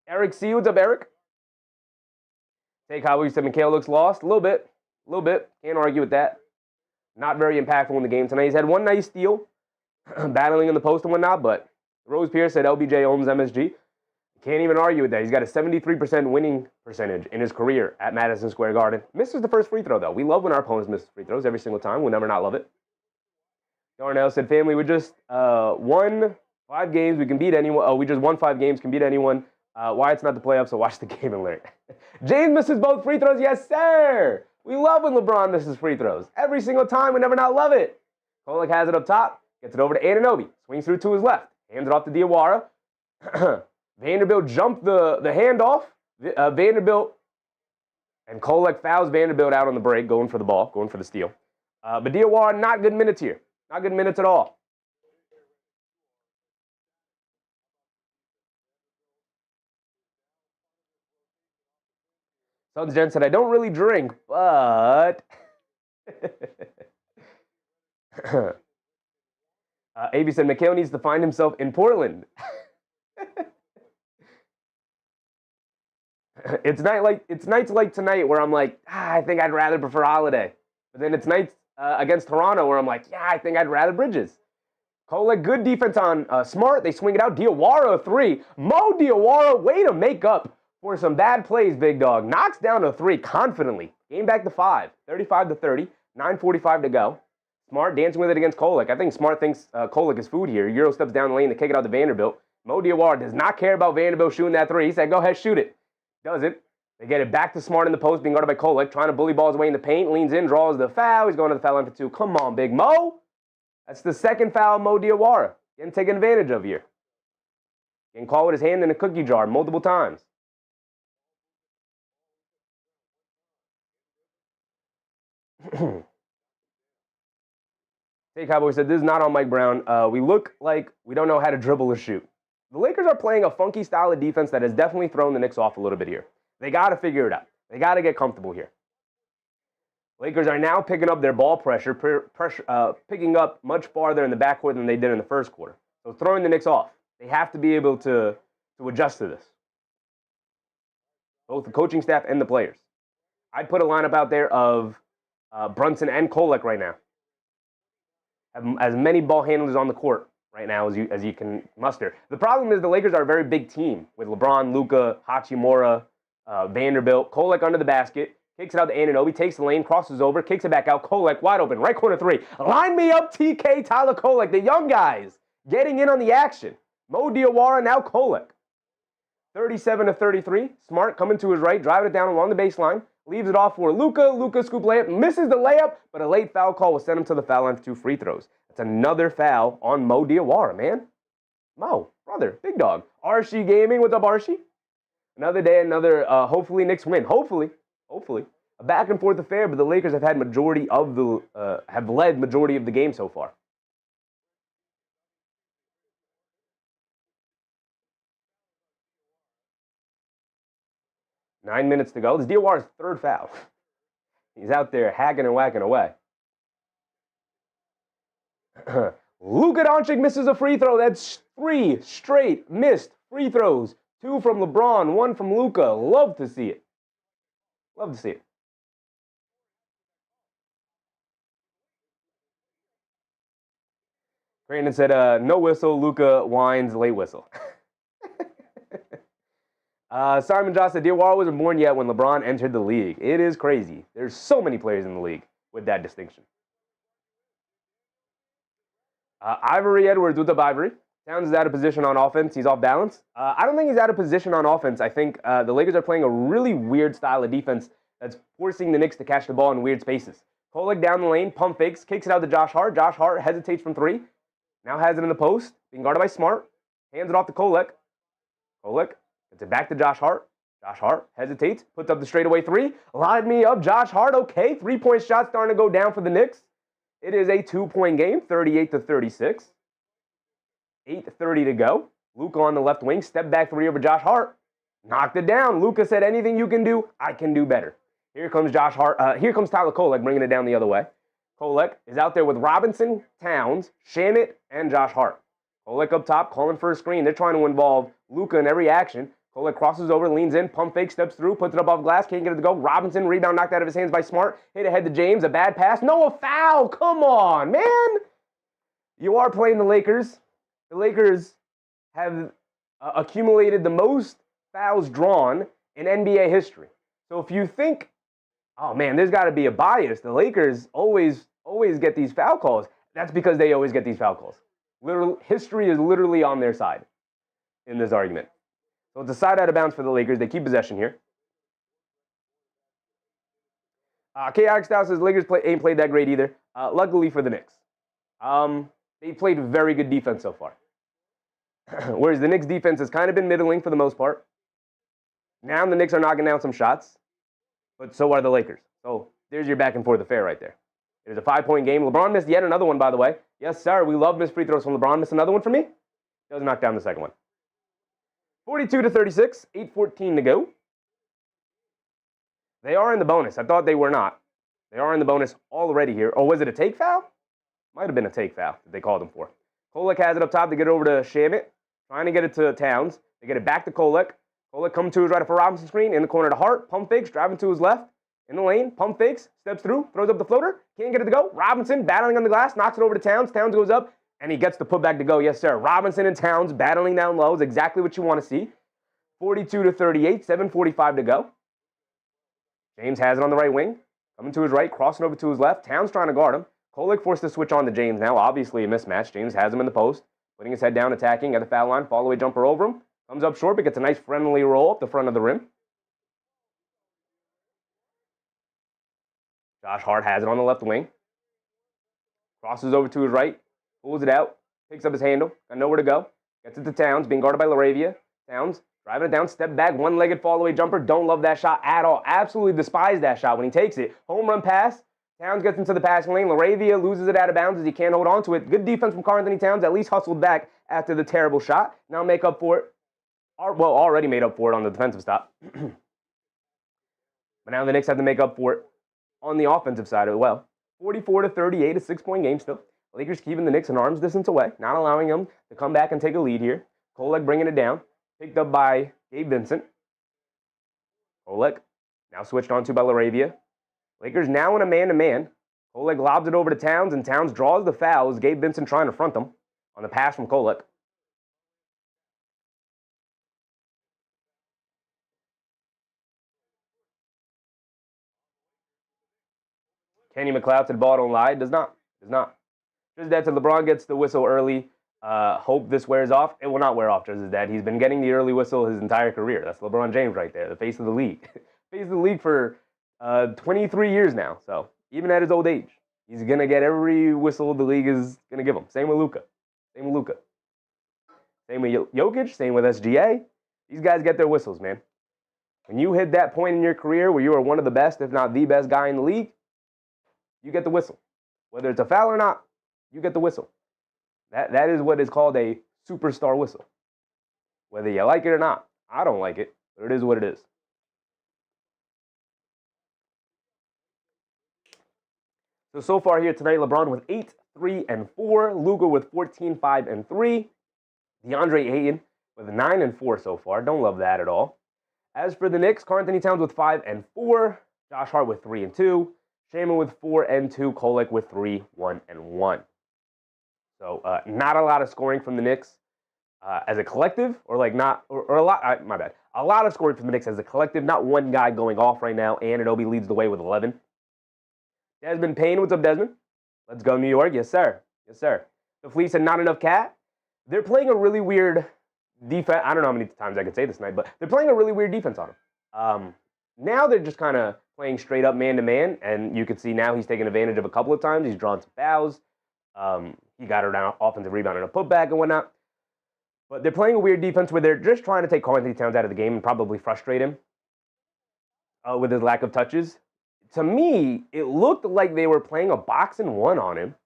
Eric C. What's up, Eric? Take how you said Mikal looks lost. A little bit. Can't argue with that. Not very impactful in the game tonight. He's had one nice steal. Battling in the post and whatnot, but Rose Pierce said LBJ owns MSG. Can't even argue with that. He's got a 73% winning percentage in his career at Madison Square Garden. Misses the first free throw, though. We love when our opponents miss free throws every single time. We'll never not love it. Darnell said, family, we just won 5 games. We can beat anyone. Oh, we just won 5 games. Can beat anyone. Why it's not the playoffs, so watch the game and learn. James misses both free throws. Yes, sir. We love when LeBron misses free throws. Every single time. We never not love it. Kolek has it up top. Gets it over to Anunoby. Swings through to his left. Hands it off to Diawara. Vanderbilt jumped the handoff. Vanderbilt and Kolek fouls Vanderbilt out on the break, going for the ball, going for the steal. But Diawara, not good minutes here. Not good minutes at all. Sons Jen said, I don't really drink, but... AB said, Mikal needs to find himself in Portland. It's nights like tonight where I'm like, I think I'd rather prefer Holiday. But then it's nights against Toronto where I'm like, yeah, I think I'd rather Bridges. Kolek, good defense on Smart. They swing it out. Diawara 3. Mo Diawara, way to make up for some bad plays, big dog. Knocks down a 3 confidently. Game back to 5. 35-30. 9:45 to go. Smart dancing with it against Kolek. I think Smart thinks Kolek is food here. Euro steps down the lane to kick it out to Vanderbilt. Mo Diawara does not care about Vanderbilt shooting that 3. He said, go ahead, shoot it. Does it. They get it back to Smart in the post, being guarded by Kolek, trying to bully balls away in the paint, leans in, draws the foul. He's going to the foul line for 2. Come on, big Mo. That's the second foul Mo Diawara getting taken advantage of here. Getting caught with his hand in a cookie jar multiple times. Hey, Cowboy said, this is not on Mike Brown. We look like we don't know how to dribble or shoot. The Lakers are playing a funky style of defense that has definitely thrown the Knicks off a little bit here. They got to figure it out. They got to get comfortable here. Lakers are now picking up their ball pressure, picking up much farther in the backcourt than they did in the first quarter. So throwing the Knicks off. They have to be able to adjust to this. Both the coaching staff and the players. I'd put a lineup out there of Brunson and Kolek right now. Have as many ball handlers on the court right now as you can muster. The problem is the Lakers are a very big team with LeBron, Luka, Hachimura, Vanderbilt. Kolek under the basket, kicks it out to Anunoby, takes the lane, crosses over, kicks it back out. Kolek wide open, right corner 3. Line me up, TK, Tyler Kolek, the young guys getting in on the action. Mo Diawara, now Kolek. 37-33. Smart coming to his right, driving it down along the baseline. Leaves it off for Luka. Luka scoop layup. Misses the layup, but a late foul call will send him to the foul line for 2 free throws. That's another foul on Mo Diawara, man. Mo, brother, big dog. Archie Gaming, what's up, Archie? Another day, another, hopefully Knicks win. Hopefully. A back and forth affair, but the Lakers have had have led majority of the game so far. Nine minutes to go. This is Diawar's third foul. He's out there hacking and whacking away. Luka Doncic misses a free throw. That's 3 straight missed free throws. 2 from LeBron, 1 from Luka. Love to see it. Love to see it. Brandon said, no whistle, Luka whines, late whistle. Simon Joss said, Diawara wasn't born yet when LeBron entered the league. It is crazy. There's so many players in the league with that distinction. Ivory Edwards with the Ivory. Towns is out of position on offense. He's off balance. I don't think he's out of position on offense. I think the Lakers are playing a really weird style of defense that's forcing the Knicks to catch the ball in weird spaces. Kolek down the lane, pump fakes, kicks it out to Josh Hart. Josh Hart hesitates from 3. Now has it in the post. Being guarded by Smart. Hands it off to Kolek. Kolek gets it back to Josh Hart. Josh Hart hesitates, puts up the straightaway 3. Line me up, Josh Hart. Okay, 3-point shot starting to go down for the Knicks. It is a 2-point game, 38-36. 8:30 to go. Luka on the left wing, step back 3 over Josh Hart. Knocked it down. Luka said, anything you can do, I can do better. Here comes Josh Hart. Here comes Tyler Kolek bringing it down the other way. Kolek is out there with Robinson, Towns, Shamit, and Josh Hart. Kolek up top, calling for a screen. They're trying to involve Luka in every action. Kolek crosses over, leans in, pump fake, steps through, puts it up off glass, can't get it to go. Robinson, rebound knocked out of his hands by Smart. Hit ahead to James, a bad pass. No, a foul. Come on, man. You are playing the Lakers. The Lakers have accumulated the most fouls drawn in NBA history. So if you think, oh man, there's got to be a bias. The Lakers always get these foul calls. That's because they always get these foul calls. History is literally on their side in this argument. So it's a side out of bounds for the Lakers. They keep possession here. Chaotic Style says Lakers ain't played that great either. Luckily for the Knicks. They played very good defense so far. Whereas the Knicks defense has kind of been middling for the most part. Now the Knicks are knocking down some shots, but so are the Lakers. So there's your back and forth affair right there. It is a 5-point game. LeBron missed yet another one, by the way. Yes, sir. We love missed free throws from LeBron. Missed another one for me. Doesn't knock down the second one. 42-36, 8:14 to go. They are in the bonus. I thought they were not. They are in the bonus already here. Oh, was it a take foul? Might have been a take foul that they called him for. Kolek has it up top. They get it over to Shamit. Trying to get it to Towns. They get it back to Kolek. Kolek comes to his right for Robinson screen. In the corner to Hart. Pump fakes. Driving to his left. In the lane. Pump fakes. Steps through. Throws up the floater. Can't get it to go. Robinson battling on the glass. Knocks it over to Towns. Towns goes up. And he gets the putback to go. Yes, sir. Robinson and Towns battling down low is exactly what you want to see. 42-38. 7:45 to go. James has it on the right wing. Coming to his right. Crossing over to his left. Towns trying to guard him. Kolek forced to switch on to James now. Obviously a mismatch. James has him in the post. Putting his head down, attacking at the foul line. Fall away jumper over him. Comes up short, but gets a nice friendly roll up the front of the rim. Josh Hart has it on the left wing. Crosses over to his right. Pulls it out. Picks up his handle. Got nowhere to go. Gets it to Towns. Being guarded by LaRavia. Towns driving it down. Step back. One-legged fall away jumper. Don't love that shot at all. Absolutely despise that shot when he takes it. Home run pass. Towns gets into the passing lane. LaRavia loses it out of bounds as he can't hold on to it. Good defense from Karl-Anthony Towns. At least hustled back after the terrible shot. Now make up for it. Well, already made up for it on the defensive stop. But now the Knicks have to make up for it on the offensive side as well. 44-38, a 6-point game still. Lakers keeping the Knicks an arm's distance away, not allowing them to come back and take a lead here. Kolek bringing it down. Picked up by Gabe Vincent. Kolek now switched on to by LaRavia. Lakers now in a man-to-man. Kolek lobs it over to Towns, and Towns draws the fouls. Gabe Vincent trying to front them on the pass from Kolek. Kenny McLeod said ball don't lie. Does not. Just that till LeBron gets the whistle early. Hope this wears off. It will not wear off, just as that. He's been getting the early whistle his entire career. That's LeBron James right there, the face of the league. Face of the league for 23 years now. So even at his old age, he's going to get every whistle the league is going to give him. Same with Luka. Same with Jokic, same with SGA. These guys get their whistles, man. When you hit that point in your career where you are one of the best, if not the best guy in the league, you get the whistle. Whether it's a foul or not, you get the whistle. That is what is called a superstar whistle. Whether you like it or not. I don't like it, but it is what it is. So far here tonight, LeBron with 8, 3, and 4. Luka with 14, 5, and 3. DeAndre Ayton with 9 and 4 so far. Don't love that at all. As for the Knicks, Karl-Anthony Towns with 5 and 4. Josh Hart with 3 and 2. Shaman with 4 and 2. Kolek with 3, 1 and 1. So not a lot of scoring from the Knicks as a collective, or like not, or a lot. My bad. A lot of scoring from the Knicks as a collective. Not one guy going off right now. Anunoby leads the way with 11. Desmond Payne, what's up, Desmond? Let's go, New York. Yes, sir. Yes, sir. The Fleece and not enough cat. They're playing a really weird defense. I don't know how many times I could say this tonight, but they're playing a really weird defense on him. Now they're just kind of playing straight up man-to-man, and you can see now he's taking advantage of a couple of times. He's drawn some fouls. He got her down offensive rebound and a putback and whatnot. But they're playing a weird defense where they're just trying to take Karl-Anthony Towns out of the game and probably frustrate him with his lack of touches. To me, it looked like they were playing a box-and-one on him,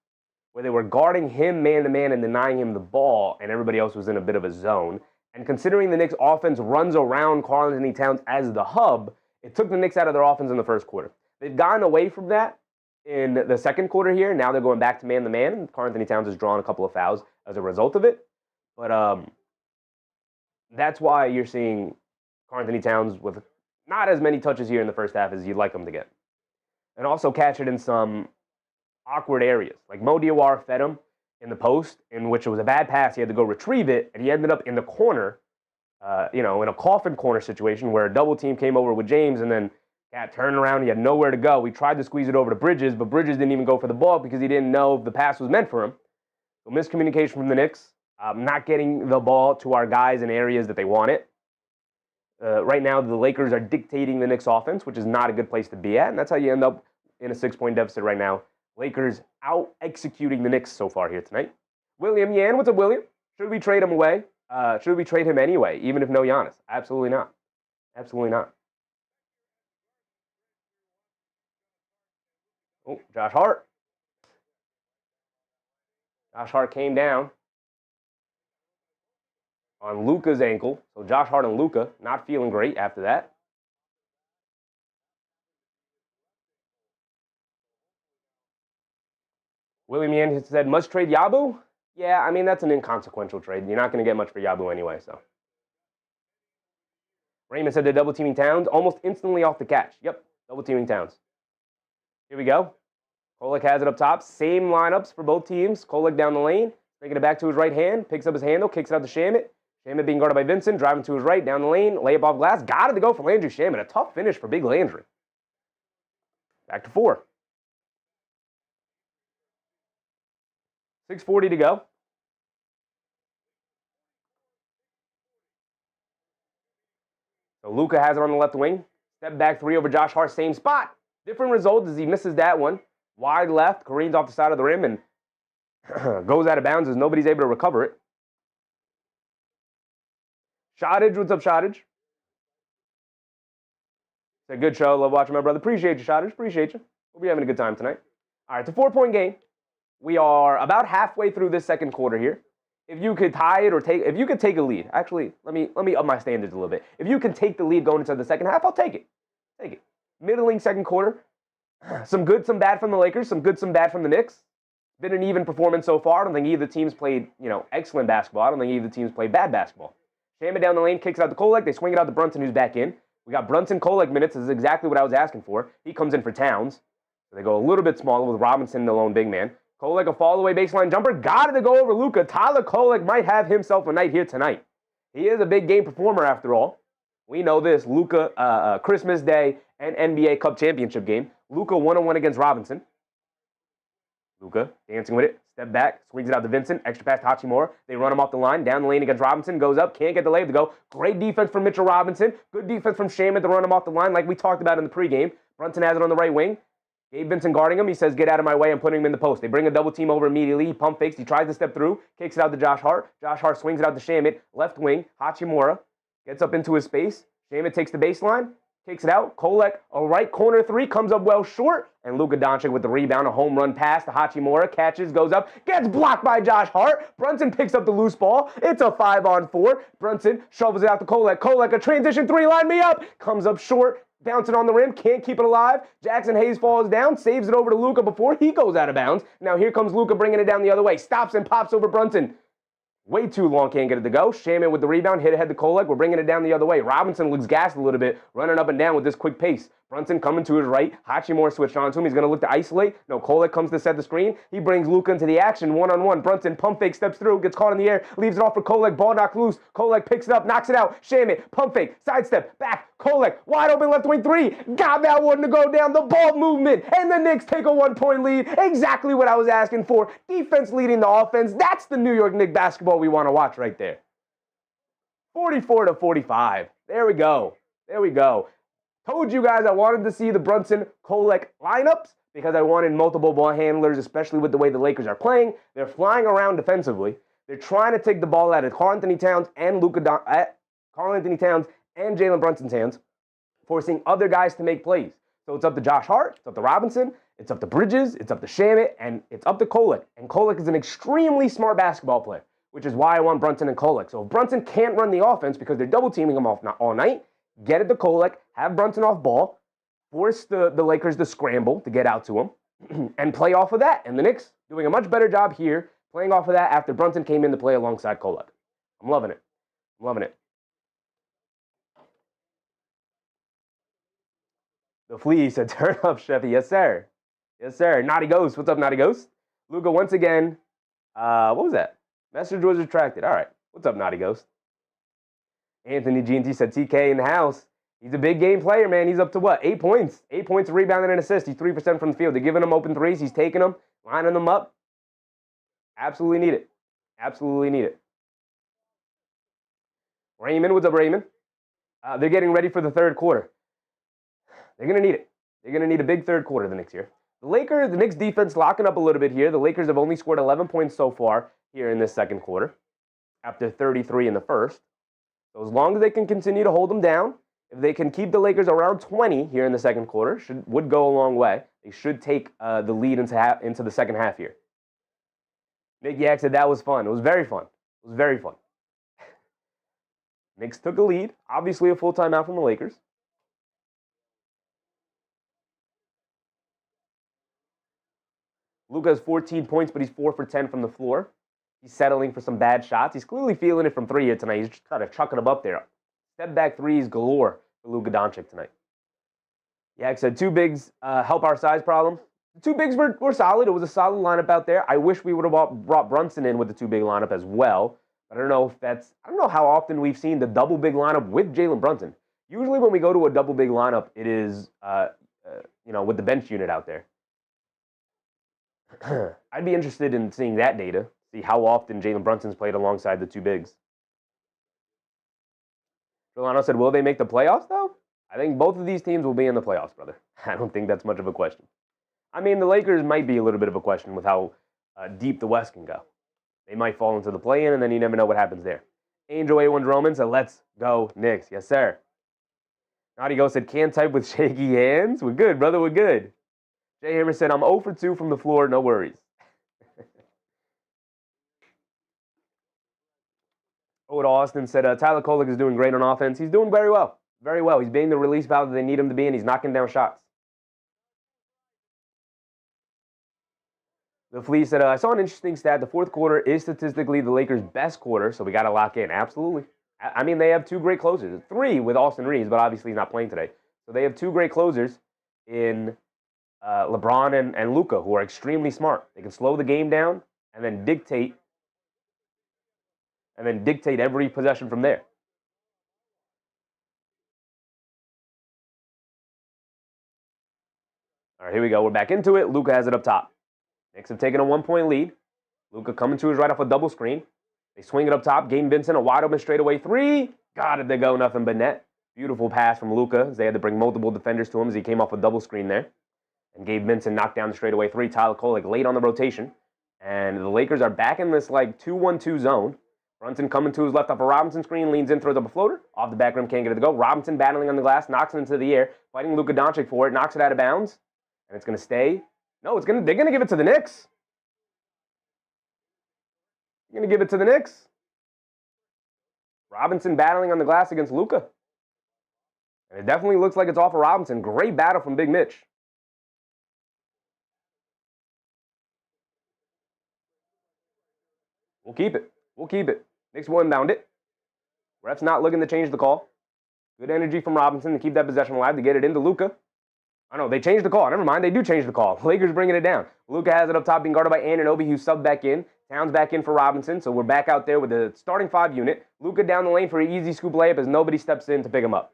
where they were guarding him man-to-man and denying him the ball, and everybody else was in a bit of a zone. And considering the Knicks' offense runs around Karl-Anthony Towns as the hub, it took the Knicks out of their offense in the first quarter. They've gotten away from that in the second quarter here. Now they're going back to man-to-man. Karl-Anthony Towns has drawn a couple of fouls as a result of it. But that's why you're seeing Karl-Anthony Towns with not as many touches here in the first half as you'd like him to get. And also catch it in some awkward areas. Like Mo Diawara fed him in the post, in which it was a bad pass. He had to go retrieve it, and he ended up in the corner, in a coffin corner situation where a double team came over with James, and then Cat turned around. He had nowhere to go. We tried to squeeze it over to Bridges, but Bridges didn't even go for the ball because he didn't know if the pass was meant for him. So miscommunication from the Knicks, not getting the ball to our guys in areas that they want it. Right now, the Lakers are dictating the Knicks' offense, which is not a good place to be at, and that's how you end up in a 6-point deficit right now. Lakers out-executing the Knicks so far here tonight. William Yan, what's up, William? Should we trade him away? Should we trade him anyway, even if no Giannis? Absolutely not. Absolutely not. Oh, Josh Hart. Josh Hart came down on Luka's ankle. So Josh Hart and Luka not feeling great after that. William Yan said, must trade Yabu? Yeah, I mean, that's an inconsequential trade. You're not going to get much for Yabu anyway, so. Raymond said they're double-teaming Towns almost instantly off the catch. Yep, double-teaming Towns. Here we go. Kolek has it up top. Same lineups for both teams. Kolek down the lane, taking it back to his right hand, picks up his handle, kicks it out to Shamet. Shamet being guarded by Vincent, driving to his right, down the lane, layup off glass. Got it to go for Landry Shamet. A tough finish for Big Landry. Back to 4. 6:40 to go. So Luka has it on the left wing. Step back 3 over Josh Hart, same spot. Different result as he misses that one. Wide left, careens off the side of the rim and goes out of bounds as nobody's able to recover it. Shottage, what's up, Shottage? It's a good show. Love watching my brother. Appreciate you, Shottage. Appreciate you. Hope you're having a good time tonight. All right, it's a 4-point game. We are about halfway through this second quarter here. If you could tie it or if you could take a lead. Actually, let me up my standards a little bit. If you can take the lead going into the second half, I'll take it. Take it. Middling second quarter. Some good, some bad from the Lakers. Some good, some bad from the Knicks. Been an even performance so far. I don't think either team's played, excellent basketball. I don't think either team's played bad basketball. Shaman down the lane, kicks it out to Kolek. They swing it out to Brunson, who's back in. We got Brunson Kolek minutes. This is exactly what I was asking for. He comes in for Towns. So they go a little bit smaller with Robinson, the lone big man. Kolek, a fall-away baseline jumper. Got it to go over Luka. Tyler Kolek might have himself a night here tonight. He is a big game performer after all. We know this. Luka, Christmas Day and NBA Cup Championship game. Luka 1-on-1 against Robinson. Luka dancing with it. Step back. Swings it out to Vincent. Extra pass to Hachimura. They run him off the line. Down the lane against Robinson. Goes up. Can't get the layup to go. Great defense from Mitchell Robinson. Good defense from Shaman to run him off the line like we talked about in the pregame. Brunson has it on the right wing. Gabe Vincent guarding him. He says, get out of my way. I'm putting him in the post. They bring a double team over immediately. He pump fakes. He tries to step through. Kicks it out to Josh Hart. Josh Hart swings it out to Shamit. Left wing. Hachimura gets up into his space. Shamit takes the baseline. Kicks it out. Kolek, a right corner three. Comes up well short. And Luka Doncic with the rebound. A home run pass to Hachimura. Catches. Goes up. Gets blocked by Josh Hart. Brunson picks up the loose ball. It's a 5-on-4. Brunson shovels it out to Kolek. Kolek, a transition three. Line me up. Comes up short. Bouncing on the rim, can't keep it alive. Jackson Hayes falls down, saves it over to Luka before he goes out of bounds. Now here comes Luka bringing it down the other way. Stops and pops over Brunson. Way too long, can't get it to go. Shaman with the rebound, hit ahead to Kolek. We're bringing it down the other way. Robinson looks gassed a little bit, running up and down with this quick pace. Brunson coming to his right. Hachimura switched on to him. He's going to look to isolate. No, Kolek comes to set the screen. He brings Luka into the action, one-on-one. Brunson pump fake, steps through, gets caught in the air, leaves it off for Kolek. Ball knocked loose. Kolek picks it up, knocks it out. Shaman, pump fake, sidestep, back. Kolek, wide open left wing three. Got that one to go down. The ball movement. And the Knicks take a 1-point lead. Exactly what I was asking for. Defense leading the offense. That's the New York Knicks basketball we want to watch right there. 44-45. There we go. There we go. Told you guys I wanted to see the Brunson-Kolek lineups because I wanted multiple ball handlers, especially with the way the Lakers are playing. They're flying around defensively. They're trying to take the ball out of Karl-Anthony Towns and Karl-Anthony Towns and Jalen Brunson's hands, forcing other guys to make plays. So it's up to Josh Hart, it's up to Robinson, it's up to Bridges, it's up to Shamit, and it's up to Kolek. And Kolek is an extremely smart basketball player, which is why I want Brunson and Kolek. So if Brunson can't run the offense because they're double teaming him off all night, get it to Kolek, have Brunson off ball, force the Lakers to scramble to get out to him, and play off of that. And the Knicks doing a much better job here, playing off of that after Brunson came in to play alongside Kolek. I'm loving it. I'm loving it. The Flea said, turn up, Sheffy. Yes, sir. Yes, sir. Naughty Ghost. What's up, Naughty Ghost? Luka, once again, what was that? Message was retracted. All right. What's up, Naughty Ghost? Anthony GNT said, TK in the house. He's a big game player, man. He's up to what? 8 points. 8 points, a rebound, and an assist. He's 3% from the field. They're giving him open threes. He's taking them, lining them up. Absolutely need it. Absolutely need it. Raymond, what's up, Raymond? They're getting ready for the third quarter. They're going to need it. They're going to need a big third quarter the Knicks here. The Knicks defense locking up a little bit here. The Lakers have only scored 11 points so far here in this second quarter after 33 in the first. So as long as they can continue to hold them down, if they can keep the Lakers around 20 here in the second quarter, would go a long way. They should take the lead into the second half here. Nick Yak said that was fun. It was very fun. It was very fun. Knicks took a lead. Obviously a full timeout from the Lakers. Luka has 14 points, but he's 4 for 10 from the floor. He's settling for some bad shots. He's clearly feeling it from three here tonight. He's just kind of chucking them up there. Step back threes galore for Luka Doncic tonight. Yak said two bigs help our size problem. The two bigs were solid. It was a solid lineup out there. I wish we would have brought Brunson in with the two big lineup as well. But I don't know how often we've seen the double big lineup with Jalen Brunson. Usually when we go to a double big lineup, it is with the bench unit out there. I'd be interested in seeing that data, see how often Jalen Brunson's played alongside the two bigs. Delano said, will they make the playoffs, though? I think both of these teams will be in the playoffs, brother. I don't think that's much of a question. I mean, the Lakers might be a little bit of a question with how deep the West can go. They might fall into the play-in, and then you never know what happens there. Angel A1 Roman said, let's go Knicks. Yes, sir. Naughty Ghost said, can't type with shaky hands. We're good, brother. We're good. Jay Hammer said, I'm 0 for 2 from the floor. No worries. Oda Austin said, Tyler Kolek is doing great on offense. He's doing very well. Very well. He's being the release valve that they need him to be, and he's knocking down shots. The Flea said, I saw an interesting stat. The fourth quarter is statistically the Lakers' best quarter, so we got to lock in. Absolutely. I mean, they have two great closers. 3 with Austin Reeves, but obviously he's not playing today. So they have two great closers in LeBron and Luka, who are extremely smart. They can slow the game down and then dictate every possession from there. All right, here we go. We're back into it. Luka has it up top. Knicks have taken a 1-point lead. Luka coming to his right off a double screen. They swing it up top. Gabe Vincent, a wide open straightaway 3. Got it to go, nothing but net. Beautiful pass from Luka as they had to bring multiple defenders to him as he came off a double screen there. And Gabe Vincent knocked down the straightaway three. Tyler Kolek late on the rotation. And the Lakers are back in this like 2-1-2 zone. Brunson coming to his left off a Robinson screen, leans in, throws up a floater. Off the back rim, can't get it to go. Robinson battling on the glass, knocks it into the air, fighting Luka Doncic for it, knocks it out of bounds. And it's going to stay. No, they're going to give it to the Knicks. They're going to give it to the Knicks. Robinson battling on the glass against Luka. And it definitely looks like it's off of Robinson. Great battle from Big Mitch. We'll keep it. We'll keep it. Knicks will inbound it. Ref's not looking to change the call. Good energy from Robinson to keep that possession alive, to get it into Luka. I know, they changed the call. Never mind, they do change the call. Lakers bringing it down. Luka has it up top, being guarded by Anunoby, who's subbed back in. Towns back in for Robinson, so we're back out there with the starting 5 unit. Luka down the lane for an easy scoop layup as nobody steps in to pick him up.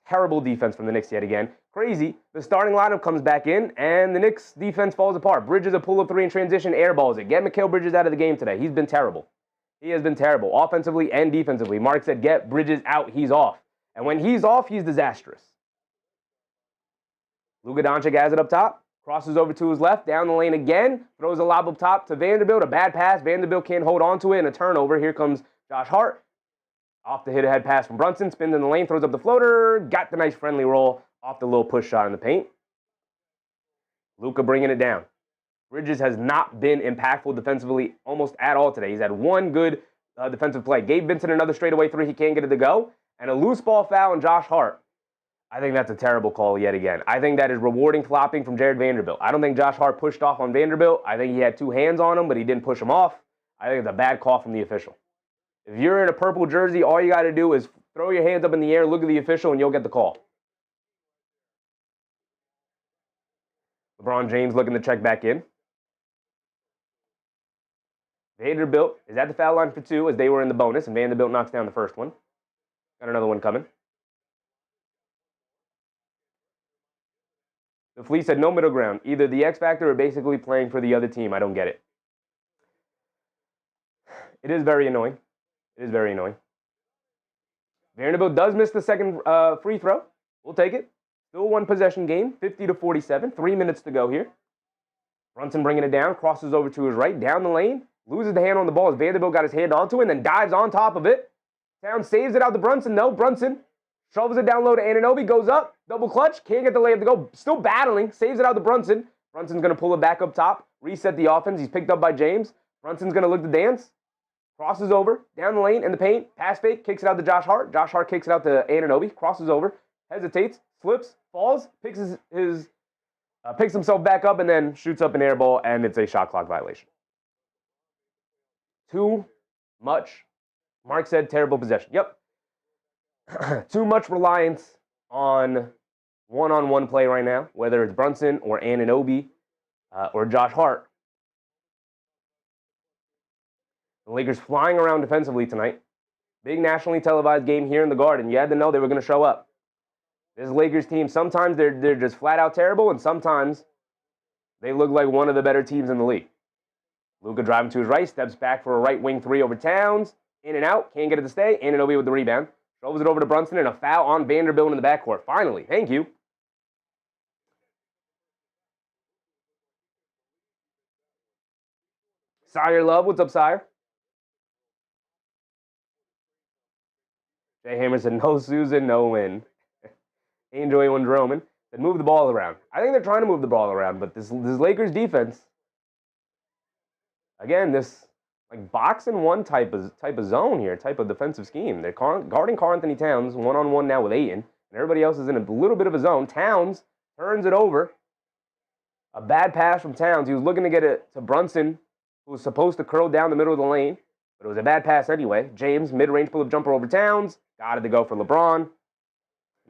Terrible defense from the Knicks yet again. Crazy. The starting lineup comes back in, and the Knicks defense falls apart. Bridges a pull-up 3 in transition, airballs it. Get Mikal Bridges out of the game today. He's been terrible. He has been terrible, offensively and defensively. Mark said, get Bridges out, he's off. And when he's off, he's disastrous. Luka Doncic has it up top, crosses over to his left, down the lane again, throws a lob up top to Vanderbilt, a bad pass. Vanderbilt can't hold on to it, and a turnover. Here comes Josh Hart. Off the hit-ahead pass from Brunson, spins in the lane, throws up the floater, got the nice friendly roll off the little push shot in the paint. Luka bringing it down. Bridges has not been impactful defensively almost at all today. He's had one good defensive play. Gabe Vincent, another straightaway 3. He can't get it to go. And a loose ball foul on Josh Hart. I think that's a terrible call yet again. I think that is rewarding flopping from Jared Vanderbilt. I don't think Josh Hart pushed off on Vanderbilt. I think he had 2 hands on him, but he didn't push him off. I think it's a bad call from the official. If you're in a purple jersey, all you got to do is throw your hands up in the air, look at the official, and you'll get the call. LeBron James looking to check back in. Vanderbilt is at the foul line for 2 as they were in the bonus, and Vanderbilt knocks down the first one. Got another one coming. The Fleet said no middle ground. Either the X Factor or basically playing for the other team. I don't get it. It is very annoying. It is very annoying. Vanderbilt does miss the second free throw. We'll take it. Still 1 possession game, 50-47. 3 minutes to go here. Brunson bringing it down, crosses over to his right, down the lane, loses the hand on the ball as Vanderbilt got his hand onto it, and then dives on top of it. Towns saves it out to Brunson. No, Brunson shovels it down low to Anunoby, goes up, double clutch, can't get the layup to go, still battling, saves it out to Brunson. Brunson's going to pull it back up top, reset the offense. He's picked up by James. Brunson's going to look to dance, crosses over, down the lane in the paint, pass fake, kicks it out to Josh Hart. Josh Hart kicks it out to Anunoby, crosses over, hesitates, slips, falls, picks himself back up, and then shoots up an air ball, and it's a shot clock violation. Too much. Mark said terrible possession. Yep. Too much reliance on one-on-one play right now, whether it's Brunson or Anunoby or Josh Hart. The Lakers flying around defensively tonight. Big nationally televised game here in the Garden. You had to know they were going to show up. This Lakers team, sometimes they're just flat out terrible, and sometimes they look like one of the better teams in the league. Luka driving to his right, steps back for a right wing 3 over Towns. In and out, can't get it to stay. Anunoby with the rebound. Shovels it over to Brunson, and a foul on Vanderbilt in the backcourt. Finally, thank you. Sire Love, what's up, Sire? Jay Hammer said, no Susan, no win. Angel A1 Roman said, move the ball around. I think they're trying to move the ball around, but this Lakers defense, again, this like box and one type of zone here, type of defensive scheme. They're guarding Karl-Anthony Towns one-on-one now with Ayton, and everybody else is in a little bit of a zone. Towns turns it over. A bad pass from Towns. He was looking to get it to Brunson, who was supposed to curl down the middle of the lane, but it was a bad pass anyway. James, mid-range pull-up jumper over Towns. Got it to go for LeBron.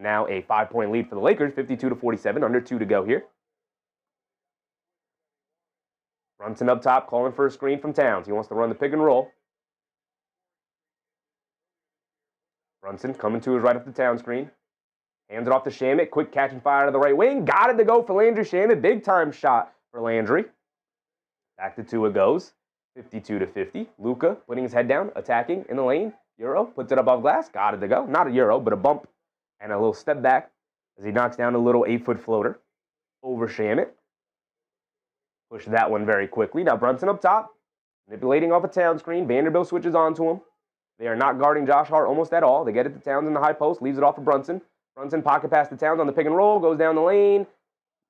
Now a 5-point lead for the Lakers, 52-47, under 2 to go here. Brunson up top, calling for a screen from Towns. He wants to run the pick and roll. Brunson coming to his right off the Towns screen. Hands it off to Shamet. Quick catch and fire to the right wing. Got it to go for Landry Shamet. Big time shot for Landry. Back to 2 it goes. 52-50. Luka putting his head down, attacking in the lane. Euro puts it up off glass. Got it to go. Not a Euro, but a bump and a little step back as he knocks down a little 8-foot floater over Shamet. Push that one very quickly. Now Brunson up top, manipulating off a Towns screen. Vanderbilt switches onto him. They are not guarding Josh Hart almost at all. They get it to Towns in the high post, leaves it off of Brunson. Brunson pocket pass to Towns on the pick and roll, goes down the lane.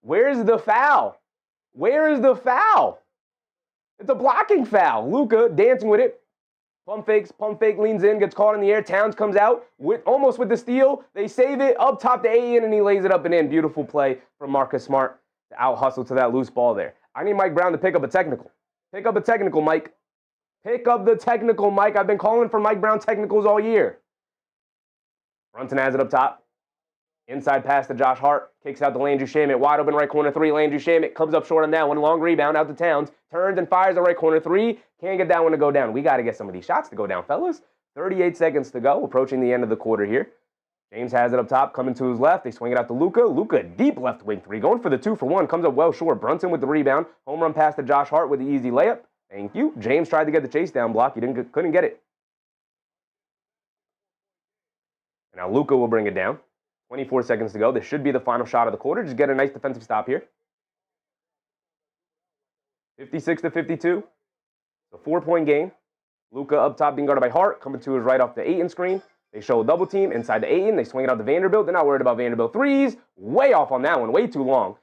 Where's the foul? Where is the foul? It's a blocking foul. Luka dancing with it. Pump fake, leans in, gets caught in the air. Towns comes out almost with the steal. They save it up top to Aiden, and he lays it up and in. Beautiful play from Marcus Smart to out hustle to that loose ball there. I need Mike Brown to pick up a technical. Pick up a technical, Mike. Pick up the technical, Mike. I've been calling for Mike Brown technicals all year. Brunson has it up top. Inside pass to Josh Hart. Kicks out to Landry Shamet. Wide open right corner three. Landry Shamet comes up short on that one. Long rebound out to Towns. Turns and fires the right corner three. Can't get that one to go down. We got to get some of these shots to go down, fellas. 38 seconds to go. Approaching the end of the quarter here. James has it up top. Coming to his left. They swing it out to Luka. Luka, deep left wing three. Going for the 2-for-1. Comes up well short. Brunson with the rebound. Home run pass to Josh Hart with the easy layup. Thank you. James tried to get the chase down block. He couldn't get it. And now Luka will bring it down. 24 seconds to go. This should be the final shot of the quarter. Just get a nice defensive stop here. 56-52. It's a 4-point game. Luka up top being guarded by Hart. Coming to his right off the Ayton screen. They show a double team inside the Ayton. They swing it out to Vanderbilt. They're not worried about Vanderbilt threes. Way off on that one. Way too long.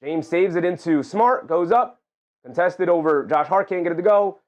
James saves it into Smart. Goes up. Contested over Josh Hart. Can't get it to go.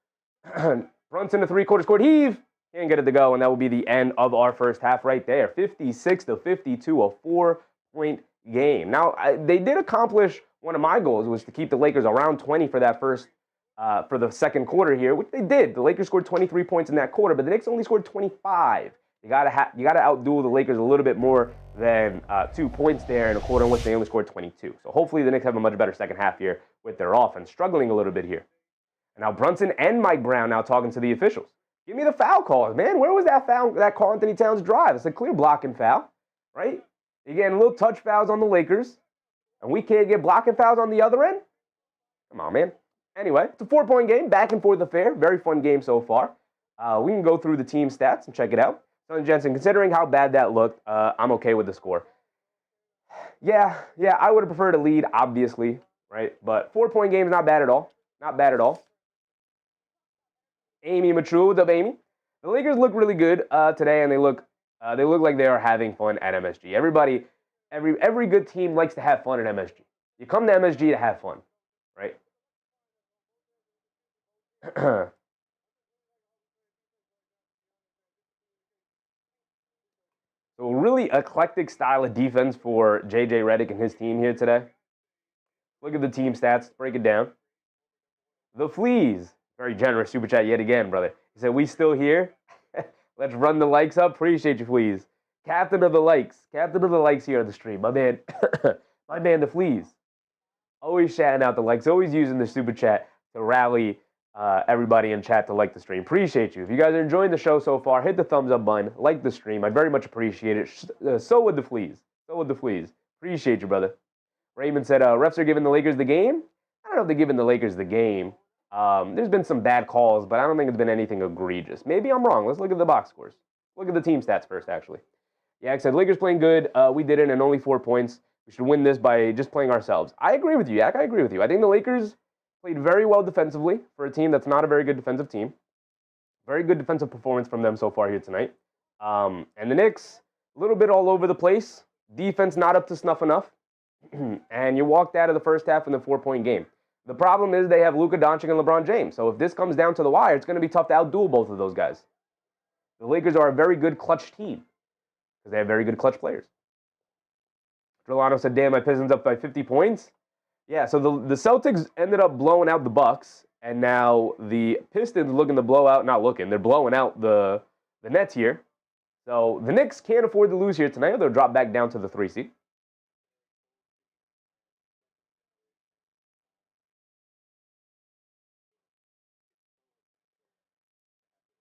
Brunson to three-quarters court heave. Can't get it to go, and that will be the end of our first half right there. 56-52, a 4-point game. Now, they did accomplish one of my goals, was to keep the Lakers around 20 for that for the second quarter here, which they did. The Lakers scored 23 points in that quarter, but the Knicks only scored 25. You gotta outduel the Lakers a little bit more than 2 points there in a quarter in which they only scored 22. So hopefully the Knicks have a much better second half here with their offense, struggling a little bit here. And now Brunson and Mike Brown now talking to the officials. Give me the foul calls, man. Where was that foul, that Karl Anthony Towns drive? It's a clear blocking foul, right? You're getting little touch fouls on the Lakers, and we can't get blocking fouls on the other end? Come on, man. Anyway, it's a 4-point game, back and forth affair. Very fun game so far. We can go through the team stats and check it out. Son Jensen, considering how bad that looked, I'm okay with the score. Yeah, I would have preferred a lead, obviously, right? But 4-point game is not bad at all. Not bad at all. Amy Matrue, what's up, Amy? The Lakers look really good today, and they look like they are having fun at MSG. Every good team likes to have fun at MSG. You come to MSG to have fun, right? So a really eclectic style of defense for J.J. Redick and his team here today. Look at the team stats. Break it down. The Fleas. Very generous super chat yet again, brother. He said, we still here? Let's run the likes up. Appreciate you, Fleas. Captain of the likes. Captain of the likes here on the stream. My man, the Fleas. Always shouting out the likes. Always using the super chat to rally everybody in chat to like the stream. Appreciate you. If you guys are enjoying the show so far, hit the thumbs up button. Like the stream. I very much appreciate it. So would the Fleas. So would the Fleas. Appreciate you, brother. Raymond said, refs are giving the Lakers the game. I don't know if they're giving the Lakers the game. There's been some bad calls, but I don't think it's been anything egregious. Maybe I'm wrong. Let's look at the box scores. Look at the team stats first, actually. Yak said, Lakers playing good. We did it in only 4 points. We should win this by just playing ourselves. I agree with you, Yak. I agree with you. I think the Lakers played very well defensively for a team that's not a very good defensive team. Very good defensive performance from them so far here tonight. And the Knicks, a little bit all over the place. Defense not up to snuff enough. And you walked out of the first half in the 4-point game. The problem is they have Luka, Doncic, and LeBron James. So if this comes down to the wire, it's going to be tough to outduel both of those guys. The Lakers are a very good clutch team because they have very good clutch players. Drolano said, damn, my Pistons up by 50 points. Yeah, so the Celtics ended up blowing out the Bucks, and now the Pistons looking to blow out, not looking, they're blowing out the Nets here. So the Knicks can't afford to lose here tonight. They'll drop back down to the 3 seed.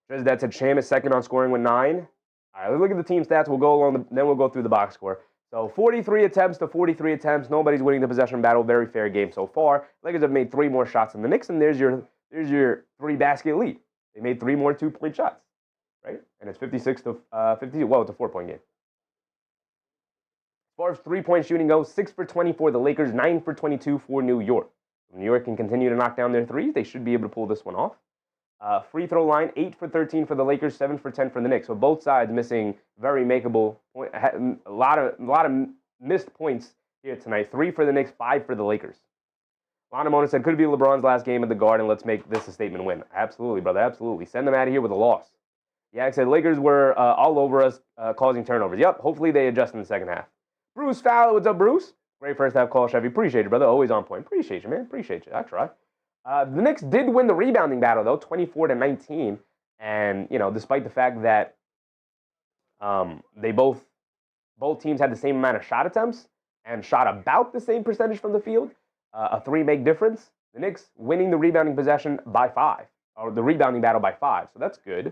That said Sham is second on scoring with 9. All right, let's look at the team stats. We'll go along, then we'll go through the box score. So 43 attempts to 43 attempts. Nobody's winning the possession battle. Very fair game so far. Lakers have made 3 more shots than the Knicks, and there's your 3-basket lead. They made 3 more 2-point shots, right? And it's 56-52. Well, it's a 4-point game. As far as 3-point shooting goes, 6 for 20 for the Lakers, 9 for 22 for New York. New York can continue to knock down their threes. They should be able to pull this one off. Free throw line, 8 for 13 for the Lakers, 7 for 10 for the Knicks. So both sides missing very makeable point. A lot of missed points here tonight. 3 for the Knicks, 5 for the Lakers. Lana Mona said, could it be LeBron's last game at the Garden? Let's make this a statement win. Absolutely, brother. Absolutely. Send them out of here with a loss. Yeah, I said Lakers were all over us, causing turnovers. Yep, hopefully they adjust in the second half. Bruce Fowler, what's up, Bruce? Great first half call, Chevy. Appreciate you, brother. Always on point. Appreciate you, man. Appreciate you. I try. The Knicks did win the rebounding battle, though, 24-19. And, despite the fact that they both teams had the same amount of shot attempts and shot about the same percentage from the field, a 3-make difference, the Knicks winning the rebounding possession by 5, or the rebounding battle by 5. So that's good.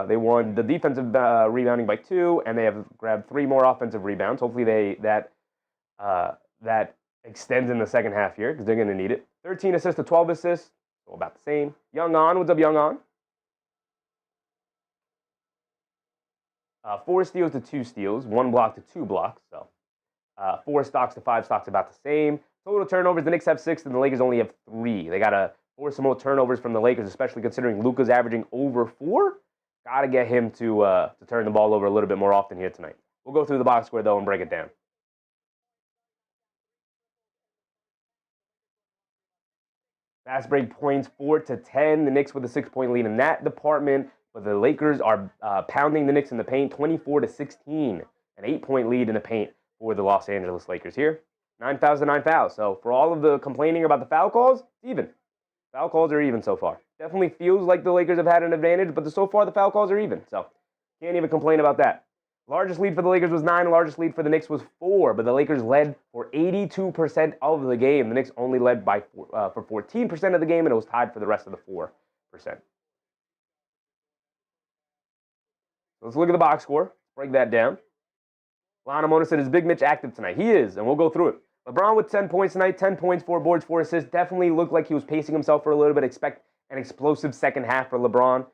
They won the defensive rebounding by 2, and they have grabbed 3 more offensive rebounds. Hopefully that extends in the second half here because they're going to need it. 13 assists to 12 assists, so about the same. Young On, what's up, Young On? 4 steals to 2 steals, 1 block to 2 blocks. So 4 stocks to 5 stocks, about the same. Total turnovers, the Knicks have 6, and the Lakers only have 3. They got to force some more turnovers from the Lakers, especially considering Luka's averaging over 4. Got to get him to turn the ball over a little bit more often here tonight. We'll go through the box score, though, and break it down. Fast break points, 4-10. The Knicks with a 6-point lead in that department. But the Lakers are pounding the Knicks in the paint, 24-16. An 8-point lead in the paint for the Los Angeles Lakers here. 9 fouls to 9 fouls. So for all of the complaining about the foul calls, it's even. Foul calls are even so far. Definitely feels like the Lakers have had an advantage, but so far the foul calls are even. So can't even complain about that. Largest lead for the Lakers was 9. Largest lead for the Knicks was 4. But the Lakers led for 82% of the game. The Knicks only led for 14% of the game, and it was tied for the rest of the 4%. Let's look at the box score. Break that down. Lana Mona said, is Big Mitch active tonight? He is, and we'll go through it. LeBron with 10 points tonight, 10 points, 4 boards, 4 assists. Definitely looked like he was pacing himself for a little bit. Expect an explosive second half for LeBron.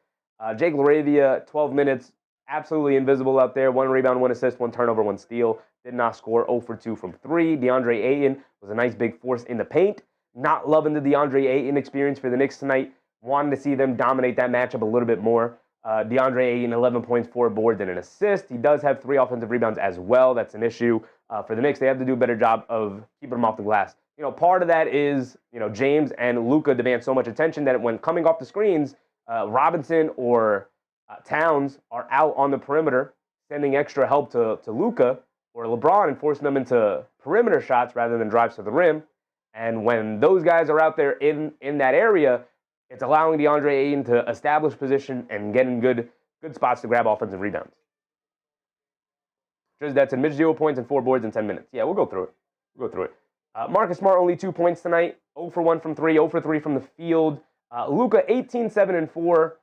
Jake LaRavia, 12 minutes, absolutely invisible out there. 1 rebound, 1 assist, 1 turnover, 1 steal. Did not score, 0 for 2 from 3. DeAndre Ayton was a nice big force in the paint. Not loving the DeAndre Ayton experience for the Knicks tonight. Wanted to see them dominate that matchup a little bit more. DeAndre Ayton, 11 points, 4 boards, and an assist. He does have 3 offensive rebounds as well. That's an issue for the Knicks. They have to do a better job of keeping him off the glass. Part of that is, James and Luka demand so much attention that when coming off the screens, Robinson or Towns are out on the perimeter, sending extra help to Luka or LeBron and forcing them into perimeter shots rather than drives to the rim. And when those guys are out there in that area, it's allowing DeAndre Ayton to establish position and get in good spots to grab offensive rebounds. That's in mid 0 points and 4 boards in 10 minutes. Yeah, we'll go through it. Marcus Smart, only 2 points tonight. 0 for 1 from 3, 0 for 3 from the field. Luka, 18, 7, and 4.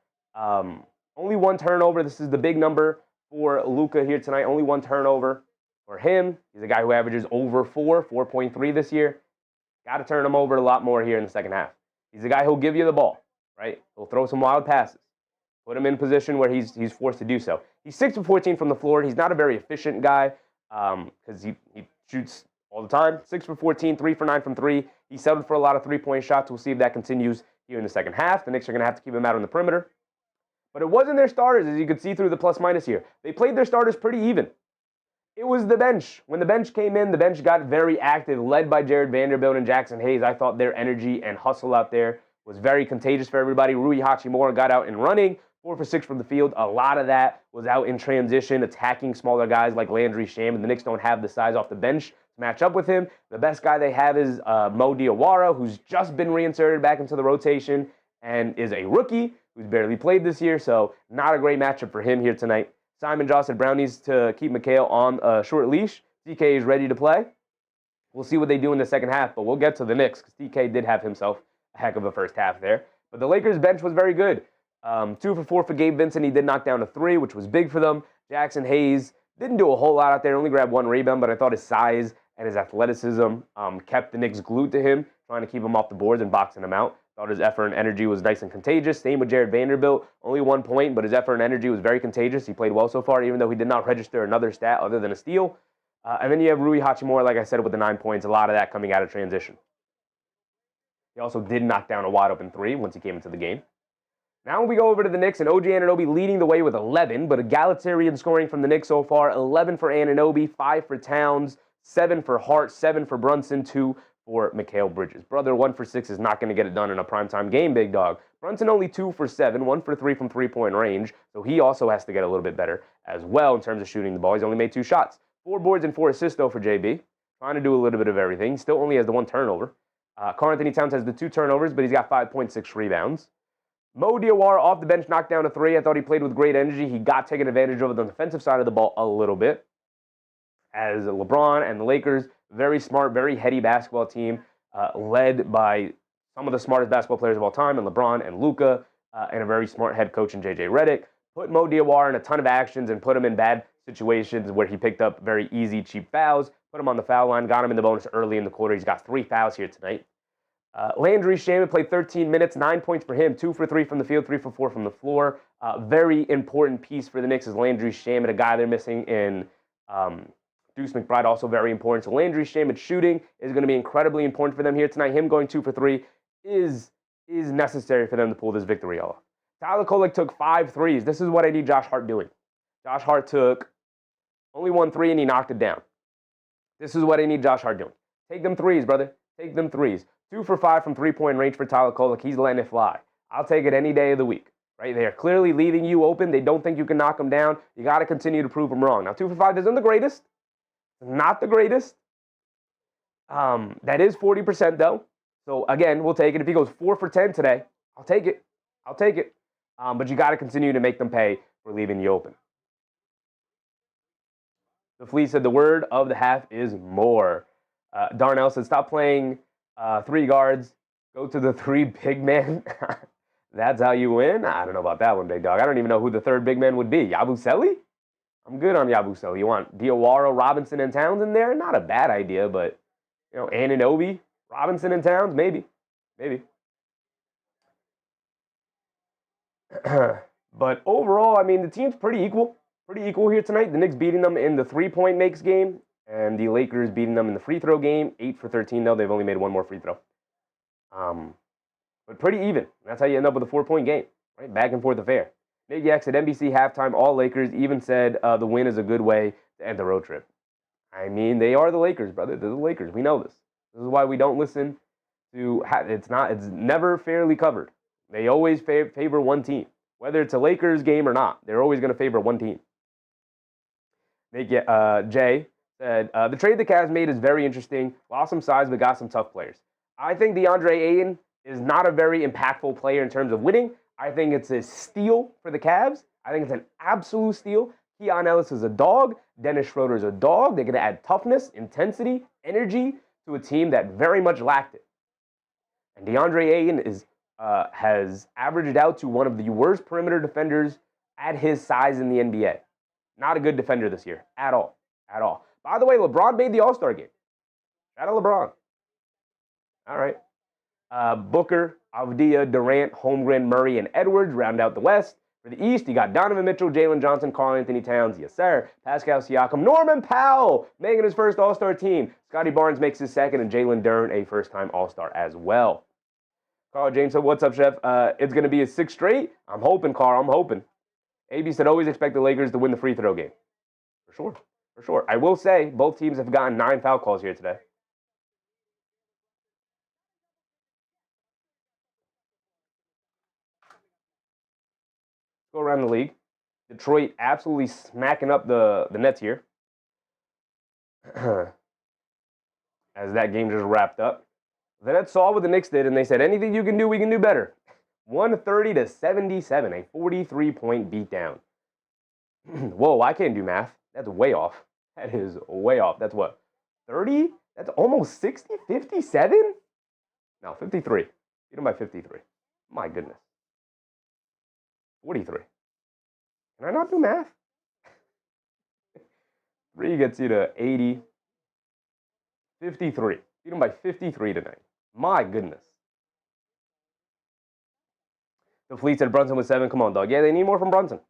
Only 1 turnover. This is the big number for Luka here tonight. Only 1 turnover for him. He's a guy who averages over 4.3 this year. Got to turn him over a lot more here in the second half. He's a guy who'll give you the ball, right? He'll throw some wild passes. Put him in position where he's forced to do so. He's 6 of 14 from the floor. He's not a very efficient guy because he shoots all the time. 6 for 14, 3 for 9 from 3. He settled for a lot of 3-point shots. We'll see if that continues here in the second half. The Knicks are going to have to keep him out on the perimeter. But it wasn't their starters, as you could see through the plus-minus here. They played their starters pretty even. It was the bench. When the bench came in, the bench got very active, led by Jared Vanderbilt and Jackson Hayes. I thought their energy and hustle out there was very contagious for everybody. Rui Hachimura got out and running, 4 for 6 from the field. A lot of that was out in transition, attacking smaller guys like Landry Shamet. The Knicks don't have the size off the bench to match up with him. The best guy they have is Mo Diawara, who's just been reinserted back into the rotation and is a rookie who's barely played this year, so not a great matchup for him here tonight. Simon Joss said Brown needs to keep McHale on a short leash. DK is ready to play. We'll see what they do in the second half, but we'll get to the Knicks because DK did have himself a heck of a first half there. But the Lakers bench was very good. 2 for 4 for Gabe Vincent. He did knock down a 3, which was big for them. Jackson Hayes didn't do a whole lot out there. Only grabbed 1 rebound, but I thought his size and his athleticism kept the Knicks glued to him, trying to keep him off the boards and boxing him out. Thought his effort and energy was nice and contagious. Same with Jared Vanderbilt. Only 1 point, but his effort and energy was very contagious. He played well so far, even though he did not register another stat other than a steal. And then you have Rui Hachimura, like I said, with the 9 points. A lot of that coming out of transition. He also did knock down a wide-open three once he came into the game. Now we go over to the Knicks, and OG Anunoby leading the way with 11, but egalitarian scoring from the Knicks so far. 11 for Anunoby, 5 for Towns, 7 for Hart, 7 for Brunson, 2 for Mikal Bridges. Brother, 1 for 6 is not going to get it done in a primetime game, big dog. Brunson only 2 for 7, 1 for 3 from three-point range, so he also has to get a little bit better as well in terms of shooting the ball. He's only made 2 shots. 4 boards and 4 assists, though, for JB. Trying to do a little bit of everything. He still only has the 1 turnover. Karl-Anthony Towns has the 2 turnovers, but he's got 5.6 rebounds. Mo Diawara off the bench knocked down a 3. I thought he played with great energy. He got taken advantage of the defensive side of the ball a little bit. As LeBron and the Lakers, very smart, very heady basketball team, led by some of the smartest basketball players of all time, and LeBron and Luka, and a very smart head coach in J.J. Redick. Put Mo Diawara in a ton of actions and put him in bad situations where he picked up very easy, cheap fouls, put him on the foul line, got him in the bonus early in the quarter. He's got 3 fouls here tonight. Landry Shamet played 13 minutes, 9 points for him, 2 for 3 from the field, 3 for 4 from the floor. Very important piece for the Knicks is Landry Shamet, a guy they're missing in Deuce McBride, also very important. So Landry Shamet shooting is going to be incredibly important for them here tonight. Him going 2 for 3 is necessary for them to pull this victory off. Tyler Kolek took 5 threes. This is what I need Josh Hart doing. Josh Hart took only 1 3 and he knocked it down. This is what I need Josh Hart doing. Take them threes, brother. Take them threes. 2 for 5 from three-point range for Tyler Kolek. He's letting it fly. I'll take it any day of the week. Right? They are clearly leaving you open. They don't think you can knock them down. You got to continue to prove them wrong. Now, 2 for 5 isn't the greatest. Not the greatest. That is 40%, though. So, again, we'll take it. If he goes 4 for 10 today, I'll take it. I'll take it. But you got to continue to make them pay for leaving you open. The Flea said the word of the half is more. Darnell said, stop playing 3 guards. Go to the 3 big men. That's how you win? I don't know about that one, big dog. I don't even know who the 3rd big man would be. Yabusele? I'm good on Yabusele. You want Diawara, Robinson, and Towns in there? Not a bad idea, but, you know, Anunoby, Robinson, and Towns? Maybe. Maybe. But overall, I mean, the team's pretty equal. Pretty equal here tonight. The Knicks beating them in the 3-point makes game, and the Lakers beating them in the free throw game. 8 for 13, though. They've only made 1 more free throw. But pretty even. That's how you end up with a 4-point game, right? Back and forth affair. Nick Yak at NBC halftime, all Lakers, even said the win is a good way to end the road trip. I mean, they are the Lakers, brother. They're the Lakers. We know this. This is why we don't listen to, it's never fairly covered. They always favor one team. Whether it's a Lakers game or not, they're always going to favor one team. Jay said, the trade the Cavs made is very interesting. Lost some size, but got some tough players. I think DeAndre Ayton is not a very impactful player in terms of winning. I think it's a steal for the Cavs. I think it's an absolute steal. Keon Ellis is a dog. Dennis Schroeder is a dog. They're going to add toughness, intensity, energy to a team that very much lacked it. And DeAndre Ayton has averaged out to one of the worst perimeter defenders at his size in the NBA. Not a good defender this year at all. At all. By the way, LeBron made the All-Star game. Shout out LeBron. All right. Booker, Avdija, Durant, Holmgren, Murray, and Edwards round out the West. For the East, you got Donovan Mitchell, Jalen Johnson, Karl-Anthony Towns, yes sir, Pascal Siakam, Norman Powell making his first All-Star team. Scotty Barnes makes his second, and Jalen Duren a first-time All-Star as well. Carl James said, what's up, Chef? It's going to be a 6 straight? I'm hoping, Carl, I'm hoping. AB said, always expect the Lakers to win the free throw game. For sure, for sure. I will say, both teams have gotten 9 foul calls here today. Go around the league. Detroit absolutely smacking up the Nets here. As that game just wrapped up. The Nets saw what the Knicks did, and they said, anything you can do, we can do better. 130-77, a 43-point beatdown. Whoa, I can't do math. That's way off. That is way off. That's what, 30? That's almost 60? 57? No, 53. Beat them by 53. My goodness. 43. Can I not do math? 3 gets you to 80. 53. Beat them by 53 tonight. My goodness. The Fleet said Brunson was 7. Come on, dog. Yeah, they need more from Brunson.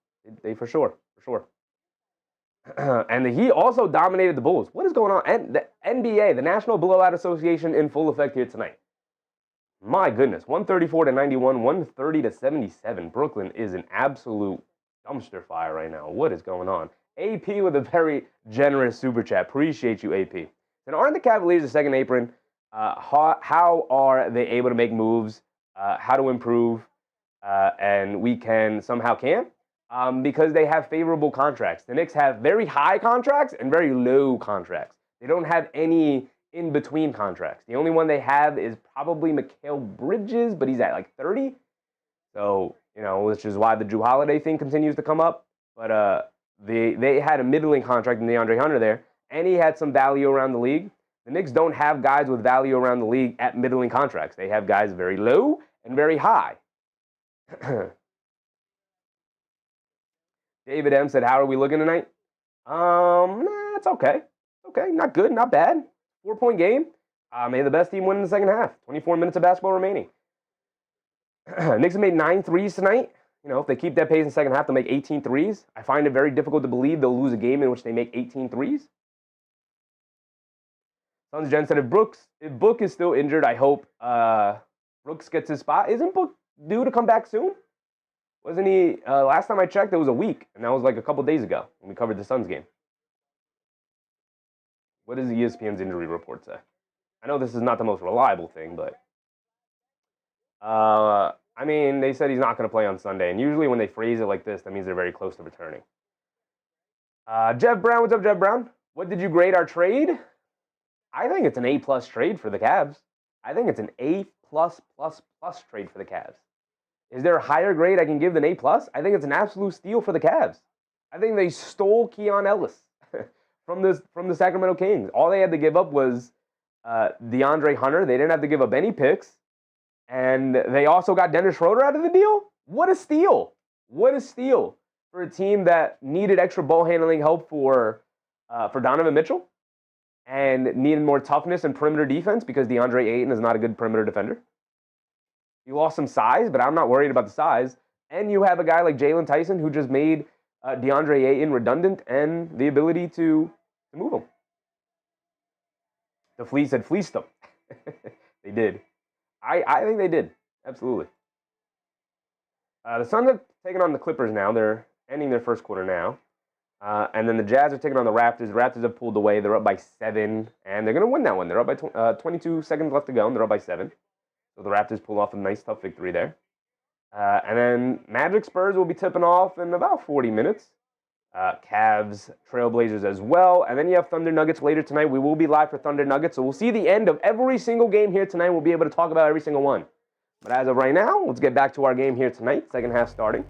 They for sure. For sure. And he also dominated the Bulls. What is going on? And the NBA, the National Blowout Association, in full effect here tonight. My goodness, 134 to 91, 130 to 77. Brooklyn is an absolute dumpster fire right now. What is going on? AP with a very generous super chat. Appreciate you, AP. And aren't the Cavaliers the second apron? How are they able to make moves? How to improve? And we can somehow can? Because they have favorable contracts. The Knicks have very high contracts and very low contracts. They don't have any in-between contracts. The only one they have is probably Mikal Bridges, but he's at like 30. So, which is why the Jrue Holiday thing continues to come up. But they had a middling contract in DeAndre Hunter there, and he had some value around the league. The Knicks don't have guys with value around the league at middling contracts. They have guys very low and very high. David M said, how are we looking tonight? It's okay. Okay, not good, not bad. 4-point game. May the best team win in the second half. 24 minutes of basketball remaining. Knicks have made 9 threes tonight. If they keep that pace in the second half, they'll make 18 threes. I find it very difficult to believe they'll lose a game in which they make 18 threes. Sons Jen said, if Book is still injured, I hope Brooks gets his spot. Isn't Book due to come back soon? Wasn't he? Last time I checked, it was a week, and that was like a couple days ago when we covered the Suns game. What does ESPN's injury report say? I know this is not the most reliable thing, but they said he's not going to play on Sunday, and usually when they phrase it like this, that means they're very close to returning. Jeff Brown, what's up, Jeff Brown? What did you grade our trade? I think it's an A+ trade for the Cavs. I think it's an A+++ trade for the Cavs. Is there a higher grade I can give than A+? I think it's an absolute steal for the Cavs. I think they stole Keon Ellis from the Sacramento Kings. All they had to give up was DeAndre Hunter. They didn't have to give up any picks. And they also got Dennis Schroeder out of the deal. What a steal. What a steal for a team that needed extra ball handling help for Donovan Mitchell and needed more toughness and perimeter defense because DeAndre Ayton is not a good perimeter defender. You lost some size, but I'm not worried about the size. And you have a guy like Jalen Tyson who just made DeAndre Ayton redundant and the ability to move him. The Fleece had fleeced them. They did. I think they did. Absolutely. The Suns have taken on the Clippers now. They're ending their first quarter now. And then the Jazz are taking on the Raptors. The Raptors have pulled away. They're up by 7, and they're going to win that one. They're up by 22 seconds left to go, and they're up by 7. So the Raptors pull off a nice, tough victory there. And then Magic Spurs will be tipping off in about 40 minutes. Cavs, Trailblazers as well. And then you have Thunder Nuggets later tonight. We will be live for Thunder Nuggets. So we'll see the end of every single game here tonight. We'll be able to talk about every single one. But as of right now, let's get back to our game here tonight. Second half starting.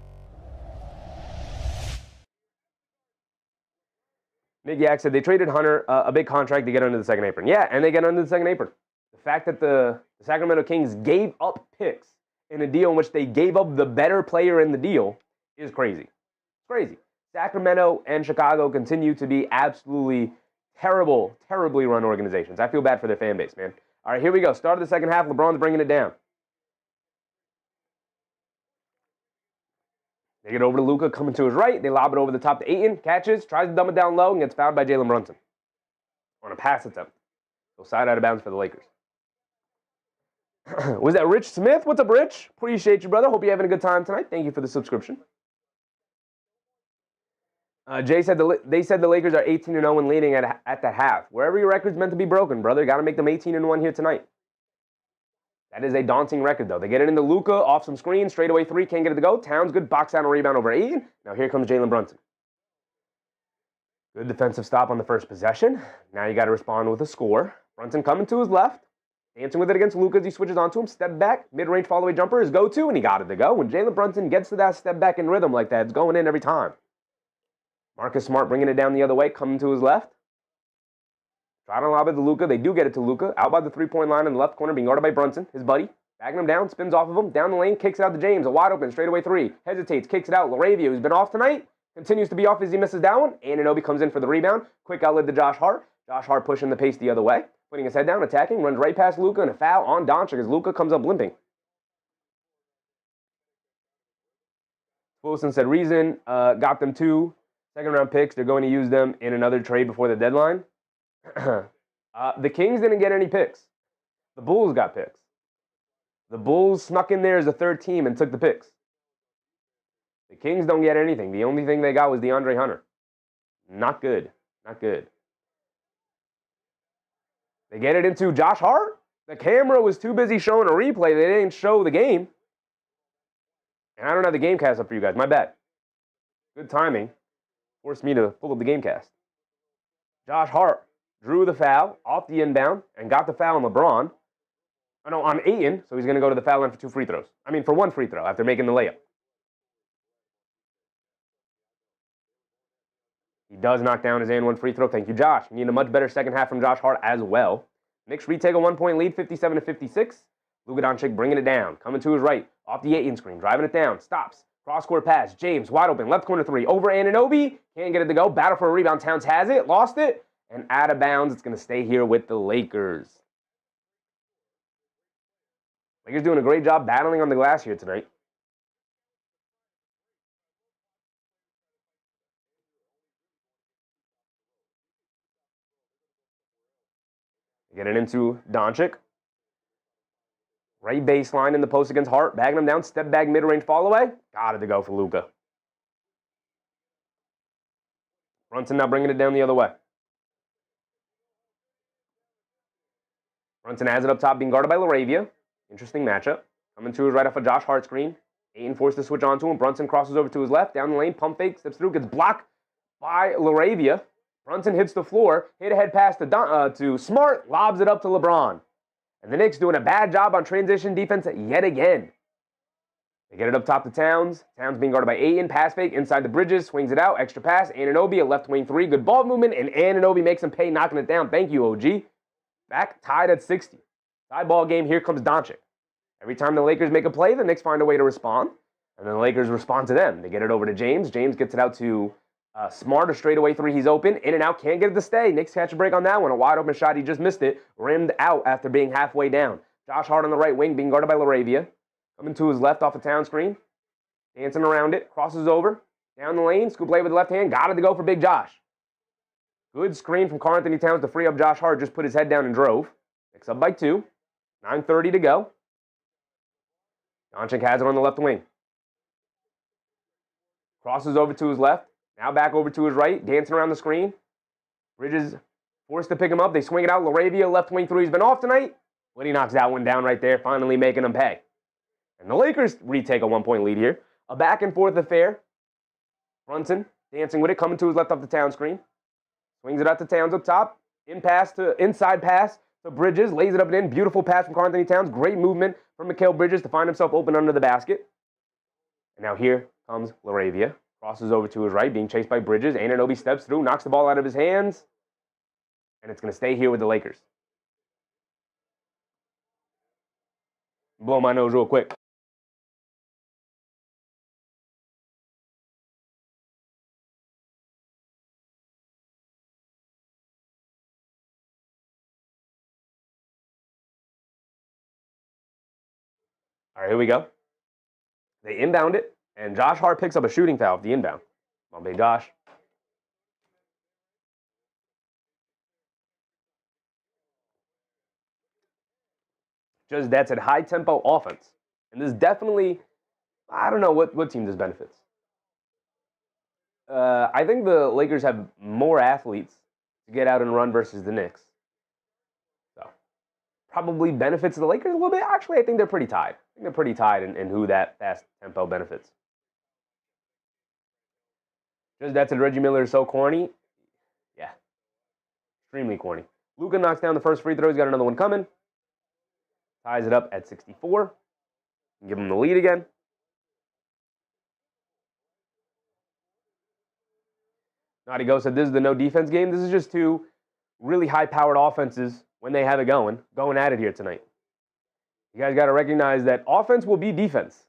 Nick Yak said they traded Hunter a big contract to get under the second apron. Yeah, and they get under the second apron. The fact that the Sacramento Kings gave up picks in a deal in which they gave up the better player in the deal is crazy. It's crazy. Sacramento and Chicago continue to be absolutely terribly run organizations. I feel bad for their fan base, man. All right, here we go. Start of the second half. LeBron's bringing it down. They get over to Luka, coming to his right. They lob it over the top to Ayton. Catches, tries to dumb it down low, and gets fouled by Jalen Brunson on a pass attempt. So side out of bounds for the Lakers. Was that Rich Smith? What's up, Rich? Appreciate you, brother. Hope you're having a good time tonight. Thank you for the subscription. Jay said they said the Lakers are 18-0 and leading at the half. Wherever your record's meant to be broken, brother, got to make them 18-1 here tonight. That is a daunting record, though. They get it into Luka, off some screen, straightaway 3, can't get it to go. Towns, good box out and rebound over Ayton. Now here comes Jalen Brunson. Good defensive stop on the first possession. Now you got to respond with a score. Brunson coming to his left, dancing with it against Luka as he switches onto him. Step back, mid-range follow-away jumper is go-to, and he got it to go. When Jalen Brunson gets to that step back in rhythm like that, it's going in every time. Marcus Smart bringing it down the other way, coming to his left. Trying to lob it to Luka. They do get it to Luka. Out by the three-point line in the left corner, being guarded by Brunson, his buddy. Backing him down, spins off of him. Down the lane, kicks it out to James. A wide open, straightaway 3. Hesitates, kicks it out. Laravia, who's been off tonight, continues to be off as he misses that one. Anunoby comes in for the rebound. Quick outlet to Josh Hart. Josh Hart pushing the pace the other way. Putting his head down, attacking. Runs right past Luka, and a foul on Doncic as Luka comes up limping. Wilson said reason got them 2 second-round picks. They're going to use them in another trade before the deadline. The Kings didn't get any picks. The Bulls got picks. The Bulls snuck in there as a third team and took the picks. The Kings don't get anything. The only thing they got was DeAndre Hunter. Not good. Not good. They get it into Josh Hart. The camera was too busy showing a replay. They didn't show the game. And I don't have the game cast up for you guys. My bad. Good timing. Forced me to pull up the game cast. Josh Hart drew the foul off the inbound and got the foul on LeBron. On Ayton, so he's going to go to the foul line for for one free throw after making the layup. He does knock down his and one free throw. Thank you, Josh. We need a much better second half from Josh Hart as well. Knicks retake a 1-point lead, 57-56. Luka Doncic bringing it down. Coming to his right. Off the Ayton screen. Driving it down. Stops. Cross-court pass. James, wide open. Left corner three. Over Anunoby. Can't get it to go. Battle for a rebound. Towns has it. Lost it. And out of bounds. It's going to stay here with the Lakers. Lakers doing a great job battling on the glass here tonight. Get it into Doncic. Right baseline in the post against Hart. Bagging him down. Step back mid-range fall away. Got it to go for Luka. Brunson now bringing it down the other way. Brunson has it up top, being guarded by LaRavia. Interesting matchup. Coming to his right off a Josh Hart screen. Ayton forced to switch onto him. Brunson crosses over to his left. Down the lane. Pump fake. Steps through. Gets blocked by LaRavia. Brunson hits the floor. Hit ahead pass to Smart. Lobs it up to LeBron. And the Knicks doing a bad job on transition defense yet again. They get it up top to Towns. Towns being guarded by Ayton. Pass fake inside the Bridges. Swings it out. Extra pass. Anunoby, a left wing three. Good ball movement. And Anunoby makes him pay, knocking it down. Thank you, OG. Back tied at 60. Tie ball game. Here comes Doncic. Every time the Lakers make a play, the Knicks find a way to respond. And then the Lakers respond to them. They get it over to James. James gets it out to Smart, a straightaway three. He's open. In and out. Can't get it to stay. Knicks catch a break on that one. A wide open shot. He just missed it. Rimmed out after being halfway down. Josh Hart on the right wing being guarded by LaRavia. Coming to his left off a Town screen. Dancing around it. Crosses over. Down the lane. Scoop play with the left hand. Got it to go for Big Josh. Good screen from Karl-Anthony Towns to free up Josh Hart. Just put his head down and drove. Knicks up by 2. 9:30 to go. Doncic has it on the left wing. Crosses over to his left. Now back over to his right. Dancing around the screen. Bridges forced to pick him up. They swing it out. LaRavia, left wing three, has been off tonight. But he knocks that one down right there, finally making them pay. And the Lakers retake a 1-point lead here. A back and forth affair. Brunson dancing with it, coming to his left off the Town screen. Swings it out to Towns up top. Inside pass to Bridges. Lays it up and in. Beautiful pass from Karl-Anthony Towns. Great movement from Mikal Bridges to find himself open under the basket. And now here comes LaRavia. Crosses over to his right, being chased by Bridges. Anunoby steps through, knocks the ball out of his hands. And it's going to stay here with the Lakers. Blow my nose real quick. All right, here we go. They inbound it, and Josh Hart picks up a shooting foul off the inbound. Come on, big Josh. Just that's a high-tempo offense. And this definitely, I don't know what team this benefits. I think the Lakers have more athletes to get out and run versus the Knicks. So, probably benefits the Lakers a little bit. Actually, I think they're pretty tied. I think they're pretty tied in who that fast tempo benefits. Just that's Reggie Miller is so corny. Yeah. Extremely corny. Luka knocks down the first free throw. He's got another one coming. Ties it up at 64. Give him the lead again. Naughty Go said this is the no defense game. This is just two really high-powered offenses when they have it going at it here tonight. You guys got to recognize that offense will be defense.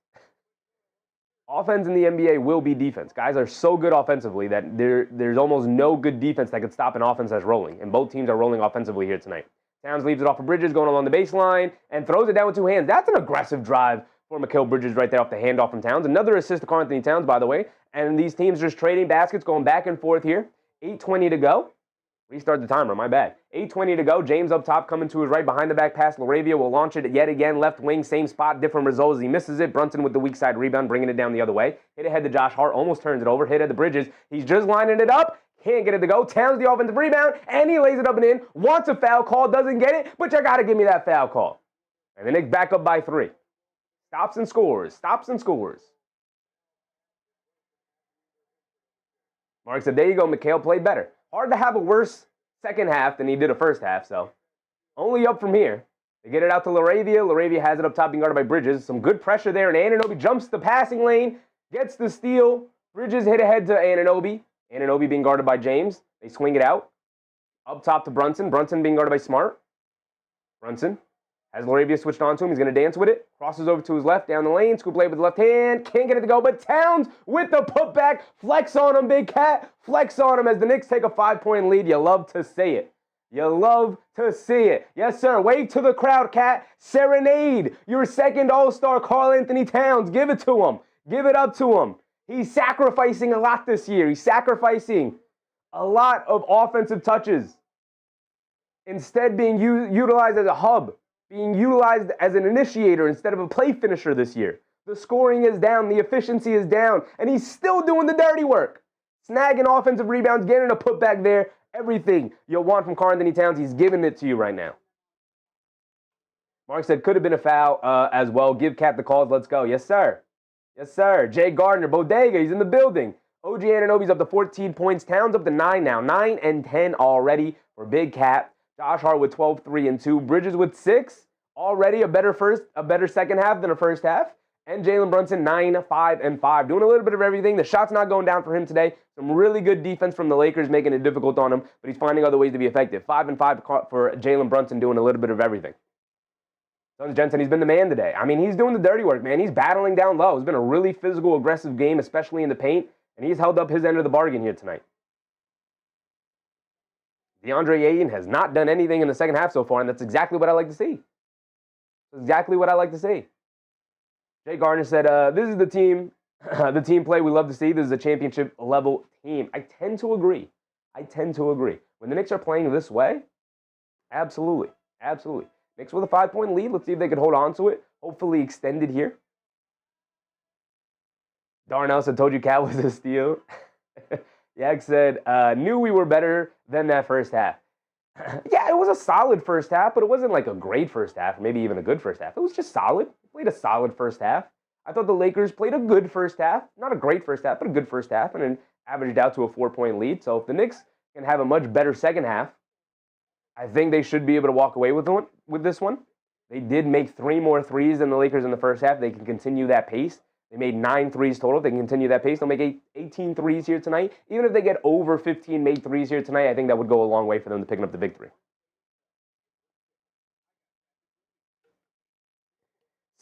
Offense in the NBA will be defense. Guys are so good offensively that there's almost no good defense that could stop an offense that's rolling. And both teams are rolling offensively here tonight. Towns leaves it off of Bridges, going along the baseline, and throws it down with two hands. That's an aggressive drive for Mikal Bridges right there off the handoff from Towns. Another assist to Karl-Anthony Towns, by the way. And these teams just trading baskets, going back and forth here. 8:20 to go. Restart the timer, my bad. 8:20 to go. James up top, coming to his right, behind the back pass. Laravia will launch it yet again. Left wing, same spot, different results. He misses it. Brunson with the weak side rebound, bringing it down the other way. Hit ahead to Josh Hart, almost turns it over. Hit at the Bridges. He's just lining it up. Can't get it to go. Towns the offensive rebound, and he lays it up and in. Wants a foul call, doesn't get it, but you got to give me that foul call. And the Knicks back up by 3. Stops and scores. Stops and scores. Mark said, there you go, Mikhail played better. Hard to have a worse second half than he did a first half, so only up from here. They get it out to Laravia. Laravia has it up top, being guarded by Bridges. Some good pressure there, and Anunoby jumps the passing lane, gets the steal. Bridges hit ahead to Anunoby. Anunoby being guarded by James. They swing it out. Up top to Brunson. Brunson being guarded by Smart. Brunson has Laravia switched on to him. He's going to dance with it. Crosses over to his left, down the lane. Scoop play with the left hand. Can't get it to go, but Towns with the putback. Flex on him, Big Cat. Flex on him as the Knicks take a 5-point lead. You love to see it. You love to see it. Yes, sir. Wave to the crowd, Cat. Serenade your second All-Star, Karl-Anthony Towns. Give it to him. Give it up to him. He's sacrificing a lot this year. He's sacrificing a lot of offensive touches. Instead, being utilized as a hub. Being utilized as an initiator instead of a play finisher this year. The scoring is down, the efficiency is down, and he's still doing the dirty work. Snagging offensive rebounds, getting a putback there, everything you'll want from Karl-Anthony Towns, he's giving it to you right now. Mark said, could have been a foul as well. Give Cat the calls, let's go. Yes, sir. Yes, sir. Jay Gardner, Bodega, he's in the building. OG Anunoby's up to 14 points. Towns up to 9 now. 9 and 10 already for Big Cat. Josh Hart with 12, 3 and 2. Bridges with 6. Already a better second half than a first half. And Jalen Brunson, 9, 5 and 5. Doing a little bit of everything. The shot's not going down for him today. Some really good defense from the Lakers, making it difficult on him. But he's finding other ways to be effective. 5 and 5 for Jalen Brunson, doing a little bit of everything. Sons Jensen, he's been the man today. I mean, he's doing the dirty work, man. He's battling down low. It's been a really physical, aggressive game, especially in the paint. And he's held up his end of the bargain here tonight. DeAndre Ayton has not done anything in the second half so far, and that's exactly what I like to see. Exactly what I like to see. Jay Gardner said, this is the team play we love to see. This is a championship-level team. I tend to agree. When the Knicks are playing this way, absolutely. Knicks with a 5-point lead. Let's see if they can hold on to it. Hopefully extended here. Darnell said, told you Cat was a steal. Yak said, knew we were better than that first half. Yeah, it was a solid first half, but it wasn't like a great first half, maybe even a good first half. It was just solid. Played a solid first half. I thought the Lakers played a good first half. Not a great first half, but a good first half, and then averaged out to a 4-point lead. So if the Knicks can have a much better second half, I think they should be able to walk away with this one. They did make 3 more threes than the Lakers in the first half. They can continue that pace. They made 9 threes total. They can continue that pace. They'll make 18 threes here tonight. Even if they get over 15 made threes here tonight, I think that would go a long way for them to picking up the victory.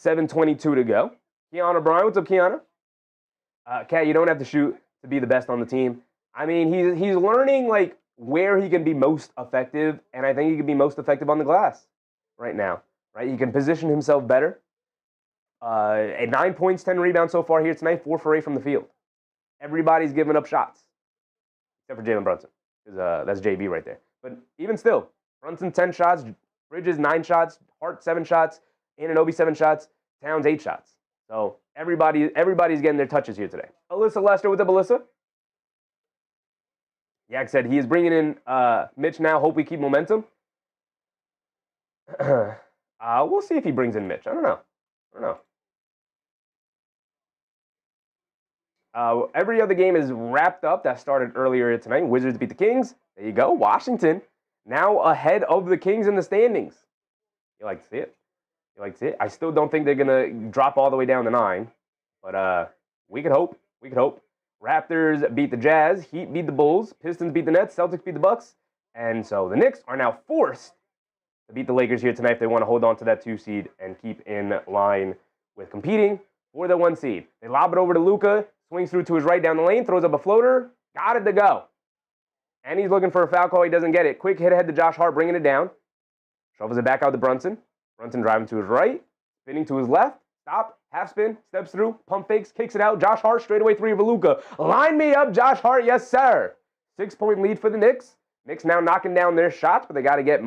7:22 to go. Kiana Bryan, what's up, Kiana? Kat, you don't have to shoot to be the best on the team. I mean, he's learning like where he can be most effective, and I think he can be most effective on the glass right now. Right, he can position himself better. At 9 points, 10 rebounds so far here tonight, 4 for 8 from the field. Everybody's giving up shots, except for Jalen Brunson. That's JB right there. But even still, Brunson 10 shots, Bridges 9 shots, Hart 7 shots, Anunoby 7 shots, Towns 8 shots. So everybody's getting their touches here today. Alyssa Lester, what's up, Alyssa? Yak said he is bringing in Mitch now. Hope we keep momentum. We'll see if he brings in Mitch. I don't know. Every other game is wrapped up. That started earlier tonight. Wizards beat the Kings. There you go. Washington now ahead of the Kings in the standings. You like to see it. I still don't think they're going to drop all the way down to 9. But we could hope. Raptors beat the Jazz. Heat beat the Bulls. Pistons beat the Nets. Celtics beat the Bucks. And so the Knicks are now forced to beat the Lakers here tonight if they want to hold on to that 2 seed and keep in line with competing for the 1 seed. They lob it over to Luka. Swings through to his right down the lane. Throws up a floater. Got it to go. And he's looking for a foul call. He doesn't get it. Quick hit ahead to Josh Hart, bringing it down. Shovels it back out to Brunson. Brunson driving to his right. Spinning to his left. Stop. Half spin. Steps through. Pump fakes. Kicks it out. Josh Hart straightaway 3 for Luka. Line me up, Josh Hart. Yes, sir. 6-point lead for the Knicks. Knicks now knocking down their shots, but they got to get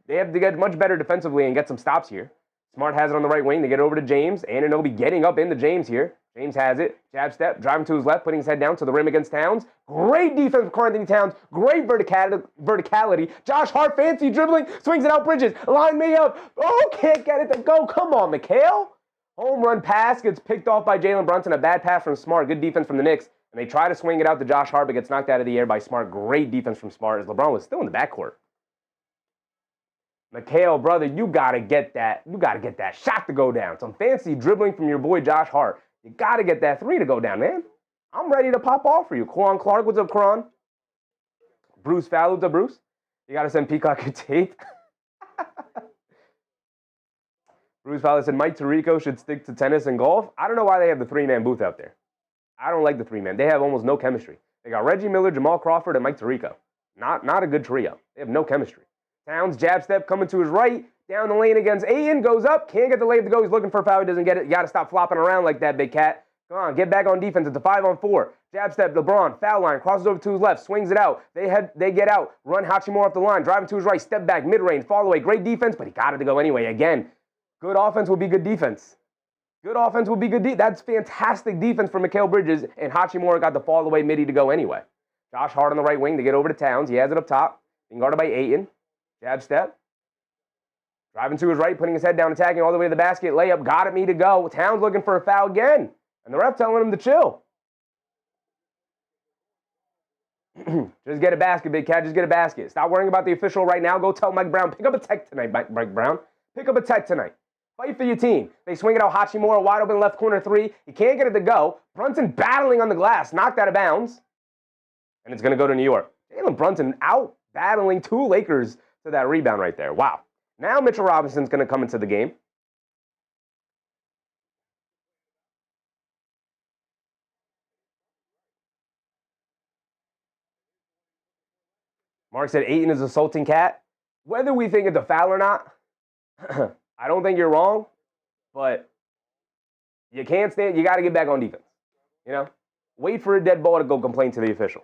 they have to get much better defensively and get some stops here. Smart has it on the right wing. They get over to James. Anunoby getting up into James here. James has it. Jab step, driving to his left, putting his head down to the rim against Towns. Great defense from Karl-Anthony Towns. Great verticality. Josh Hart, fancy dribbling, swings it out Bridges. Line me up. Oh, can't get it to go. Come on, Mikhail. Home run pass gets picked off by Jalen Brunson. A bad pass from Smart. Good defense from the Knicks. And they try to swing it out to Josh Hart, but gets knocked out of the air by Smart. Great defense from Smart as LeBron was still in the backcourt. Mikhail, brother, you got to get that. You got to get that shot to go down. Some fancy dribbling from your boy Josh Hart. You got to get that three to go down, man. I'm ready to pop off for you. Quan Clark, what's up, Quan? Bruce Fowler, what's up, Bruce? You got to send Peacock a tape. Bruce Fowler said Mike Tirico should stick to tennis and golf. I don't know why they have the three-man booth out there. I don't like the three-man. They have almost no chemistry. They got Reggie Miller, Jamal Crawford, and Mike Tirico. Not a good trio. They have no chemistry. Towns, jab step, coming to his right, down the lane against Ayton, goes up, can't get the layup to go, he's looking for a foul, he doesn't get it, you got to stop flopping around like that, big cat. Come on, get back on defense, it's a 5-on-4, jab step, LeBron, foul line, crosses over to his left, swings it out, they get out, run Hachimura off the line, driving to his right, step back, mid-range, fall away, great defense, but he got it to go anyway, again, good offense will be good defense. Good offense will be good defense. That's fantastic defense for Mikal Bridges, and Hachimura got the fall away midi to go anyway. Josh Hart on the right wing to get over to Towns, he has it up top, being guarded by Ayton, jab step. Driving to his right, putting his head down, attacking all the way to the basket. Layup, got it, me to go. Towns looking for a foul again. And the ref telling him to chill. Just get a basket, big cat. Just get a basket. Stop worrying about the official right now. Go tell Mike Brown, pick up a tech tonight, Mike Brown. Pick up a tech tonight. Fight for your team. They swing it out. Hachimura, wide open left corner three. He can't get it to go. Brunson battling on the glass. Knocked out of bounds. And it's going to go to New York. Jalen Brunson out battling two Lakers to that rebound right there. Wow. Now Mitchell Robinson's going to come into the game. Mark said Ayton is assaulting Cat. Whether we think it's a foul or not, I don't think you're wrong, but you can't stand. You got to get back on defense. You know, wait for a dead ball to go complain to the official.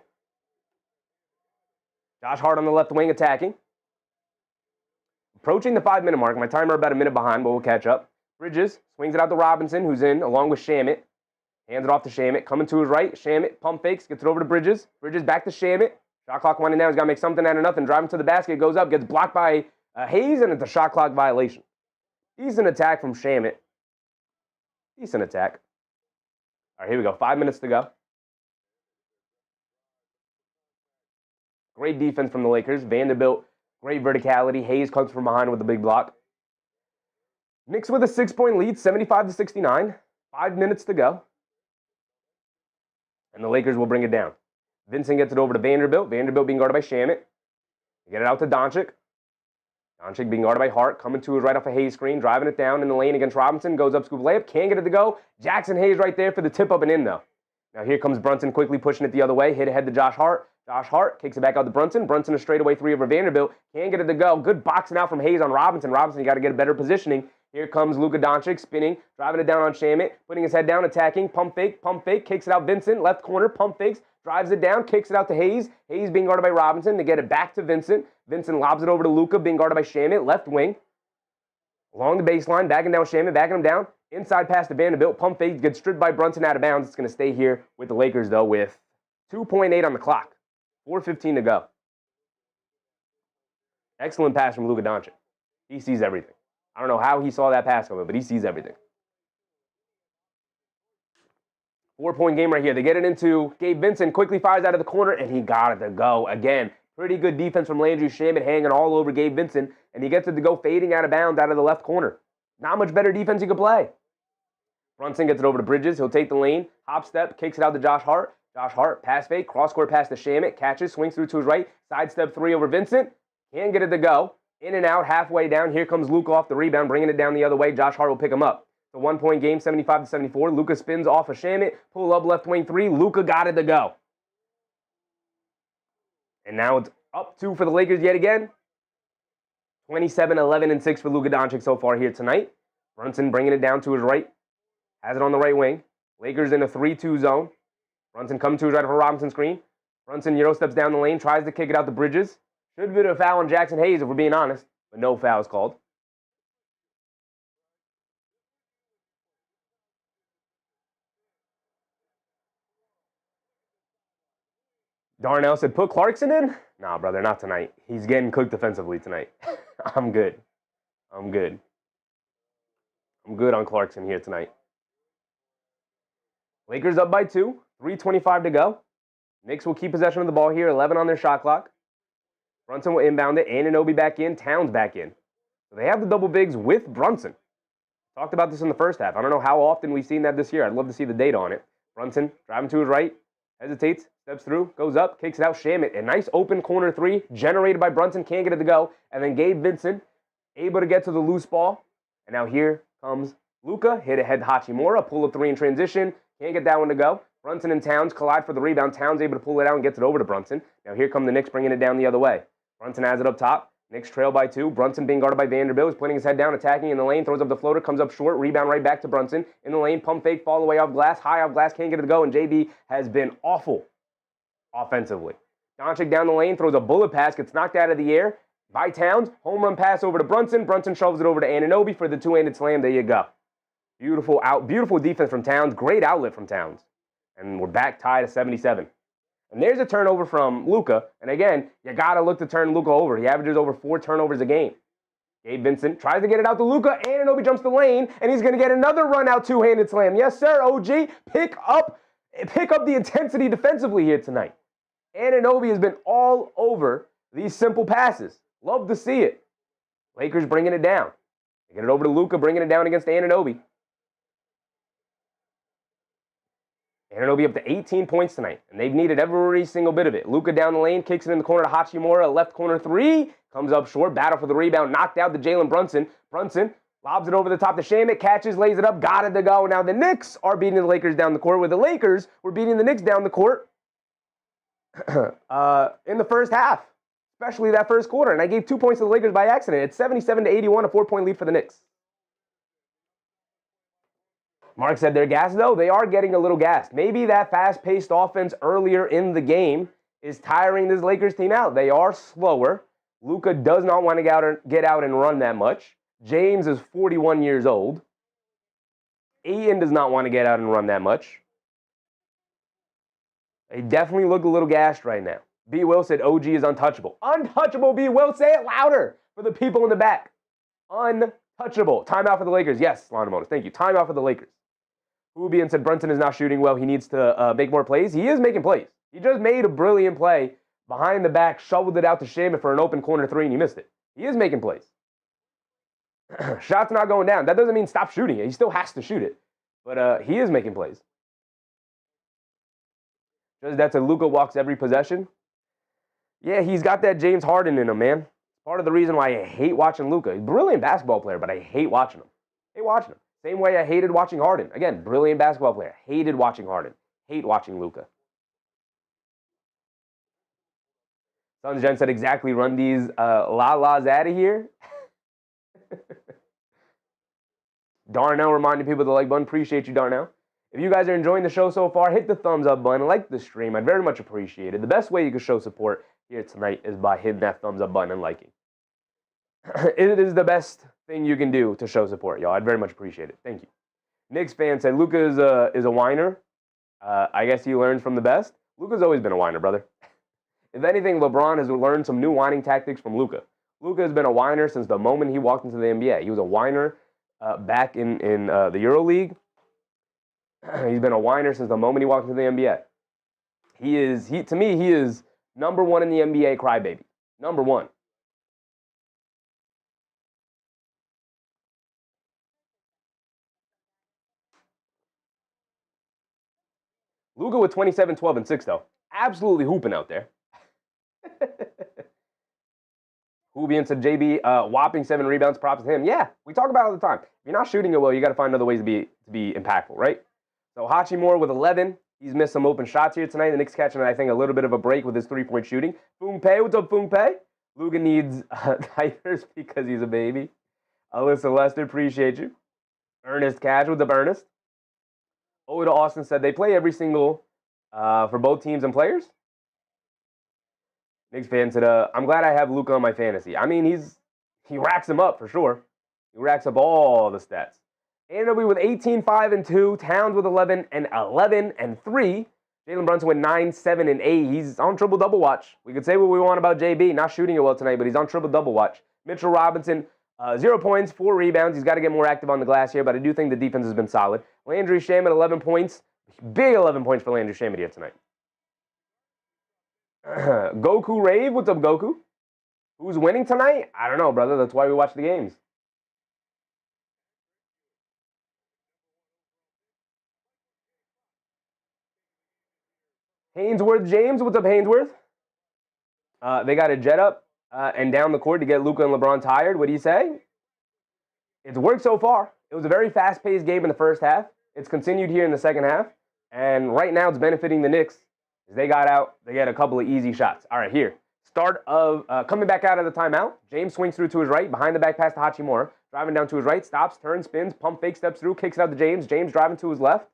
Josh Hart on the left wing attacking. Approaching the 5-minute mark. My timer about a minute behind, but we'll catch up. Bridges swings it out to Robinson, who's in, along with Shamet. Hands it off to Shamet. Coming to his right. Shamet pump fakes, gets it over to Bridges. Bridges back to Shamet. Shot clock winding down. He's got to make something out of nothing. Driving to the basket, goes up, gets blocked by Hayes, and it's a shot clock violation. Decent attack from Shamet. Decent attack. All right, here we go. 5 minutes to go. Great defense from the Lakers. Vanderbilt, great verticality. Hayes comes from behind with a big block. Knicks with a 6-point lead, 75-69. 5 minutes to go. And the Lakers will bring it down. Vincent gets it over to Vanderbilt. Vanderbilt being guarded by Shamet. They get it out to Doncic. Doncic being guarded by Hart. Coming to his right off a Hayes screen. Driving it down in the lane against Robinson. Goes up, scoop layup. Can't get it to go. Jackson Hayes right there for the tip up and in, though. Now here comes Brunson quickly pushing it the other way. Hit ahead to Josh Hart. Josh Hart kicks it back out to Brunson. Brunson a straightaway three over Vanderbilt. Can't get it to go. Good boxing out from Hayes on Robinson. Robinson, you got to get a better positioning. Here comes Luka Doncic spinning, driving it down on Shamet, putting his head down, attacking, pump fake, kicks it out Vincent, left corner, pump fakes, drives it down, kicks it out to Hayes. Hayes being guarded by Robinson. They get it back to Vincent. Vincent lobs it over to Luka, being guarded by Shamet, left wing. Along the baseline, backing down Shamet, backing him down. Inside pass to Vanderbilt, pump fake, gets stripped by Brunson out of bounds. It's going to stay here with the Lakers, though, with 2.8 on the clock. 4:15 to go. Excellent pass from Luka Doncic. He sees everything. I don't know how he saw that pass coming, but he sees everything. 4-point game right here. They get it into Gabe Vincent, quickly fires out of the corner, and he got it to go. Again, pretty good defense from Landry Shamet hanging all over Gabe Vincent, and he gets it to go fading out of bounds out of the left corner. Not much better defense you could play. Brunson gets it over to Bridges. He'll take the lane, hop step, kicks it out to Josh Hart. Josh Hart, pass fake, cross-court pass to Shamet, catches, swings through to his right, sidestep three over Vincent. Can't get it to go. In and out, halfway down. Here comes Luka off the rebound, bringing it down the other way. Josh Hart will pick him up. It's a 1-point game, 75-74. Luka spins off of Shamet, pull up left wing three. Luka got it to go. And now it's up 2 for the Lakers yet again. 27, 11, and 6 for Luka Doncic so far here tonight. Brunson bringing it down to his right. Has it on the right wing. Lakers in a 3-2 zone. Brunson coming to his right for Robinson screen. Brunson Euro steps down the lane, tries to kick it out to Bridges. Should have been a foul on Jackson Hayes if we're being honest, but no foul is called. Darnell said, put Clarkson in? Nah, brother, not tonight. He's getting cooked defensively tonight. I'm good. I'm good on Clarkson here tonight. Lakers up by 2, 3:25 to go. Knicks will keep possession of the ball here, 11 on their shot clock. Brunson will inbound it, Anunoby back in, Towns back in. So they have the double bigs with Brunson. Talked about this in the first half. I don't know how often we've seen that this year. I'd love to see the data on it. Brunson driving to his right, hesitates, steps through, goes up, kicks it out, Shamit. A nice open corner three generated by Brunson, can't get it to go. And then Gabe Vincent able to get to the loose ball. And now here comes Luka, hit ahead Hachimura, pull up three in transition, can't get that one to go. Brunson and Towns collide for the rebound. Towns able to pull it out and gets it over to Brunson. Now here come the Knicks bringing it down the other way. Brunson has it up top. Knicks trail by 2. Brunson being guarded by Vanderbilt. Is putting his head down, attacking in the lane. Throws up the floater, comes up short. Rebound right back to Brunson. In the lane, pump fake, fall away off glass. High off glass, can't get it to go. And JB has been awful offensively. Doncic down the lane, throws a bullet pass, gets knocked out of the air by Towns. Home run pass over to Brunson. Brunson shoves it over to Anunoby for the two-handed slam. There you go. Beautiful defense from Towns. Great outlet from Towns. And we're back tied at 77. And there's a turnover from Luka. And again, you got to look to turn Luka over. He averages over 4 turnovers a game. Gabe Vincent tries to get it out to Luka. Anunoby jumps the lane, and he's going to get another run-out two-handed slam. Yes, sir, OG. Pick up the intensity defensively here tonight. Anunoby has been all over these simple passes. Love to see it. Lakers bringing it down. They get it over to Luka, bringing it down against Anunoby. Anunoby up to 18 points tonight, and they've needed every single bit of it. Luka down the lane, kicks it in the corner to Hachimura, left corner three, comes up short, battle for the rebound, knocked out to Jalen Brunson. Brunson lobs it over the top to Shamit, catches, lays it up, got it to go. Now the Knicks are beating the Lakers down the court, where the Lakers were beating the Knicks down the court in the first half, especially that first quarter. And I gave 2 points to the Lakers by accident. It's 77-81, a 4-point lead for the Knicks. Mark said they're gassed, though. They are getting a little gassed. Maybe that fast-paced offense earlier in the game is tiring this Lakers team out. They are slower. Luka does not want to get out and run that much. James is 41 years old. Ayton does not want to get out and run that much. They definitely look a little gassed right now. B. Will said OG is untouchable. Untouchable, B. Will. Say it louder for the people in the back. Untouchable. Timeout for the Lakers. Yes, Lonimotus. Thank you. Timeout for the Lakers. Hubian said Brunson is not shooting well. He needs to make more plays. He is making plays. He just made a brilliant play behind the back, shoveled it out to Shamit for an open corner three, and he missed it. He is making plays. Shot's not going down. That doesn't mean stop shooting it. He still has to shoot it. But he is making plays. Just that's a Luka walks every possession. Yeah, he's got that James Harden in him, man. Part of the reason why I hate watching Luka. He's a brilliant basketball player, but I hate watching him. I hate watching him. Same way I hated watching Harden. Again, brilliant basketball player. Hated watching Harden. Hate watching Luka. Sons Jen said exactly, run these la-las out of here. Darnell reminding people of the like button. Appreciate you, Darnell. If you guys are enjoying the show so far, hit the thumbs up button. Like the stream. I'd very much appreciate it. The best way you can show support here tonight is by hitting that thumbs up button and liking. It is the best thing you can do to show support, y'all. I'd very much appreciate it. Thank you. Knicks fan said Luka is a whiner. I guess he learns from the best. Luka's always been a whiner, brother. If anything, LeBron has learned some new whining tactics from Luka. Luka has been a whiner since the moment he walked into the NBA. He was a whiner back in the EuroLeague. He's been a whiner since the moment he walked into the NBA. To me, he is number one in the NBA crybaby. Number one. Luka with 27, 12, and 6, though. Absolutely hooping out there. Hubian said JB, whopping 7 rebounds, props to him. Yeah, we talk about it all the time. If you're not shooting it well, you got to find other ways to be impactful, right? So Hachimura with 11. He's missed some open shots here tonight. The Knicks catching, I think, a little bit of a break with his three-point shooting. Foongpei, what's up, Foongpei? Luka needs diapers because he's a baby. Alyssa Lester, appreciate you. Ernest Cash, what's up, Ernest? Oda Austin said they play every single for both teams and players. Knicks fan said, I'm glad I have Luka on my fantasy. I mean, he racks them up for sure. He racks up all the stats. Anunoby with 18, 5, and 2. Towns with 11 and 11 and 3. Jalen Brunson with 9, 7, and 8. He's on triple-double watch. We could say what we want about JB, not shooting it well tonight, but he's on triple-double watch. Mitchell Robinson, 0 points, 4 rebounds. He's got to get more active on the glass here, but I do think the defense has been solid. Landry Shamet, 11 points. Big 11 points for Landry Shamet here tonight. Goku Rave, what's up, Goku? Who's winning tonight? I don't know, brother. That's why we watch the games. Hainsworth James, what's up, Hainsworth? They got a jet up and down the court to get Luka and LeBron tired. What do you say? It's worked so far. It was a very fast-paced game in the first half. It's continued here in the second half. And right now it's benefiting the Knicks. They got out. They get a couple of easy shots. All right, here. Start of coming back out of the timeout. James swings through to his right. Behind the back pass to Hachimura. Driving down to his right. Stops, turns, spins, pump fake, steps through, kicks it out to James. James driving to his left.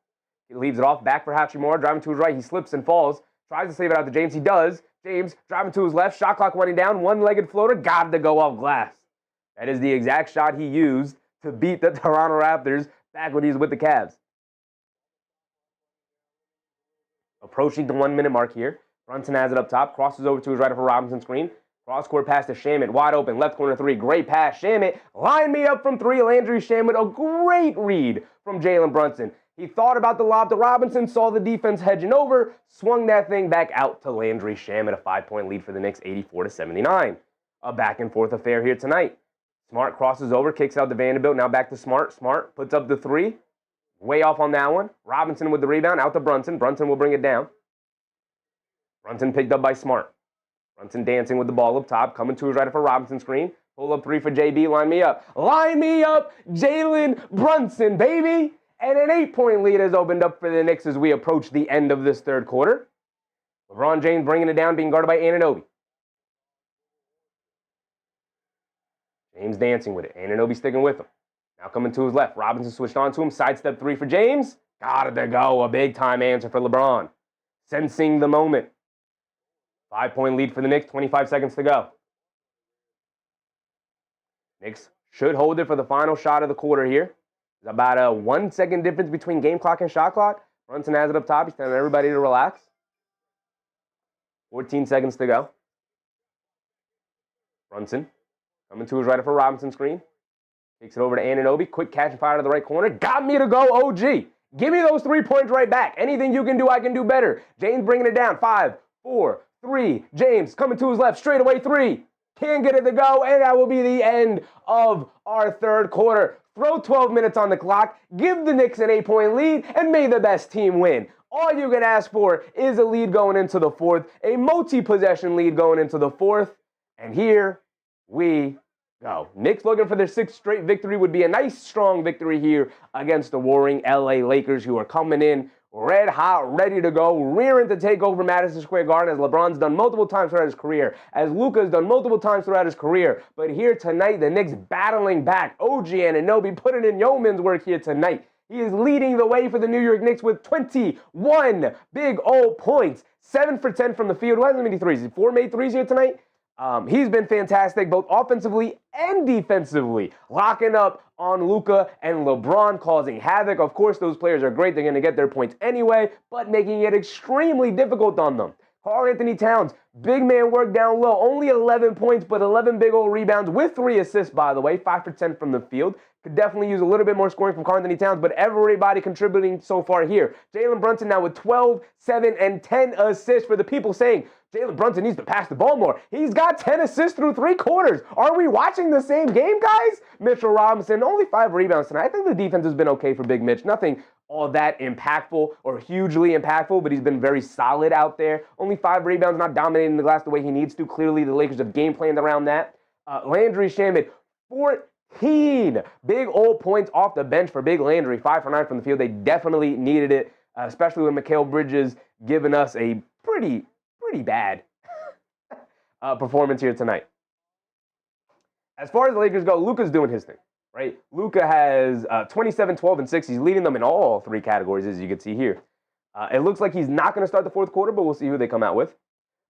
He leaves it off. Back for Hachimura. Driving to his right. He slips and falls. Tries to save it out to James. He does. James driving to his left. Shot clock running down. One-legged floater. Got to go off glass. That is the exact shot he used to beat the Toronto Raptors back when he was with the Cavs. Approaching the 1 minute mark here. Brunson has it up top. Crosses over to his right for Robinson screen. Cross-court pass to Shamet. Wide open. Left corner 3. Great pass. Shamet. Line me up from 3. Landry Shamet. A great read from Jalen Brunson. He thought about the lob to Robinson. Saw the defense hedging over. Swung that thing back out to Landry Shamet. A 5-point lead for the Knicks. 84-79. A back-and-forth affair here tonight. Smart crosses over. Kicks out to Vanderbilt. Now back to Smart. Smart puts up the 3. Way off on that one. Robinson with the rebound. Out to Brunson. Brunson will bring it down. Brunson picked up by Smart. Brunson dancing with the ball up top. Coming to his right for Robinson screen. Pull up 3 for JB. Line me up. Line me up, Jalen Brunson, baby. And an 8-point lead has opened up for the Knicks as we approach the end of this third quarter. LeBron James bringing it down, being guarded by Anunoby. James dancing with it. Anunoby sticking with him. Now coming to his left. Robinson switched on to him. Sidestep 3 for James. Got it to go. A big-time answer for LeBron. Sensing the moment. 5-point lead for the Knicks. 25 seconds to go. Knicks should hold it for the final shot of the quarter here. There's about a 1 second difference between game clock and shot clock. Brunson has it up top. He's telling everybody to relax. 14 seconds to go. Brunson coming to his right for Robinson screen. Takes it over to Anunoby. Quick catch and fire to the right corner. Got me to go, OG. Give me those 3 points right back. Anything you can do, I can do better. James bringing it down. 5, 4, 3. James coming to his left. Straight away 3. Can't get it to go. And that will be the end of our third quarter. Throw 12 minutes on the clock. Give the Knicks an 8-point lead. And may the best team win. All you can ask for is a lead going into the fourth. A multi-possession lead going into the fourth. And here we go. Knicks looking for their 6th straight victory. Would be a nice, strong victory here against the warring LA Lakers, who are coming in red hot, ready to go, rearing to take over Madison Square Garden, as LeBron's done multiple times throughout his career, as Luka's done multiple times throughout his career. But here tonight, the Knicks battling back. OG Anunoby putting in yeoman's work here tonight. He is leading the way for the New York Knicks with 21 big old points. 7 for 10 from the field. Who hasn't made threes? 4 made threes here tonight? He's been fantastic, both offensively and defensively, locking up on Luka and LeBron, causing havoc. Of course, those players are great. They're going to get their points anyway, but making it extremely difficult on them. Karl-Anthony Towns, big man work down low. Only 11 points, but 11 big old rebounds with 3 assists, by the way. 5 for 10 from the field. Could definitely use a little bit more scoring from Karl-Anthony Towns, but everybody contributing so far here. Jalen Brunson now with 12, 7, and 10 assists for the people saying Jalen Brunson needs to pass the ball more. He's got 10 assists through 3 quarters. Are we watching the same game, guys? Mitchell Robinson, only 5 rebounds tonight. I think the defense has been okay for Big Mitch. Nothing all that impactful or hugely impactful, but he's been very solid out there. Only 5 rebounds, not dominating the glass the way he needs to. Clearly, the Lakers have game planned around that. Landry Shamet, 14 big old points off the bench for Big Landry. 5 for 9 from the field. They definitely needed it, especially with Mikal Bridges giving us a pretty bad performance here tonight. As far as the Lakers go, Luka's doing his thing, right? Luka has 27, 12, and 6. He's leading them in all 3 categories, as you can see here. It looks like he's not going to start the fourth quarter, but we'll see who they come out with.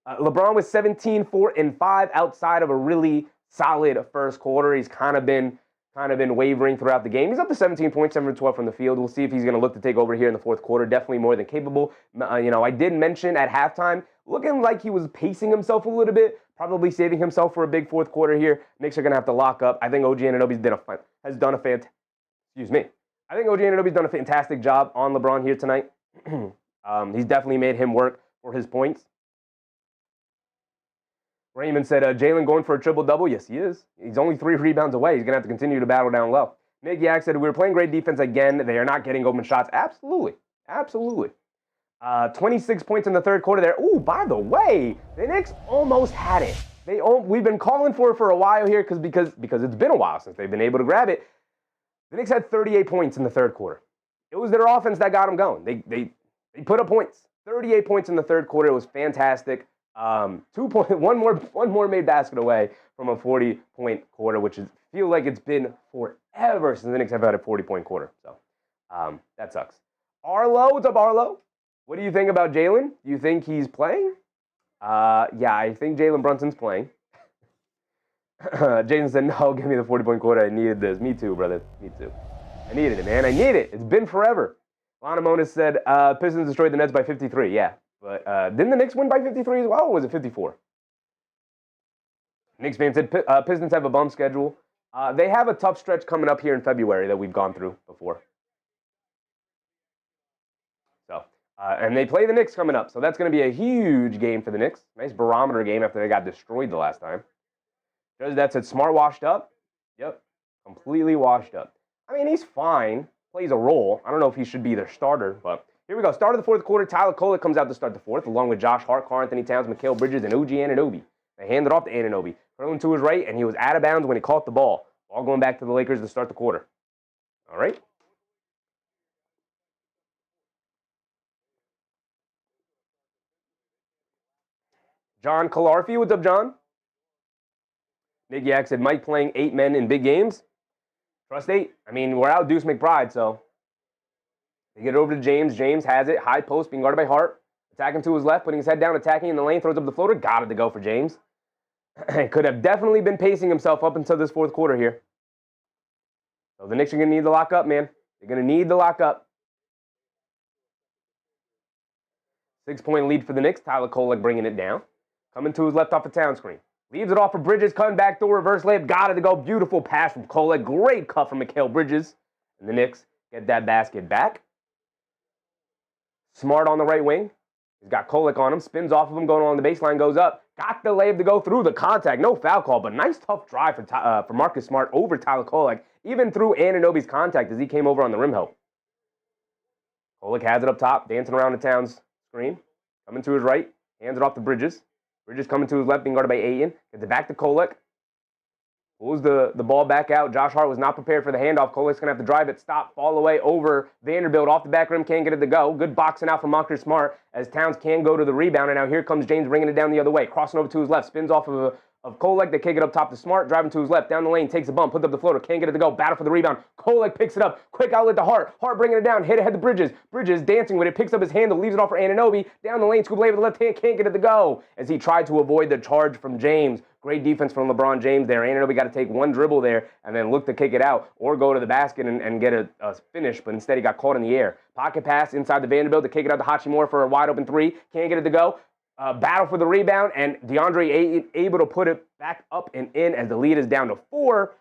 LeBron was 17, 4, and 5 outside of a really solid first quarter. He's kind of been wavering throughout the game. He's up to 17 points, 7 for 12 from the field. We'll see if he's going to look to take over here in the fourth quarter. Definitely more than capable. I did mention at halftime, looking like he was pacing himself a little bit, probably saving himself for a big fourth quarter here. Knicks are going to have to lock up. I think OG Anunoby's done a fantastic job on LeBron here tonight. He's definitely made him work for his points. Raymond said, Jalen going for a triple-double? Yes, he is. He's only 3 rebounds away. He's going to have to continue to battle down low. Nick Yak said, we were playing great defense again. They are not getting open shots. Absolutely. 26 points in the third quarter there. Ooh, by the way, the Knicks almost had it. We've been calling for it for a while here because it's been a while since they've been able to grab it. The Knicks had 38 points in the third quarter. It was their offense that got them going. They put up points. 38 points in the third quarter. It was fantastic. 1 more made basket away from a 40-point quarter, which feel like it's been forever since the Knicks have had a 40-point quarter. So that sucks. Arlo, what's up, Arlo? What do you think about Jalen? Do you think he's playing? Yeah, I think Jalen Brunson's playing. Jaden said, no, give me the 40-point quarter. I needed this. Me too, brother. Me too. I needed it, man. I need it. It's been forever. Lana Monis said, Pistons destroyed the Nets by 53. Yeah. But didn't the Knicks win by 53 as well, or was it 54? Knicks fan said Pistons have a bum schedule. They have a tough stretch coming up here in February that we've gone through before. So, and they play the Knicks coming up, so that's going to be a huge game for the Knicks. Nice barometer game after they got destroyed the last time. Judge that said Smart washed up. Yep, completely washed up. I mean, he's fine. Plays a role. I don't know if he should be their starter, but here we go. Start of the fourth quarter. Tyler Kolek comes out to start the fourth, along with Josh Hart, Karl Anthony Towns, Mikal Bridges, and OG Anunoby. They hand it off to Anunoby. Curling to his right, and he was out of bounds when he caught the ball. Ball going back to the Lakers to start the quarter. All right. John Calarfi, what's up, John? Nick Yak said, Mike playing 8 men in big games. Trust 8. I mean, we're out Deuce McBride, so they get it over to James. James has it. High post, being guarded by Hart. Attacking to his left, putting his head down, attacking in the lane, throws up the floater. Got it to go for James. Could have definitely been pacing himself up until this fourth quarter here. So the Knicks are going to need to lock up, man. They're going to need to lock up. 6-point lead for the Knicks. Tyler Kolek bringing it down. Coming to his left off the Town screen. Leaves it off for Bridges. Cutting back door, reverse layup. Got it to go. Beautiful pass from Kolek. Great cut from Mikal Bridges. And the Knicks get that basket back. Smart on the right wing. He's got Kolek on him. Spins off of him. Going on the baseline. Goes up. Got the layup to go through the contact. No foul call, but nice tough drive for Marcus Smart over Tyler Kolek. Even through Anunoby's contact as he came over on the rim help. Kolek has it up top. Dancing around the Towns screen. Coming to his right. Hands it off to Bridges. Bridges coming to his left, being guarded by Ayton. Gets it back to Kolek. Pulls the ball back out. Josh Hart was not prepared for the handoff. Kolek's going to have to drive it, stop, fall away over Vanderbilt. Off the back rim, can't get it to go. Good boxing out from Marcus Smart as Towns can go to the rebound. And now here comes James bringing it down the other way. Crossing over to his left. Spins off of Kolek. They kick it up top to Smart. Driving to his left. Down the lane. Takes a bump. Puts up the floater. Can't get it to go. Battle for the rebound. Kolek picks it up. Quick outlet to Hart. Hart bringing it down. Hit ahead to Bridges. Bridges dancing with it. Picks up his handle. Leaves it off for Anunoby. Down the lane. Scoop lay with the left hand. Can't get it to go as he tried to avoid the charge from James. Great defense from LeBron James there. Anunoby got to take one dribble there and then look to kick it out or go to the basket and get a finish, but instead he got caught in the air. Pocket pass inside the Vanderbilt to kick it out to Hachimura for a wide open three. Can't get it to go. Battle for the rebound, and DeAndre able to put it back up and in as the lead is down to 4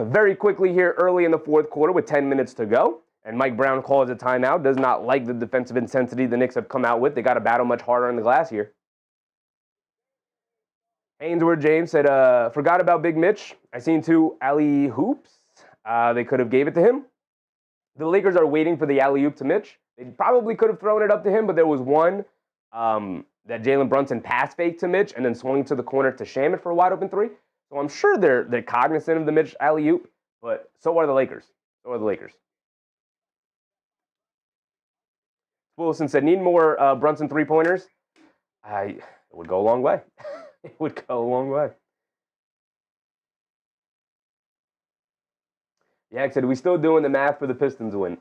very quickly here early in the fourth quarter with 10 minutes to go. And Mike Brown calls a timeout. Does not like the defensive intensity the Knicks have come out with. They got to battle much harder on the glass here. Ainsworth James said, forgot about Big Mitch. I seen 2 alley hoops. They could have gave it to him. The Lakers are waiting for the alley oop to Mitch. They probably could have thrown it up to him, but there was one that Jalen Brunson pass faked to Mitch and then swung to the corner to Shamet for a wide open 3. So I'm sure they're cognizant of the Mitch alley oop, but so are the Lakers. So are the Lakers. Wilson said, need more Brunson 3-pointers. It would go a long way. It would go a long way. Yak said, we still doing the math for the Pistons win.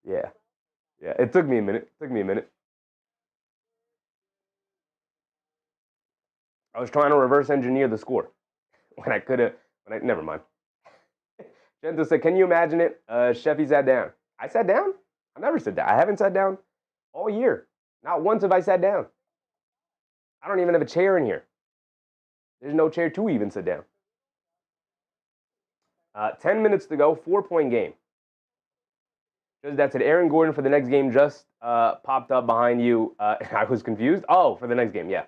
Yeah. It took me a minute. I was trying to reverse engineer the score when I could have. Never mind. Gento said, "Can you imagine it?" Sheffy sat down. I sat down? I never sat down. I haven't sat down all year. Not once have I sat down. I don't even have a chair in here. There's no chair to even sit down. 10 minutes to go, 4-point game. Just that said, Aaron Gordon for the next game just popped up behind you. I was confused. Oh, for the next game, yeah.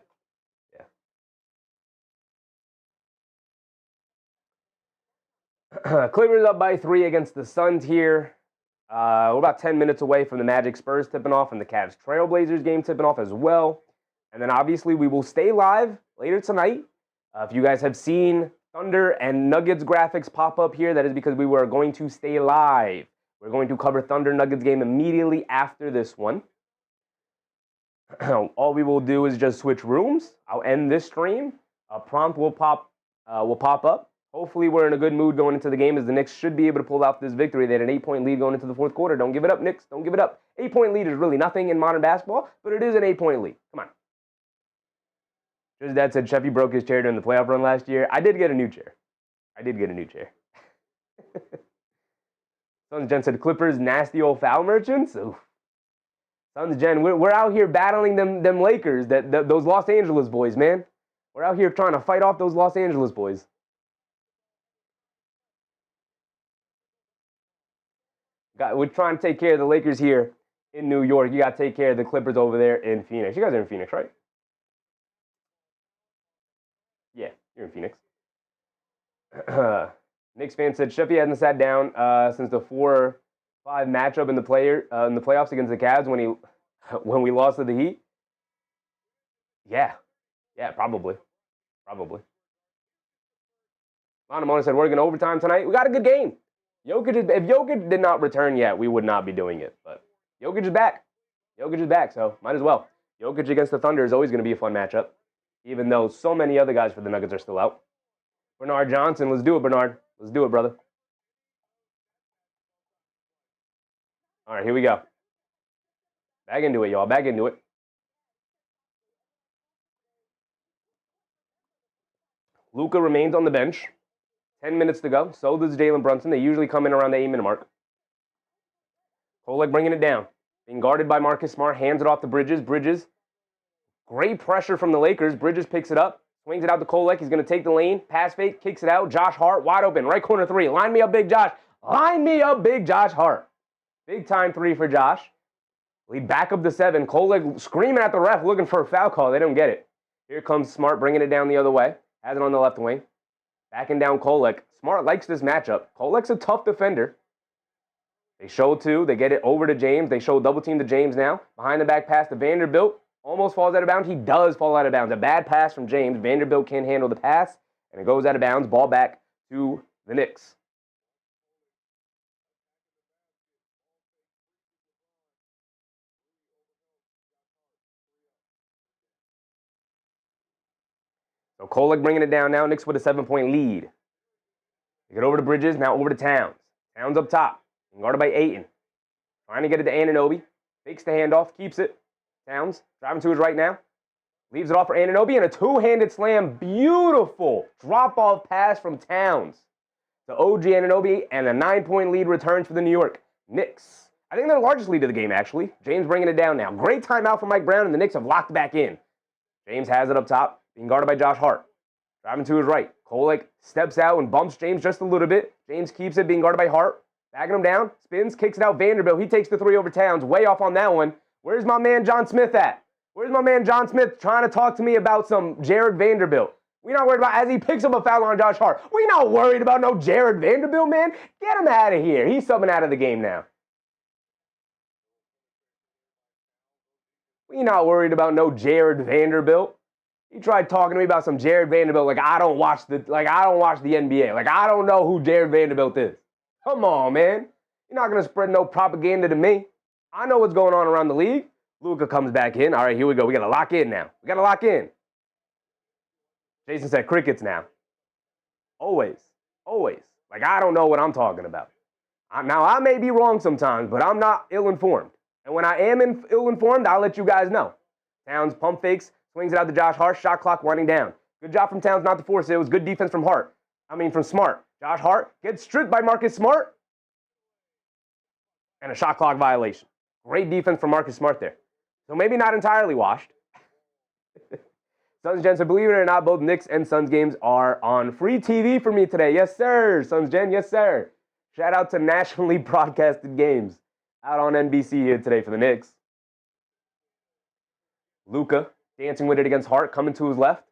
Clippers up by 3 against the Suns here. We're about 10 minutes away from the Magic Spurs tipping off and the Cavs Trailblazers game tipping off as well. And then obviously we will stay live later tonight. If you guys have seen Thunder and Nuggets graphics pop up here, that is because we were going to stay live. We're going to cover Thunder Nuggets game immediately after this one. All we will do is just switch rooms. I'll end this stream. A prompt will pop up. Hopefully we're in a good mood going into the game as the Knicks should be able to pull out this victory. They had an 8-point lead going into the fourth quarter. Don't give it up, Knicks. Don't give it up. 8-point lead is really nothing in modern basketball, but it is an 8-point lead. Come on. Just Dad said Sheffy broke his chair during the playoff run last year. I did get a new chair. Sons Jen said Clippers, nasty old foul merchants. Oof. Sons Jen, we're out here battling them Lakers, those Los Angeles boys, man. We're out here trying to fight off those Los Angeles boys. We're trying to take care of the Lakers here in New York. You got to take care of the Clippers over there in Phoenix. You guys are in Phoenix, right? Yeah, you're in Phoenix. Knicks fan said Sheffy hasn't sat down since the 4-5 matchup in the playoffs against the Cavs when we lost to the Heat. Yeah, probably. Monamona said we're going to overtime tonight. We got a good game. If Jokic did not return yet, we would not be doing it. But Jokic is back. So might as well. Jokic against the Thunder is always going to be a fun matchup, even though so many other guys for the Nuggets are still out. Bernard Johnson, let's do it, Bernard. Let's do it, brother. All right, here we go. Back into it, y'all. Back into it. Luka remains on the bench. 10 minutes to go. So does Jalen Brunson. They usually come in around the 8-minute mark. Kolek bringing it down. Being guarded by Marcus Smart. Hands it off to Bridges. Bridges. Great pressure from the Lakers. Bridges picks it up. Swings it out to Kolek. He's going to take the lane. Pass fake. Kicks it out. Josh Hart wide open. Right corner 3. Line me up, big Josh. Line me up, big Josh Hart. Big time 3 for Josh. Lead back up to 7. Kolek screaming at the ref looking for a foul call. They don't get it. Here comes Smart bringing it down the other way. Has it on the left wing. Backing down Kolek. Smart likes this matchup. Kolek's a tough defender. They show 2. They get it over to James. They show double team to James now. Behind the back pass to Vanderbilt. Almost falls out of bounds. He does fall out of bounds. A bad pass from James. Vanderbilt can't handle the pass. And it goes out of bounds. Ball back to the Knicks. So Kolek bringing it down now. Knicks with a 7-point lead. They get over to Bridges. Now over to Towns. Towns up top. Guarded by Ayton. Trying to get it to Anunoby. Fakes the handoff. Keeps it. Towns driving to his right now. Leaves it off for Anunoby. And a two-handed slam. Beautiful drop-off pass from Towns to OG Anunoby. And a 9-point lead returns for the New York Knicks. I think they're the largest lead of the game, actually. James bringing it down now. Great timeout for Mike Brown. And the Knicks have locked back in. James has it up top. Being guarded by Josh Hart. Driving to his right. Kolek steps out and bumps James just a little bit. James keeps it, being guarded by Hart. Backing him down. Spins, kicks it out. Vanderbilt. He takes the 3 over Towns. Way off on that one. Where's my man John Smith at? Where's my man John Smith trying to talk to me about some Jared Vanderbilt? We're not worried about, as he picks up a foul on Josh Hart. We're not worried about no Jared Vanderbilt, man. Get him out of here. He's subbing out of the game now. We're not worried about no Jared Vanderbilt. He tried talking to me about some Jared Vanderbilt like I don't watch the NBA. Like I don't know who Jared Vanderbilt is. Come on, man. You're not going to spread no propaganda to me. I know what's going on around the league. Luka comes back in. All right, here we go. We got to lock in now. We got to lock in. Jason said crickets now. Always. Like I don't know what I'm talking about. Now, I may be wrong sometimes, but I'm not ill-informed. And when I am ill-informed, I'll let you guys know. Towns pump fakes. Swings it out to Josh Hart. Shot clock running down. Good job from Towns not to force it. It was good defense from from Smart. Josh Hart gets stripped by Marcus Smart. And a shot clock violation. Great defense from Marcus Smart there. So maybe not entirely washed. Suns Gen, so believe it or not, both Knicks and Suns games are on free TV for me today. Yes, sir. Suns Gen, yes, sir. Shout out to nationally broadcasted games out on NBC here today for the Knicks. Luka dancing with it against Hart, coming to his left.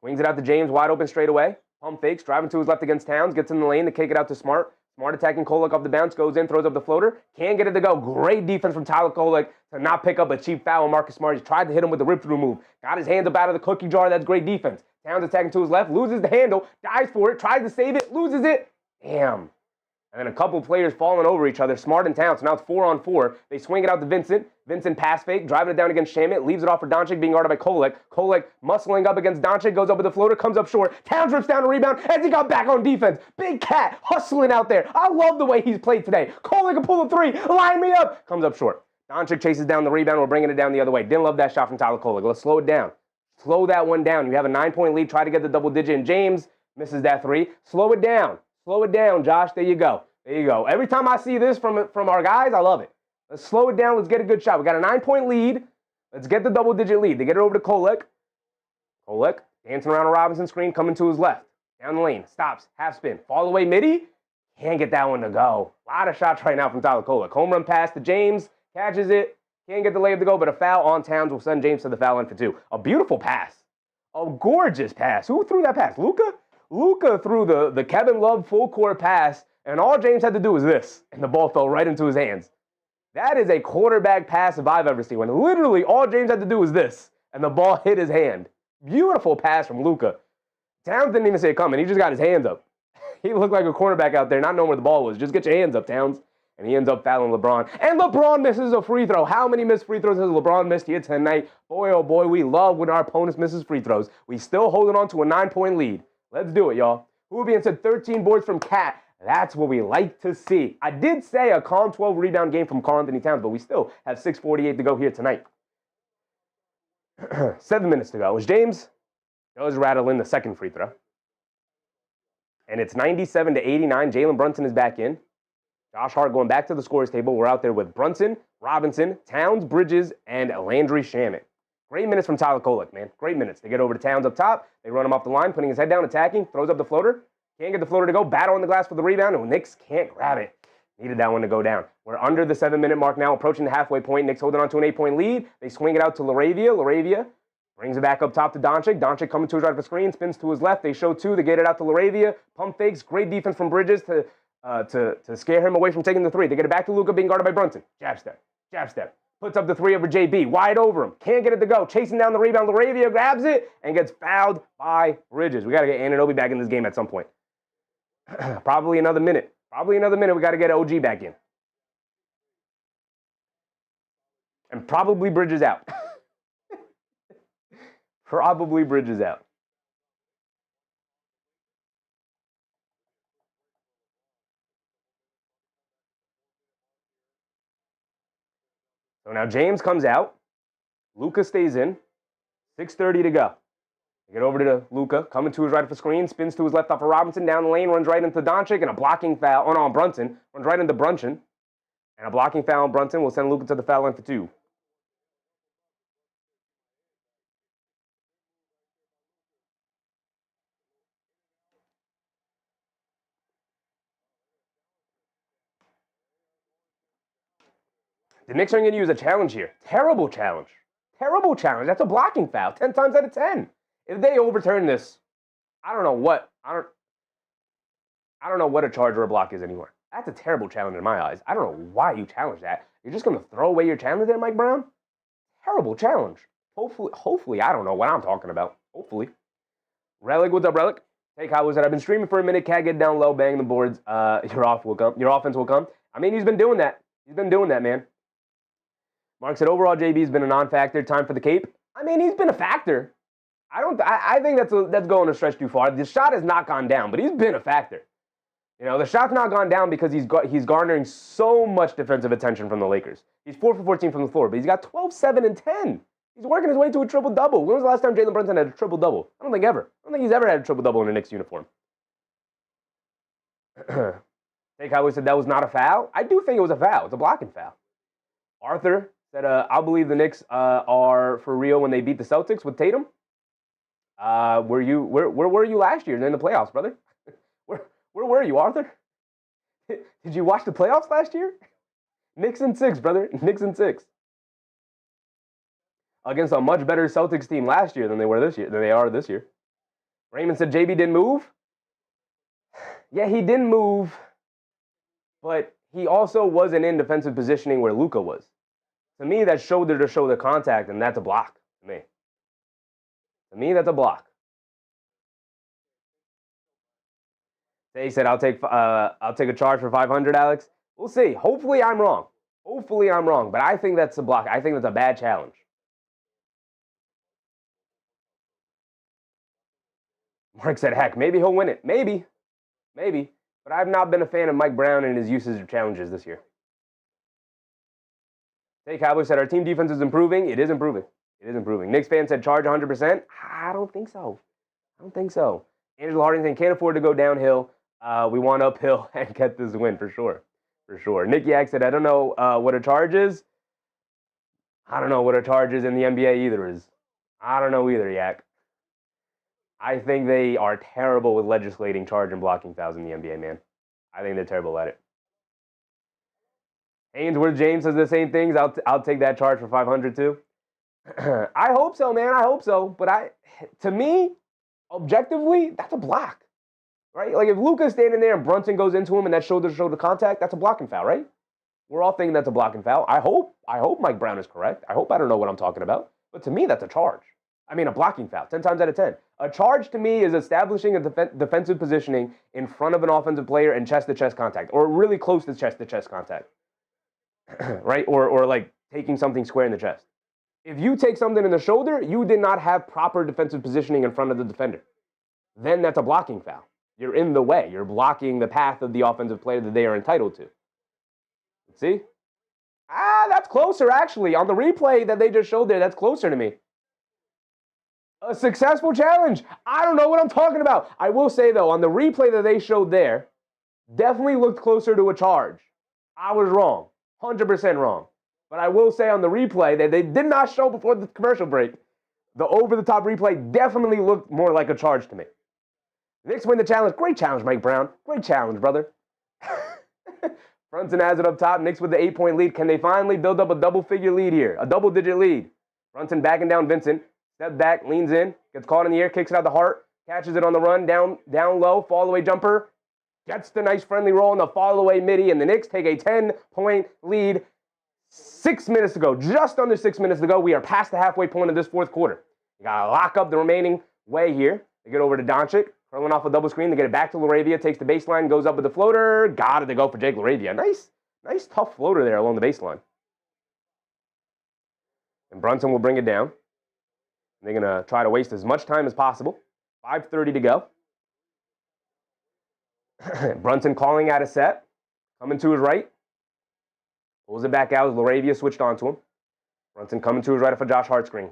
Swings it out to James, wide open straight away. Pump fakes, driving to his left against Towns, gets in the lane to kick it out to Smart. Smart attacking Kolek off the bounce, goes in, throws up the floater. Can't get it to go. Great defense from Tyler Kolek to not pick up a cheap foul on Marcus Smart. He tried to hit him with the rip-through move. Got his hands up out of the cookie jar. That's great defense. Towns attacking to his left, loses the handle, dives for it, tries to save it, loses it. Damn. And then a couple players falling over each other, Smart and Towns. So now it's 4-on-4. They swing it out to Vincent. Vincent pass fake, driving it down against Shamit, leaves it off for Doncic, being guarded by Kolek. Kolek muscling up against Doncic, goes up with the floater, comes up short. Towns rips down a rebound as he got back on defense. Big cat hustling out there. I love the way he's played today. Kolek can pull a three, line me up. Comes up short. Doncic chases down the rebound. We're bringing it down the other way. Didn't love that shot from Tyler Kolek. Let's slow it down. Slow that one down. You have a 9-point lead. Try to get the double digit, and James misses that three. Slow it down. Slow it down, Josh. There you go. There you go. Every time I see this from our guys, I love it. Let's slow it down. Let's get a good shot. We got a 9-point lead. Let's get the double-digit lead. They get it over to Kolek. Kolek dancing around a Robinson screen, coming to his left. Down the lane. Stops. Half spin. Fall away midi. Can't get that one to go. A lot of shots right now from Tyler Kolek. Home run pass to James. Catches it. Can't get the layup to go, but a foul on Towns will send James to the foul line for two. A beautiful pass. A gorgeous pass. Who threw that pass? Luka? Luka threw the Kevin Love full-court pass, and all James had to do was this, and the ball fell right into his hands. That is a quarterback pass if I've ever seen one. Literally, all James had to do was this, and the ball hit his hand. Beautiful pass from Luka. Towns didn't even see it coming. He just got his hands up. He looked like a cornerback out there, not knowing where the ball was. Just get your hands up, Towns. And he ends up fouling LeBron. And LeBron misses a free throw. How many missed free throws has LeBron missed here tonight? Boy, oh boy, we love when our opponents misses free throws. We still holding on to a 9-point lead. Let's do it, y'all. Who said 13 boards from Cat. That's what we like to see. I did say a calm 12-rebound game from Karl-Anthony Towns, but we still have 6:48 to go here tonight. 7 minutes to go. As James does rattle in the second free throw. And it's 97-89. Jalen Brunson is back in. Josh Hart going back to the scorer's table. We're out there with Brunson, Robinson, Towns, Bridges, and Landry Shamet. Great minutes from Tyler Kolek, man. Great minutes. They get over to Towns up top. They run him off the line, putting his head down, attacking, throws up the floater. Can't get the floater to go. Battle on the glass for the rebound, and Knicks can't grab it. Needed that one to go down. We're under the 7-minute mark now, approaching the halfway point. Knicks holding on to an 8-point lead. They swing it out to Laravia. Laravia brings it back up top to Doncic. Doncic coming to his right of the screen, spins to his left. They show two. They get it out to Laravia. Pump fakes. Great defense from Bridges to scare him away from taking the three. They get it back to Luka, being guarded by Brunson. Jab step. Jab step. Puts up the three over JB. Wide over him. Can't get it to go. Chasing down the rebound. Laravia grabs it and gets fouled by Bridges. We got to get Anunoby back in this game at some point. Probably another minute. We got to get OG back in. And probably Bridges out. Probably Bridges out. So now James comes out. Luka stays in. 6:30 to go. Get over to Luka, coming to his right of the screen, spins to his left off of Robinson, down the lane, runs right into Doncic, and a blocking foul on Brunson. Runs right into Brunson. And a blocking foul on Brunson will send Luka to the foul line for two. The Knicks are going to use a challenge here. Terrible challenge. Terrible challenge. That's a blocking foul. 10 times out of 10. If they overturn this, I don't know what a charge or a block is anymore. That's a terrible challenge in my eyes. I don't know why you challenge that. You're just going to throw away your challenge there, Mike Brown? Terrible challenge. Hopefully, I don't know what I'm talking about. Hopefully. Relic, what's up, Relic? Hey, Kyle, what's up? I've been streaming for a minute. Can't get down low, bang the boards. Your offense will come. I mean, he's been doing that. He's been doing that, man. Mark said, overall, JB's been a non-factor. Time for the cape. I mean, he's been a factor. I think that's going a stretch too far. The shot has not gone down, but he's been a factor. You know, the shot's not gone down because he's garnering so much defensive attention from the Lakers. He's 4 for 14 from the floor, but he's got 12, 7, and 10. He's working his way to a triple-double. When was the last time Jalen Brunson had a triple-double? I don't think ever. I don't think he's ever had a triple-double in a Knicks uniform. Take Cowboy said that was not a foul. I do think it was a foul. It's a blocking foul. Arthur said, I'll believe the Knicks are for real when they beat the Celtics with Tatum. Where were you last year in the playoffs, brother? Where were you, Arthur? Did you watch the playoffs last year? Knicks in 6, brother. Knicks in 6. Against a much better Celtics team last year than they are this year. Raymond said JB didn't move. Yeah, he didn't move, but he also wasn't in defensive positioning where Luka was. To me, that's shoulder-to-shoulder contact, and that's a block. To me, that's a block. They said, I'll take a charge for 500, Alex. We'll see. Hopefully, I'm wrong. But I think that's a block. I think that's a bad challenge. Mark said, heck, maybe he'll win it. Maybe. But I've not been a fan of Mike Brown and his usage of challenges this year. Tay Cowboy said, our team defense is improving. It is improving. Knicks fan said, charge 100%. I don't think so. Angela Harding saying, can't afford to go downhill. We want uphill and get this win for sure. Nick Yak said, I don't know what a charge is. I don't know what a charge is in the NBA either. I don't know either, Yak. I think they are terrible with legislating charge and blocking fouls in the NBA, man. I think they're terrible at it. Ainsworth James says the same things. I'll take that charge for 500 too. I hope so, man. But to me, objectively, that's a block, right? Like if Luka's standing there and Brunson goes into him and that shoulder-to-shoulder contact, that's a blocking foul, right? We're all thinking that's a blocking foul. I hope Mike Brown is correct. I hope I don't know what I'm talking about. But to me, that's a charge. I mean, a blocking foul, 10 times out of 10. A charge to me is establishing a defensive positioning in front of an offensive player and chest-to-chest contact, or really close to chest-to-chest contact, right? Or like taking something square in the chest. If you take something in the shoulder, you did not have proper defensive positioning in front of the defender. Then that's a blocking foul. You're in the way. You're blocking the path of the offensive player that they are entitled to. See? That's closer, actually. On the replay that they just showed there, that's closer to me. A successful challenge. I don't know what I'm talking about. I will say, though, on the replay that they showed there, definitely looked closer to a charge. I was wrong. 100% wrong. But I will say on the replay that they did not show before the commercial break, the over-the-top replay definitely looked more like a charge to me. Knicks win the challenge. Great challenge, Mike Brown. Great challenge, brother. Brunson has it up top. Knicks with the 8-point lead. Can they finally build up a double-figure lead here? A double-digit lead. Brunson backing down Vincent. Step back, leans in, gets caught in the air, kicks it out the heart, catches it on the run, down low, fall-away jumper, gets the nice friendly roll in the fall-away midi, and the Knicks take a 10-point lead. 6 minutes to go, just under 6 minutes to go. We are past the halfway point of this fourth quarter. You got to lock up the remaining way here. They get over to Doncic, curling off a double screen. They get it back to Laravia, takes the baseline, goes up with the floater. Got it to go for Jake Laravia. Nice tough floater there along the baseline. And Brunson will bring it down. They're going to try to waste as much time as possible. 5:30 to go. Brunson calling out a set. Coming to his right. Pulls it back out as Laravia switched onto him. Brunson coming to his right for Josh Hart screen.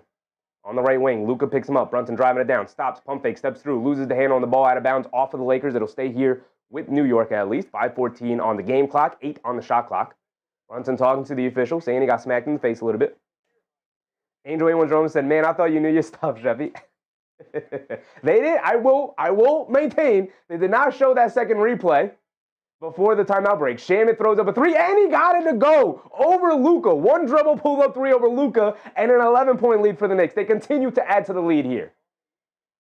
On the right wing, Luka picks him up. Brunson driving it down. Stops, pump fake, steps through. Loses the handle on the ball out of bounds off of the Lakers. It'll stay here with New York at least. 5:14 on the game clock. 8 on the shot clock. Brunson talking to the official, saying he got smacked in the face a little bit. Angel A1 Jerome said, man, I thought you knew your stuff, Chevy. They did. I will maintain they did not show that second replay before the timeout break. Shamet throws up a 3, and he got it to go over Luka. One dribble pull-up 3 over Luka, and an 11-point lead for the Knicks. They continue to add to the lead here.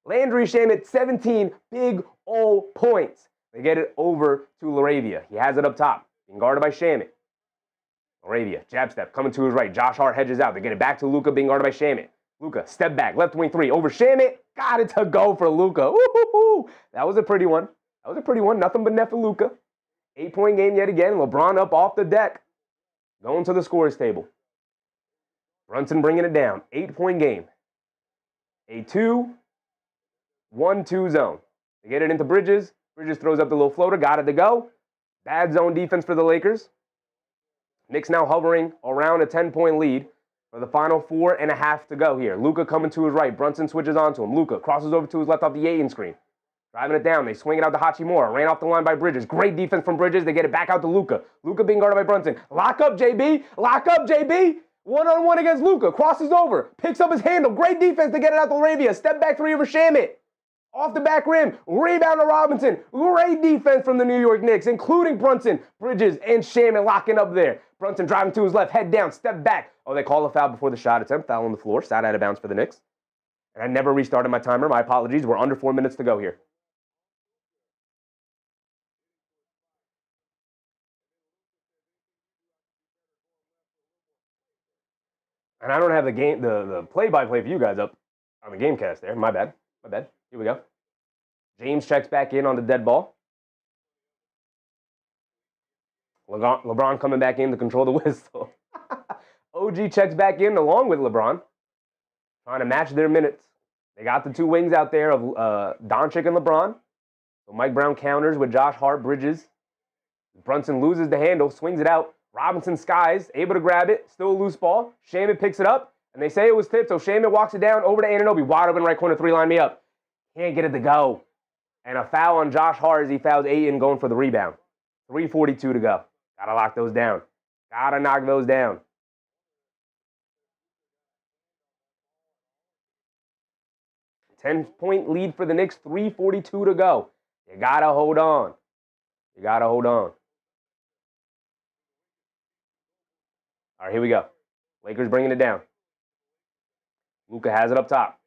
Landry Shamet, 17 big old points. They get it over to Laravia. He has it up top, being guarded by Shamet. Laravia, jab step, coming to his right. Josh Hart hedges out. They get it back to Luka, being guarded by Shamet. Luka, step back, left wing 3, over Shamet. Got it to go for Luka. Woo-hoo-hoo. That was a pretty one. Nothing but net for Luka. 8-point game yet again. LeBron up off the deck. Going to the scorers table. Brunson bringing it down. 8-point game. A 2-1-2 zone. They get it into Bridges. Bridges throws up the little floater. Got it to go. Bad zone defense for the Lakers. Knicks now hovering around a 10-point lead. for the final 4.5 to go here. Luka coming to his right. Brunson switches onto him. Luka crosses over to his left off the Ayton screen. Driving it down. They swing it out to Hachimura. Ran off the line by Bridges. Great defense from Bridges. They get it back out to Luka. Luka being guarded by Brunson. Lock up, JB. Lock up, JB. One-on-one against Luka. Crosses over. Picks up his handle. Great defense to get it out to Laravia. Step back three over Shamit. Off the back rim. Rebound to Robinson. Great defense from the New York Knicks, including Brunson, Bridges, and Shamit locking up there. Brunson driving to his left. Head down. Step back. Oh, they call a foul before the shot attempt. Foul on the floor. Sat out of bounds for the Knicks. And I never restarted my timer. My apologies. We're under 4 minutes to go here. And I don't have the play-by-play for you guys up on the game cast there. My bad. Here we go. James checks back in on the dead ball. LeBron coming back in to control the whistle. OG checks back in along with LeBron, trying to match their minutes. They got the two wings out there of Doncic and LeBron. So Mike Brown counters with Josh Hart, Bridges. Brunson loses the handle, swings it out. Robinson skies, able to grab it, still a loose ball. Shamit picks it up, and they say it was tipped, so Shamit walks it down over to Anunoby. Wide open right corner, three, line me up. Can't get it to go. And a foul on Josh Hart as he fouls Ayton going for the rebound. 3:42 to go. Gotta lock those down. Gotta knock those down. Ten-point lead for the Knicks, 3:42 to go. You gotta hold on. You gotta hold on. All right, here we go. Lakers bringing it down. Luka has it up top.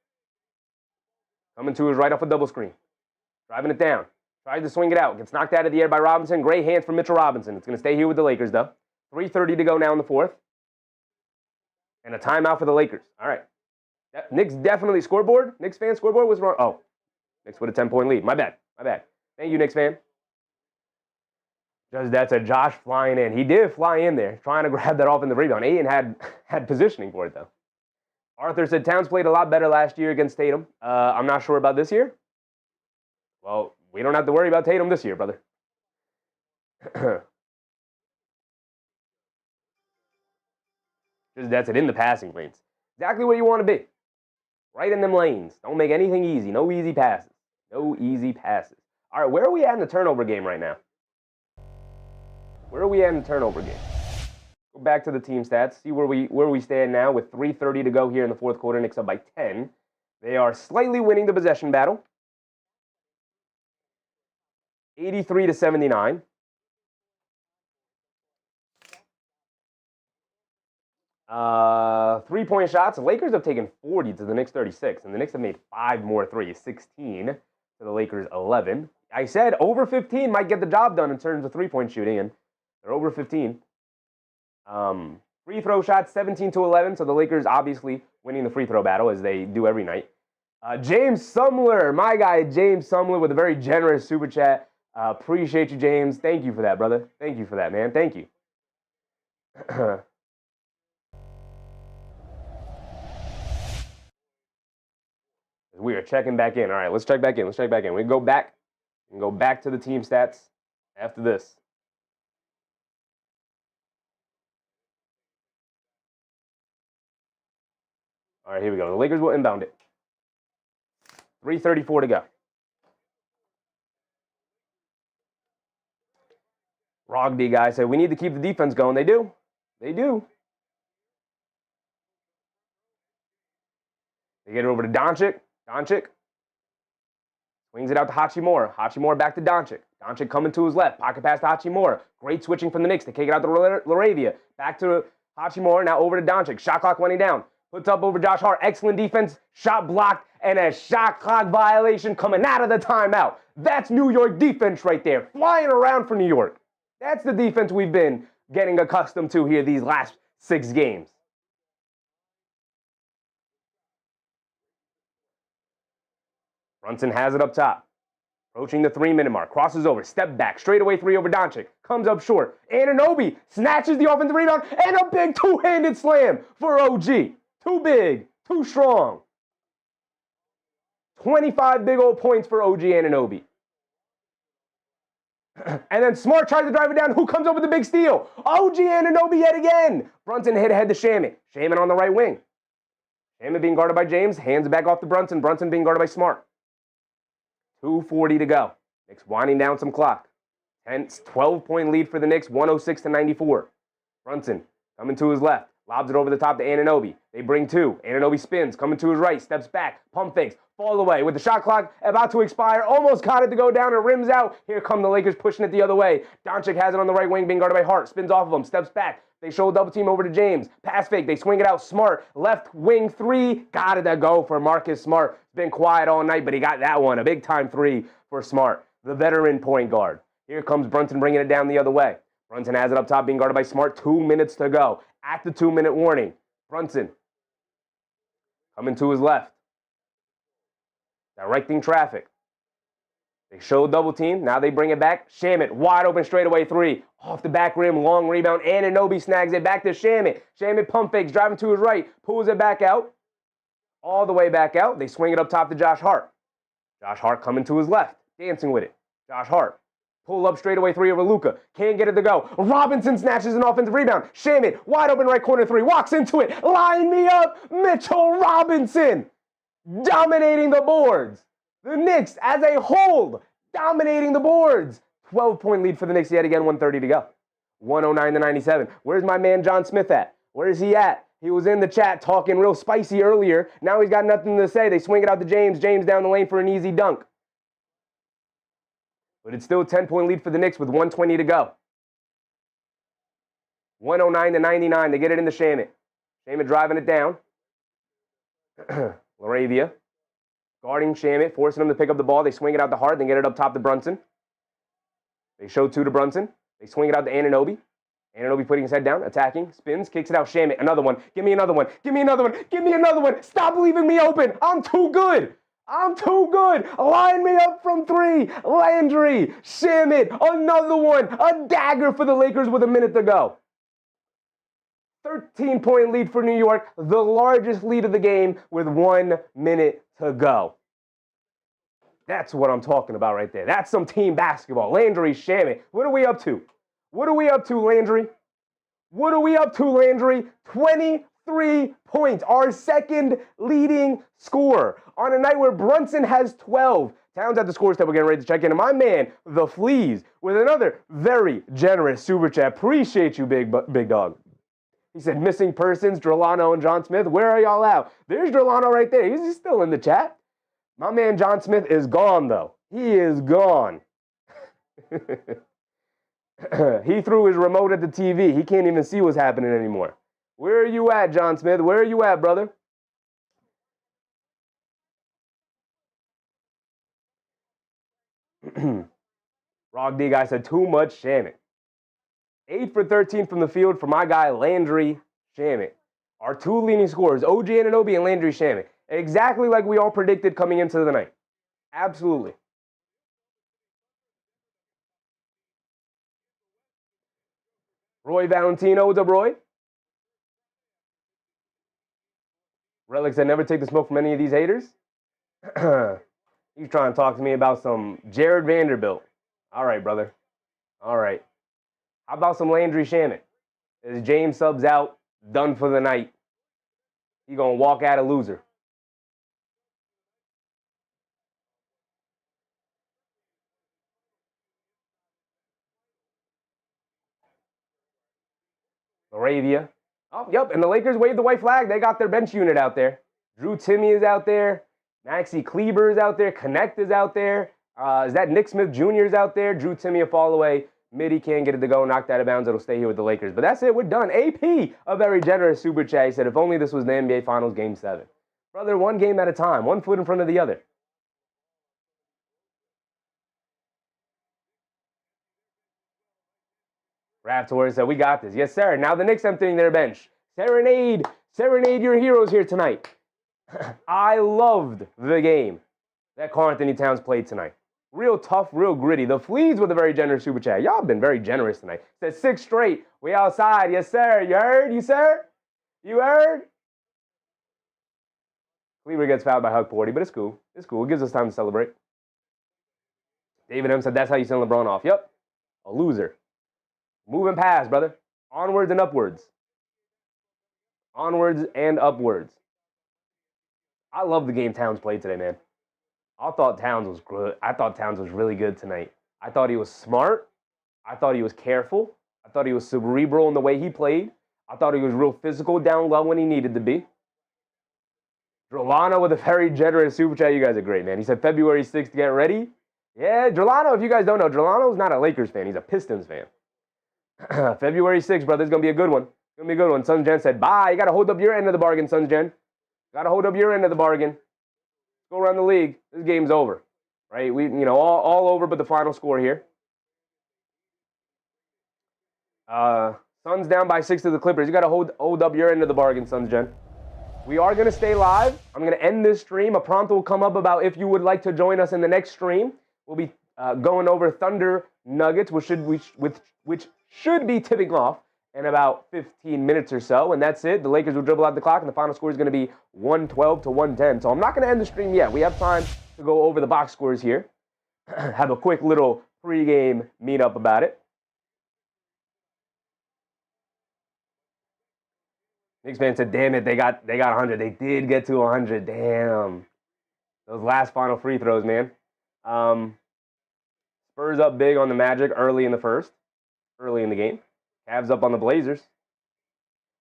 Coming to his right off a double screen. Driving it down. Tries to swing it out. Gets knocked out of the air by Robinson. Great hands from Mitchell Robinson. It's going to stay here with the Lakers, though. 3:30 to go now in the fourth. And a timeout for the Lakers. All right. Knicks definitely scoreboard. Knicks fan scoreboard was wrong. Oh, Knicks with a 10-point lead. My bad. Thank you, Knicks fan. That's a Josh flying in. He did fly in there, trying to grab that offensive rebound. Ayton had positioning for it, though. Arthur said Towns played a lot better last year against Tatum. I'm not sure about this year. Well, we don't have to worry about Tatum this year, brother. That's it, in the passing lanes. Exactly where you want to be. Right in them lanes. Don't make anything easy. No easy passes. No easy passes. All right, where are we at in the turnover game right now? Where are we at in the turnover game? Go back to the team stats. See where we stand now with 3:30 to go here in the fourth quarter. Knicks up by 10. They are slightly winning the possession battle. 83 to 79. Three-point shots. The Lakers have taken 40 to the Knicks 36, and the Knicks have made 5 more threes. 16 to the Lakers 11. I said over 15 might get the job done in terms of three-point shooting, and they're over 15. Free throw shots 17 to 11, so the Lakers obviously winning the free throw battle as they do every night. James Sumler, my guy James Sumler with a very generous super chat. Appreciate you, James. Thank you for that, brother. Thank you for that, man. Thank you. We are checking back in. All right, let's check back in. We can go back. We can go back to the team stats after this. All right, here we go. The Lakers will inbound it. 3:34 to go. Rogby guy said, we need to keep the defense going. They do. They get it over to Doncic. Swings it out to Hachimura. Hachimura back to Doncic. Doncic coming to his left. Pocket pass to Hachimura. Great switching from the Knicks. They kick it out to Laravia. Back to Hachimura. Now over to Doncic. Shot clock winding down. Puts up over Josh Hart. Excellent defense. Shot blocked. And a shot clock violation coming out of the timeout. That's New York defense right there. Flying around for New York. That's the defense we've been getting accustomed to here these last 6 games. Brunson has it up top. Approaching the 3-minute mark. Crosses over. Step back. Straightaway 3 over Doncic. Comes up short. Anunoby snatches the offensive rebound. And a big two-handed slam for OG. Too big. Too strong. 25 big old points for OG Anunoby. And then Smart tries to drive it down. Who comes up with the big steal? OG Anunoby yet again. Brunson hit ahead to Shamet. Shamet on the right wing. Shamet being guarded by James. Hands back off to Brunson. Brunson being guarded by Smart. 2:40 to go. Knicks winding down some clock. 12-point lead for the Knicks, 106-94. Brunson coming to his left. Lobs it over the top to Anunoby. They bring two. Anunoby spins, coming to his right, steps back, pump fakes, fall away. With the shot clock about to expire, almost got it to go down and rims out. Here come the Lakers pushing it the other way. Doncic has it on the right wing, being guarded by Hart. Spins off of him, steps back. They show a double team over to James. Pass fake, they swing it out. Smart, left wing three. Got it to go for Marcus Smart. Been quiet all night, but he got that one. A big time three for Smart, the veteran point guard. Here comes Brunson bringing it down the other way. Brunson has it up top, being guarded by Smart. 2 minutes to go. At the 2-minute warning, Brunson coming to his left. Directing traffic. They show double team. Now they bring it back. Shamet, wide open straightaway three. Off the back rim, long rebound. Anunoby snags it back to Shamet. Shamet pump fakes, driving to his right. Pulls it back out. All the way back out. They swing it up top to Josh Hart. Josh Hart coming to his left. Dancing with it. Josh Hart. Pull up straightaway three over Luka. Can't get it to go. Robinson snatches an offensive rebound. Shamet, wide open right corner three. Walks into it. Line me up. Mitchell Robinson dominating the boards. The Knicks as a whole dominating the boards. 12-point lead for the Knicks yet again. 1:30 to go. 109-97. Where's my man John Smith at? Where is he at? He was in the chat talking real spicy earlier. Now he's got nothing to say. They swing it out to James. James down the lane for an easy dunk. But it's still a 10-point lead for the Knicks with 1:20 to go. 109-99. They get it into Shamet. Shamet driving it down. Laravia guarding Shamet, forcing him to pick up the ball. They swing it out to Hart, then get it up top to Brunson. They show two to Brunson. They swing it out to Anunoby. Anunoby putting his head down, attacking, spins, kicks it out. Shamet, another one. Give me another one. Give me another one. Give me another one. Stop leaving me open. I'm too good. I'm too good. Line me up from three. Landry, Shamet, another one. A dagger for the Lakers with a minute to go. 13-point lead for New York, the largest lead of the game with 1 minute to go. That's what I'm talking about right there. That's some team basketball. Landry, Shamet. What are we up to? What are we up to, Landry? What are we up to, Landry? 23 points, our second leading scorer. On a night where Brunson has 12. Towns at the scores that we're getting ready to check in. And my man, The Fleas, with another very generous super chat. Appreciate you, big dog. He said, missing persons, Drolano and John Smith. Where are y'all at? There's Drolano right there. He's still in the chat. My man John Smith is gone, though. He is gone. He threw his remote at the TV. He can't even see what's happening anymore. Where are you at, John Smith? Where are you at, brother? Rog D guy said, too much Shamet. 8 for 13 from the field for my guy, Landry Shamet. Our two leading scorers, OG Anunoby and Landry Shamet. Exactly like we all predicted coming into the night. Absolutely. Roy Valentino, what's up, Roy? Relic said, never take the smoke from any of these haters. He's trying to talk to me about some Jared Vanderbilt. All right, brother. All right. How about some Landry Shamet? As James subs out, done for the night. He gonna walk out a loser. Laravia. Oh, yep, and the Lakers waved the white flag. They got their bench unit out there. Drew Timme is out there. Maxi Kleber is out there. Connect is out there. Is that Nick Smith Jr. is out there? Drew Timme a fall away. Midi can't get it to go. Knocked out of bounds. It'll stay here with the Lakers. But that's it. We're done. AP, a very generous super chat. He said, if only this was the NBA Finals Game 7. Brother, one game at a time. One foot in front of the other. Raptor said, we got this. Yes, sir. Now the Knicks emptying their bench. Serenade your heroes here tonight. I loved the game that Karl Anthony Towns played tonight. Real tough, real gritty. The Fleas with a very generous super chat. Y'all been very generous tonight. Said 6 straight. We outside. Yes, sir. You heard? You, sir? You heard? Kleber gets fouled by Hug 40, but it's cool. It's cool. It gives us time to celebrate. David M said, that's how you send LeBron off. Yep. a loser. Moving past, brother. Onwards and upwards. Onwards and upwards. I love the game Towns played today, man. I thought Towns was good. I thought Towns was really good tonight. I thought he was smart. I thought he was careful. I thought he was cerebral in the way he played. I thought he was real physical down low when he needed to be. Drolano with a very generous super chat. You guys are great, man. He said February 6th, get ready. Yeah, Drolano, if you guys don't know, Drolano's not a Lakers fan. He's a Pistons fan. February 6th, brother. It's going to be a good one. It's going to be a good one. Sons Jen said, bye. You got to hold up your end of the bargain, Sons Jen. Got to hold up your end of the bargain. Go around the league. This game's over, right? We, all over but the final score here. Suns down by 6 to the Clippers. You got to hold up your end of the bargain, Sons Jen. We are going to stay live. I'm going to end this stream. A prompt will come up about if you would like to join us in the next stream. We'll be going over Thunder Nuggets, which should be tipping off in about 15 minutes or so. And that's it. The Lakers will dribble out the clock, and the final score is going to be 112 to 110. So I'm not going to end the stream yet. We have time to go over the box scores here. Have a quick little pregame meetup about it. Knicks fan said, damn it, they got 100. They did get to 100. Damn. Those last final free throws, man. Spurs up big on the Magic early in the game. Cavs up on the Blazers.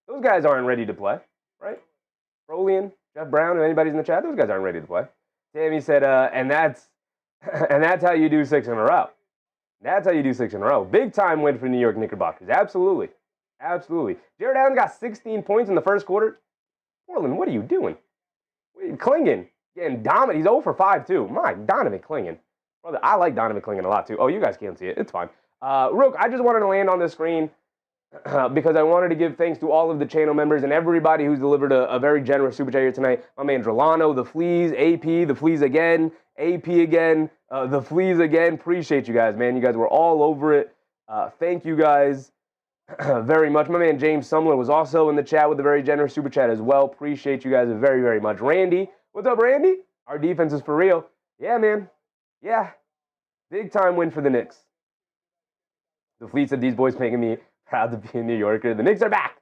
Those guys aren't ready to play, right? Rolian, Jeff Brown, if anybody's in the chat, those guys aren't ready to play. Tammy said, and that's how you do 6 in a row. That's how you do 6 in a row. Big time win for New York Knickerbockers. Absolutely. Absolutely. Jared Allen got 16 points in the first quarter. Portland, what are you doing? Clingan getting dominant. He's 0 for 5, too. My, Donovan Clingan. Brother, I like Donovan Clingan a lot, too. Oh, you guys can't see it. It's fine. Rook, I just wanted to land on the screen because I wanted to give thanks to all of the channel members and everybody who's delivered a very generous super chat here tonight. My man Drolano, the Fleas, AP, the Fleas again, AP again, the Fleas again. Appreciate you guys, man. You guys were all over it. Thank you guys very much. My man James Sumler was also in the chat with a very generous super chat as well. Appreciate you guys very, very much. Randy, what's up, Randy? Our defense is for real. Yeah, man. Yeah. Big time win for the Knicks. The Fleet said these boys making me proud to be a New Yorker. The Knicks are back.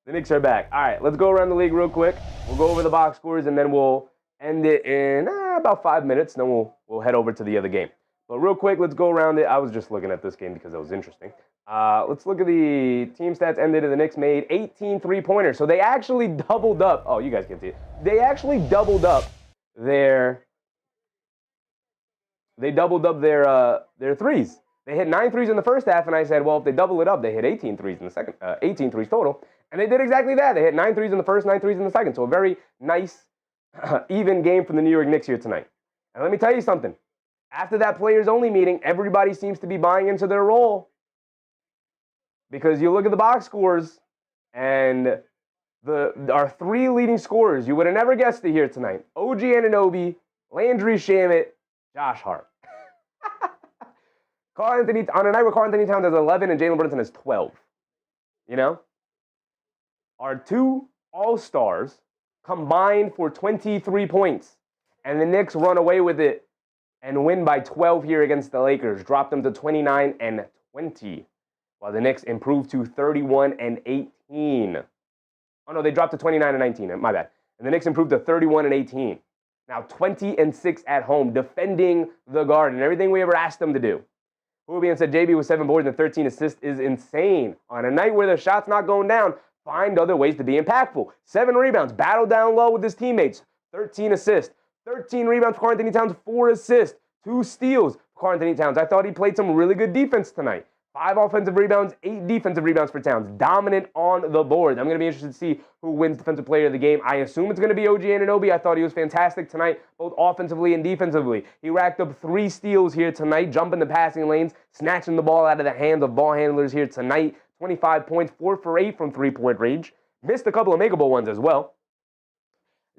The Knicks are back. All right, let's go around the league real quick. We'll go over the box scores, and then we'll end it in about 5 minutes. Then we'll head over to the other game. But real quick, let's go around it. I was just looking at this game because it was interesting. Let's look at the team stats ended, and the Knicks made 18 three-pointers. So they actually doubled up. Oh, you guys can see it. They actually doubled up their threes. They hit 9 threes in the first half, and I said, well, if they double it up, they hit 18 threes in the second, 18 threes total. And they did exactly that. They hit 9 threes in the first, 9 threes in the second. So a very nice, even game from the New York Knicks here tonight. And let me tell you something. After that players-only meeting, everybody seems to be buying into their role. Because you look at the box scores, and our 3 leading scorers, you would have never guessed it here tonight. OG Anunoby, Landry Shamet, Josh Hart. On a night where Karl-Anthony Towns has 11 and Jalen Brunson has 12. You know? Our 2 All-Stars combined for 23 points. And the Knicks run away with it and win by 12 here against the Lakers. Drop them to 29 and 20. While the Knicks improved to 31 and 18. Oh, no, they dropped to 29 and 19. My bad. And the Knicks improved to 31 and 18. Now 20 and 6 at home, defending the Garden. Everything we ever asked them to do. Rubian said JB with 7 boards and 13 assists is insane. On a night where the shot's not going down, find other ways to be impactful. 7 rebounds, battle down low with his teammates. 13 assists. 13 rebounds for Karl-Anthony Towns, 4 assists. 2 steals for Karl-Anthony Towns. I thought he played some really good defense tonight. 5 offensive rebounds, 8 defensive rebounds for Towns. Dominant on the board. I'm going to be interested to see who wins Defensive Player of the Game. I assume it's going to be OG Anunoby. I thought he was fantastic tonight, both offensively and defensively. He racked up 3 steals here tonight, jumping the passing lanes, snatching the ball out of the hands of ball handlers here tonight. 25 points, 4 for 8 from three-point range. Missed a couple of makeable ones as well.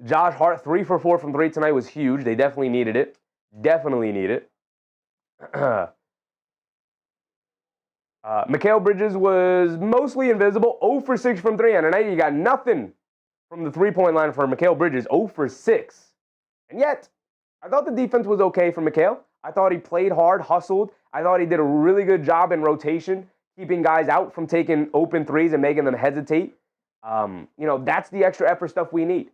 Josh Hart, 3 for 4 from 3 tonight was huge. They definitely needed it. Definitely need it. Mikal Bridges was mostly invisible, 0 for 6 from 3. On a night you got nothing from the three-point line for Mikal Bridges, 0 for 6. And yet, I thought the defense was okay for Mikal. I thought he played hard, hustled. I thought he did a really good job in rotation, keeping guys out from taking open threes and making them hesitate. That's the extra effort stuff we need,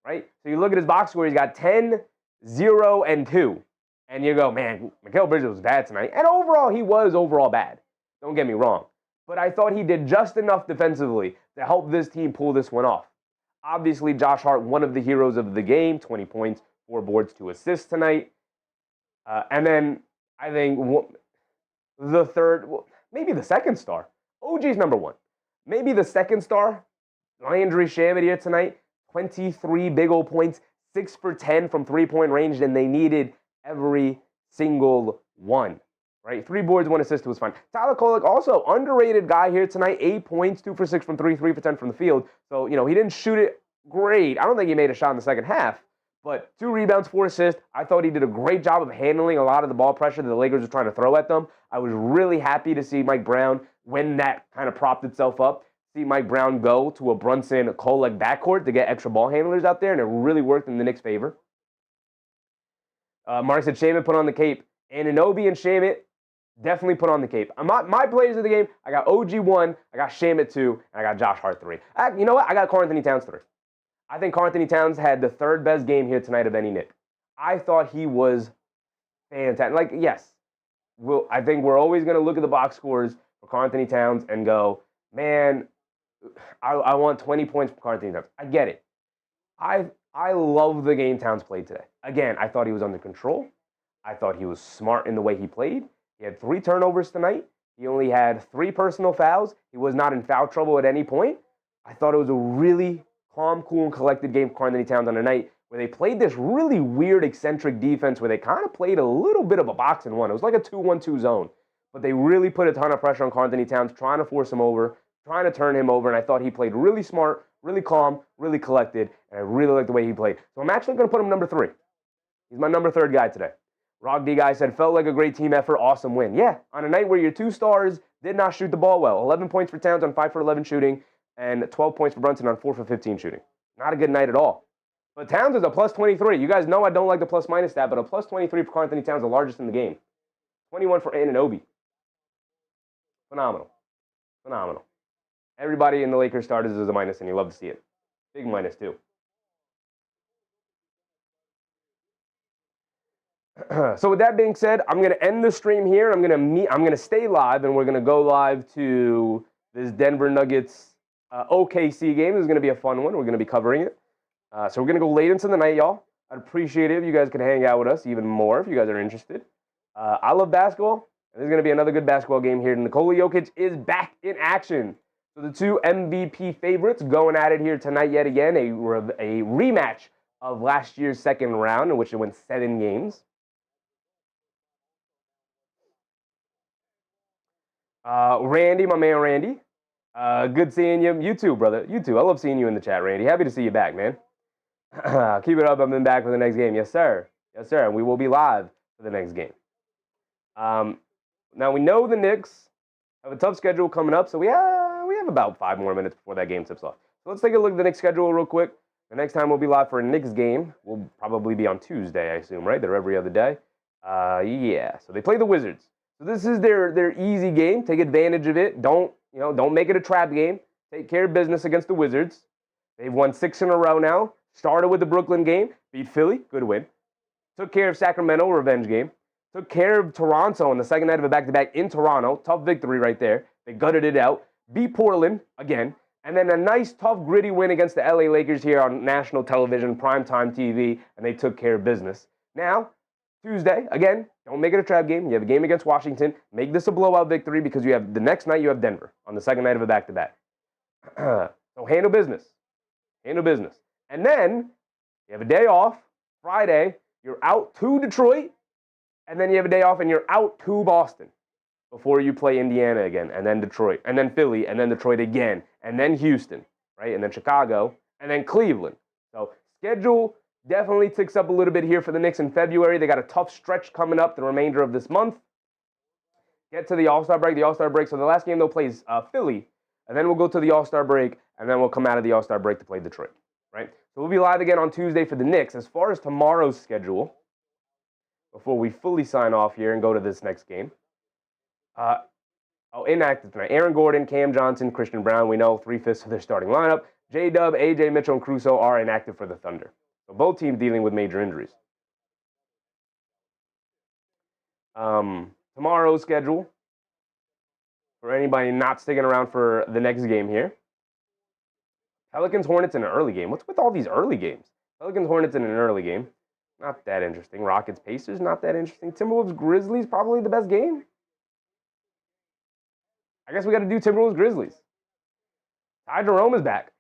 right? So you look at his box score, he's got 10, 0, and 2. And you go, man, Mikal Bridges was bad tonight. And overall, he was overall bad. Don't get me wrong. But I thought he did just enough defensively to help this team pull this one off. Obviously, Josh Hart, one of the heroes of the game, 20 points, 4 boards, 2 assists tonight. And then I think the third, maybe the second star. OG's number 1. Maybe the second star, Landry Shamet here tonight. 23 big old points, 6 for 10 from three-point range, and they needed every single one. Right? 3 boards, 1 assist was fine. Tyler Kolek, also underrated guy here tonight. 8 points, 2 for 6 from 3, 3 for 10 from the field. So, he didn't shoot it great. I don't think he made a shot in the second half. But 2 rebounds, 4 assists. I thought he did a great job of handling a lot of the ball pressure that the Lakers were trying to throw at them. I was really happy to see Mike Brown, when that kind of propped itself up, see Mike Brown go to a Brunson-Kolek backcourt to get extra ball handlers out there, and it really worked in the Knicks' favor. Mark said Shamet put on the cape. Anunoby and Shamet definitely put on the cape. My players of the game, I got OG 1, I got Shamet 2, and I got Josh Hart 3. You know what? I got Karl-Anthony Towns 3. I think Karl-Anthony Towns had the 3rd best game here tonight of any Knick. I thought he was fantastic. Yes, I think we're always going to look at the box scores for Karl-Anthony Towns and go, man, I want 20 points from Karl-Anthony Towns. I get it. I love the game Towns played today. Again, I thought he was under control. I thought he was smart in the way he played. He had 3 turnovers tonight. He only had 3 personal fouls. He was not in foul trouble at any point. I thought it was a really calm, cool, and collected game for Karl-Anthony Towns on a night where they played this really weird, eccentric defense where they kind of played a little bit of a box and one. It was like a 2-1-2 zone. But they really put a ton of pressure on Karl-Anthony Towns, trying to force him over, trying to turn him over, and I thought he played really smart, really calm, really collected, and I really liked the way he played. So I'm actually going to put him number 3. He's my number 3rd guy today. Rock D guy said, felt like a great team effort, awesome win. Yeah, on a night where your 2 stars did not shoot the ball well. 11 points for Towns on 5 for 11 shooting, and 12 points for Brunson on 4 for 15 shooting. Not a good night at all. But Towns is a plus 23. You guys know I don't like the plus-minus stat, but a plus 23 for Karl-Anthony Towns, the largest in the game. 21 for Anunoby. Phenomenal. Phenomenal. Everybody in the Lakers started as a minus, and you love to see it. Big minus, too. So with that being said, I'm going to end the stream here. I'm going to stay live, and we're going to go live to this Denver Nuggets OKC game. This is going to be a fun one. We're going to be covering it. So we're going to go late into the night, y'all. I'd appreciate it if you guys could hang out with us even more if you guys are interested. I love basketball. And this is going to be another good basketball game here. Nikola Jokic is back in action. So the 2 MVP favorites going at it here tonight yet again. A rematch of last year's second round in which it went 7 games. Randy, my man Randy. Good seeing you. You too, brother. You too. I love seeing you in the chat, Randy. Happy to see you back, man. Keep it up. I've been back for the next game. Yes, sir. Yes, sir. And we will be live for the next game. Now, we know the Knicks have a tough schedule coming up, so we have about 5 more minutes before that game tips off. So let's take a look at the Knicks schedule real quick. The next time we'll be live for a Knicks game will probably be on Tuesday, I assume, right? They're every other day. Yeah. So they play the Wizards. So this is their easy game. Take advantage of it. Don't make it a trap game. Take care of business against the Wizards. They've won 6 in a row now. Started with the Brooklyn game. Beat Philly. Good win. Took care of Sacramento. Revenge game. Took care of Toronto on the second night of a back-to-back in Toronto. Tough victory right there. They gutted it out. Beat Portland again. And then a nice, tough, gritty win against the LA Lakers here on national television, primetime TV, and they took care of business. Now, Tuesday, again, don't make it a trap game. You have a game against Washington. Make this a blowout victory because you have the next night you have Denver on the second night of a back-to-back. So handle business. Handle business. And then you have a day off. Friday, you're out to Detroit. And then you have a day off and you're out to Boston before you play Indiana again, and then Detroit, and then Philly, and then Detroit again, and then Houston, right? And then Chicago, and then Cleveland. So schedule definitely ticks up a little bit here for the Knicks in February. They got a tough stretch coming up the remainder of this month. Get to the All-Star break. So the last game they'll play is Philly, and then we'll go to the All-Star break, and then we'll come out of the All-Star break to play Detroit, right? So we'll be live again on Tuesday for the Knicks. As far as tomorrow's schedule, before we fully sign off here and go to this next game. Inactive tonight. Aaron Gordon, Cam Johnson, Christian Brown. We know 3/5 of their starting lineup. J-Dub, AJ Mitchell, and Crusoe are inactive for the Thunder. So both teams dealing with major injuries. Tomorrow's schedule, for anybody not sticking around for the next game here. Pelicans, Hornets in an early game. What's with all these early games? Pelicans, Hornets in an early game. Not that interesting. Rockets, Pacers, not that interesting. Timberwolves, Grizzlies, probably the best game. I guess we got to do Timberwolves, Grizzlies. Ty Jerome is back.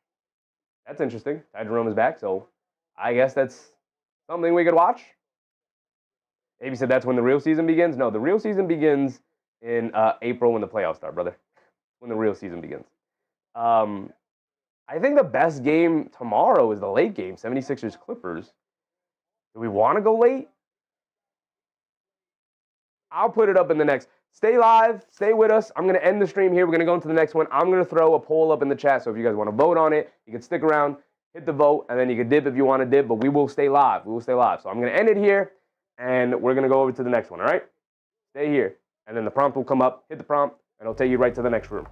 That's interesting. Ty Jerome is back, so I guess that's something we could watch. Maybe said that's when the real season begins. No, the real season begins in April when the playoffs start, brother. When the real season begins. I think the best game tomorrow is the late game, 76ers Clippers. Do we want to go late? I'll put it up in the next. Stay live. Stay with us. I'm going to end the stream here. We're going to go into the next one. I'm going to throw a poll up in the chat. So if you guys want to vote on it, you can stick around, hit the vote, and then you can dip if you want to dip. But we will stay live. We will stay live. So I'm going to end it here, and we're going to go over to the next one, all right? Stay here. And then the prompt will come up. Hit the prompt, and it'll take you right to the next room.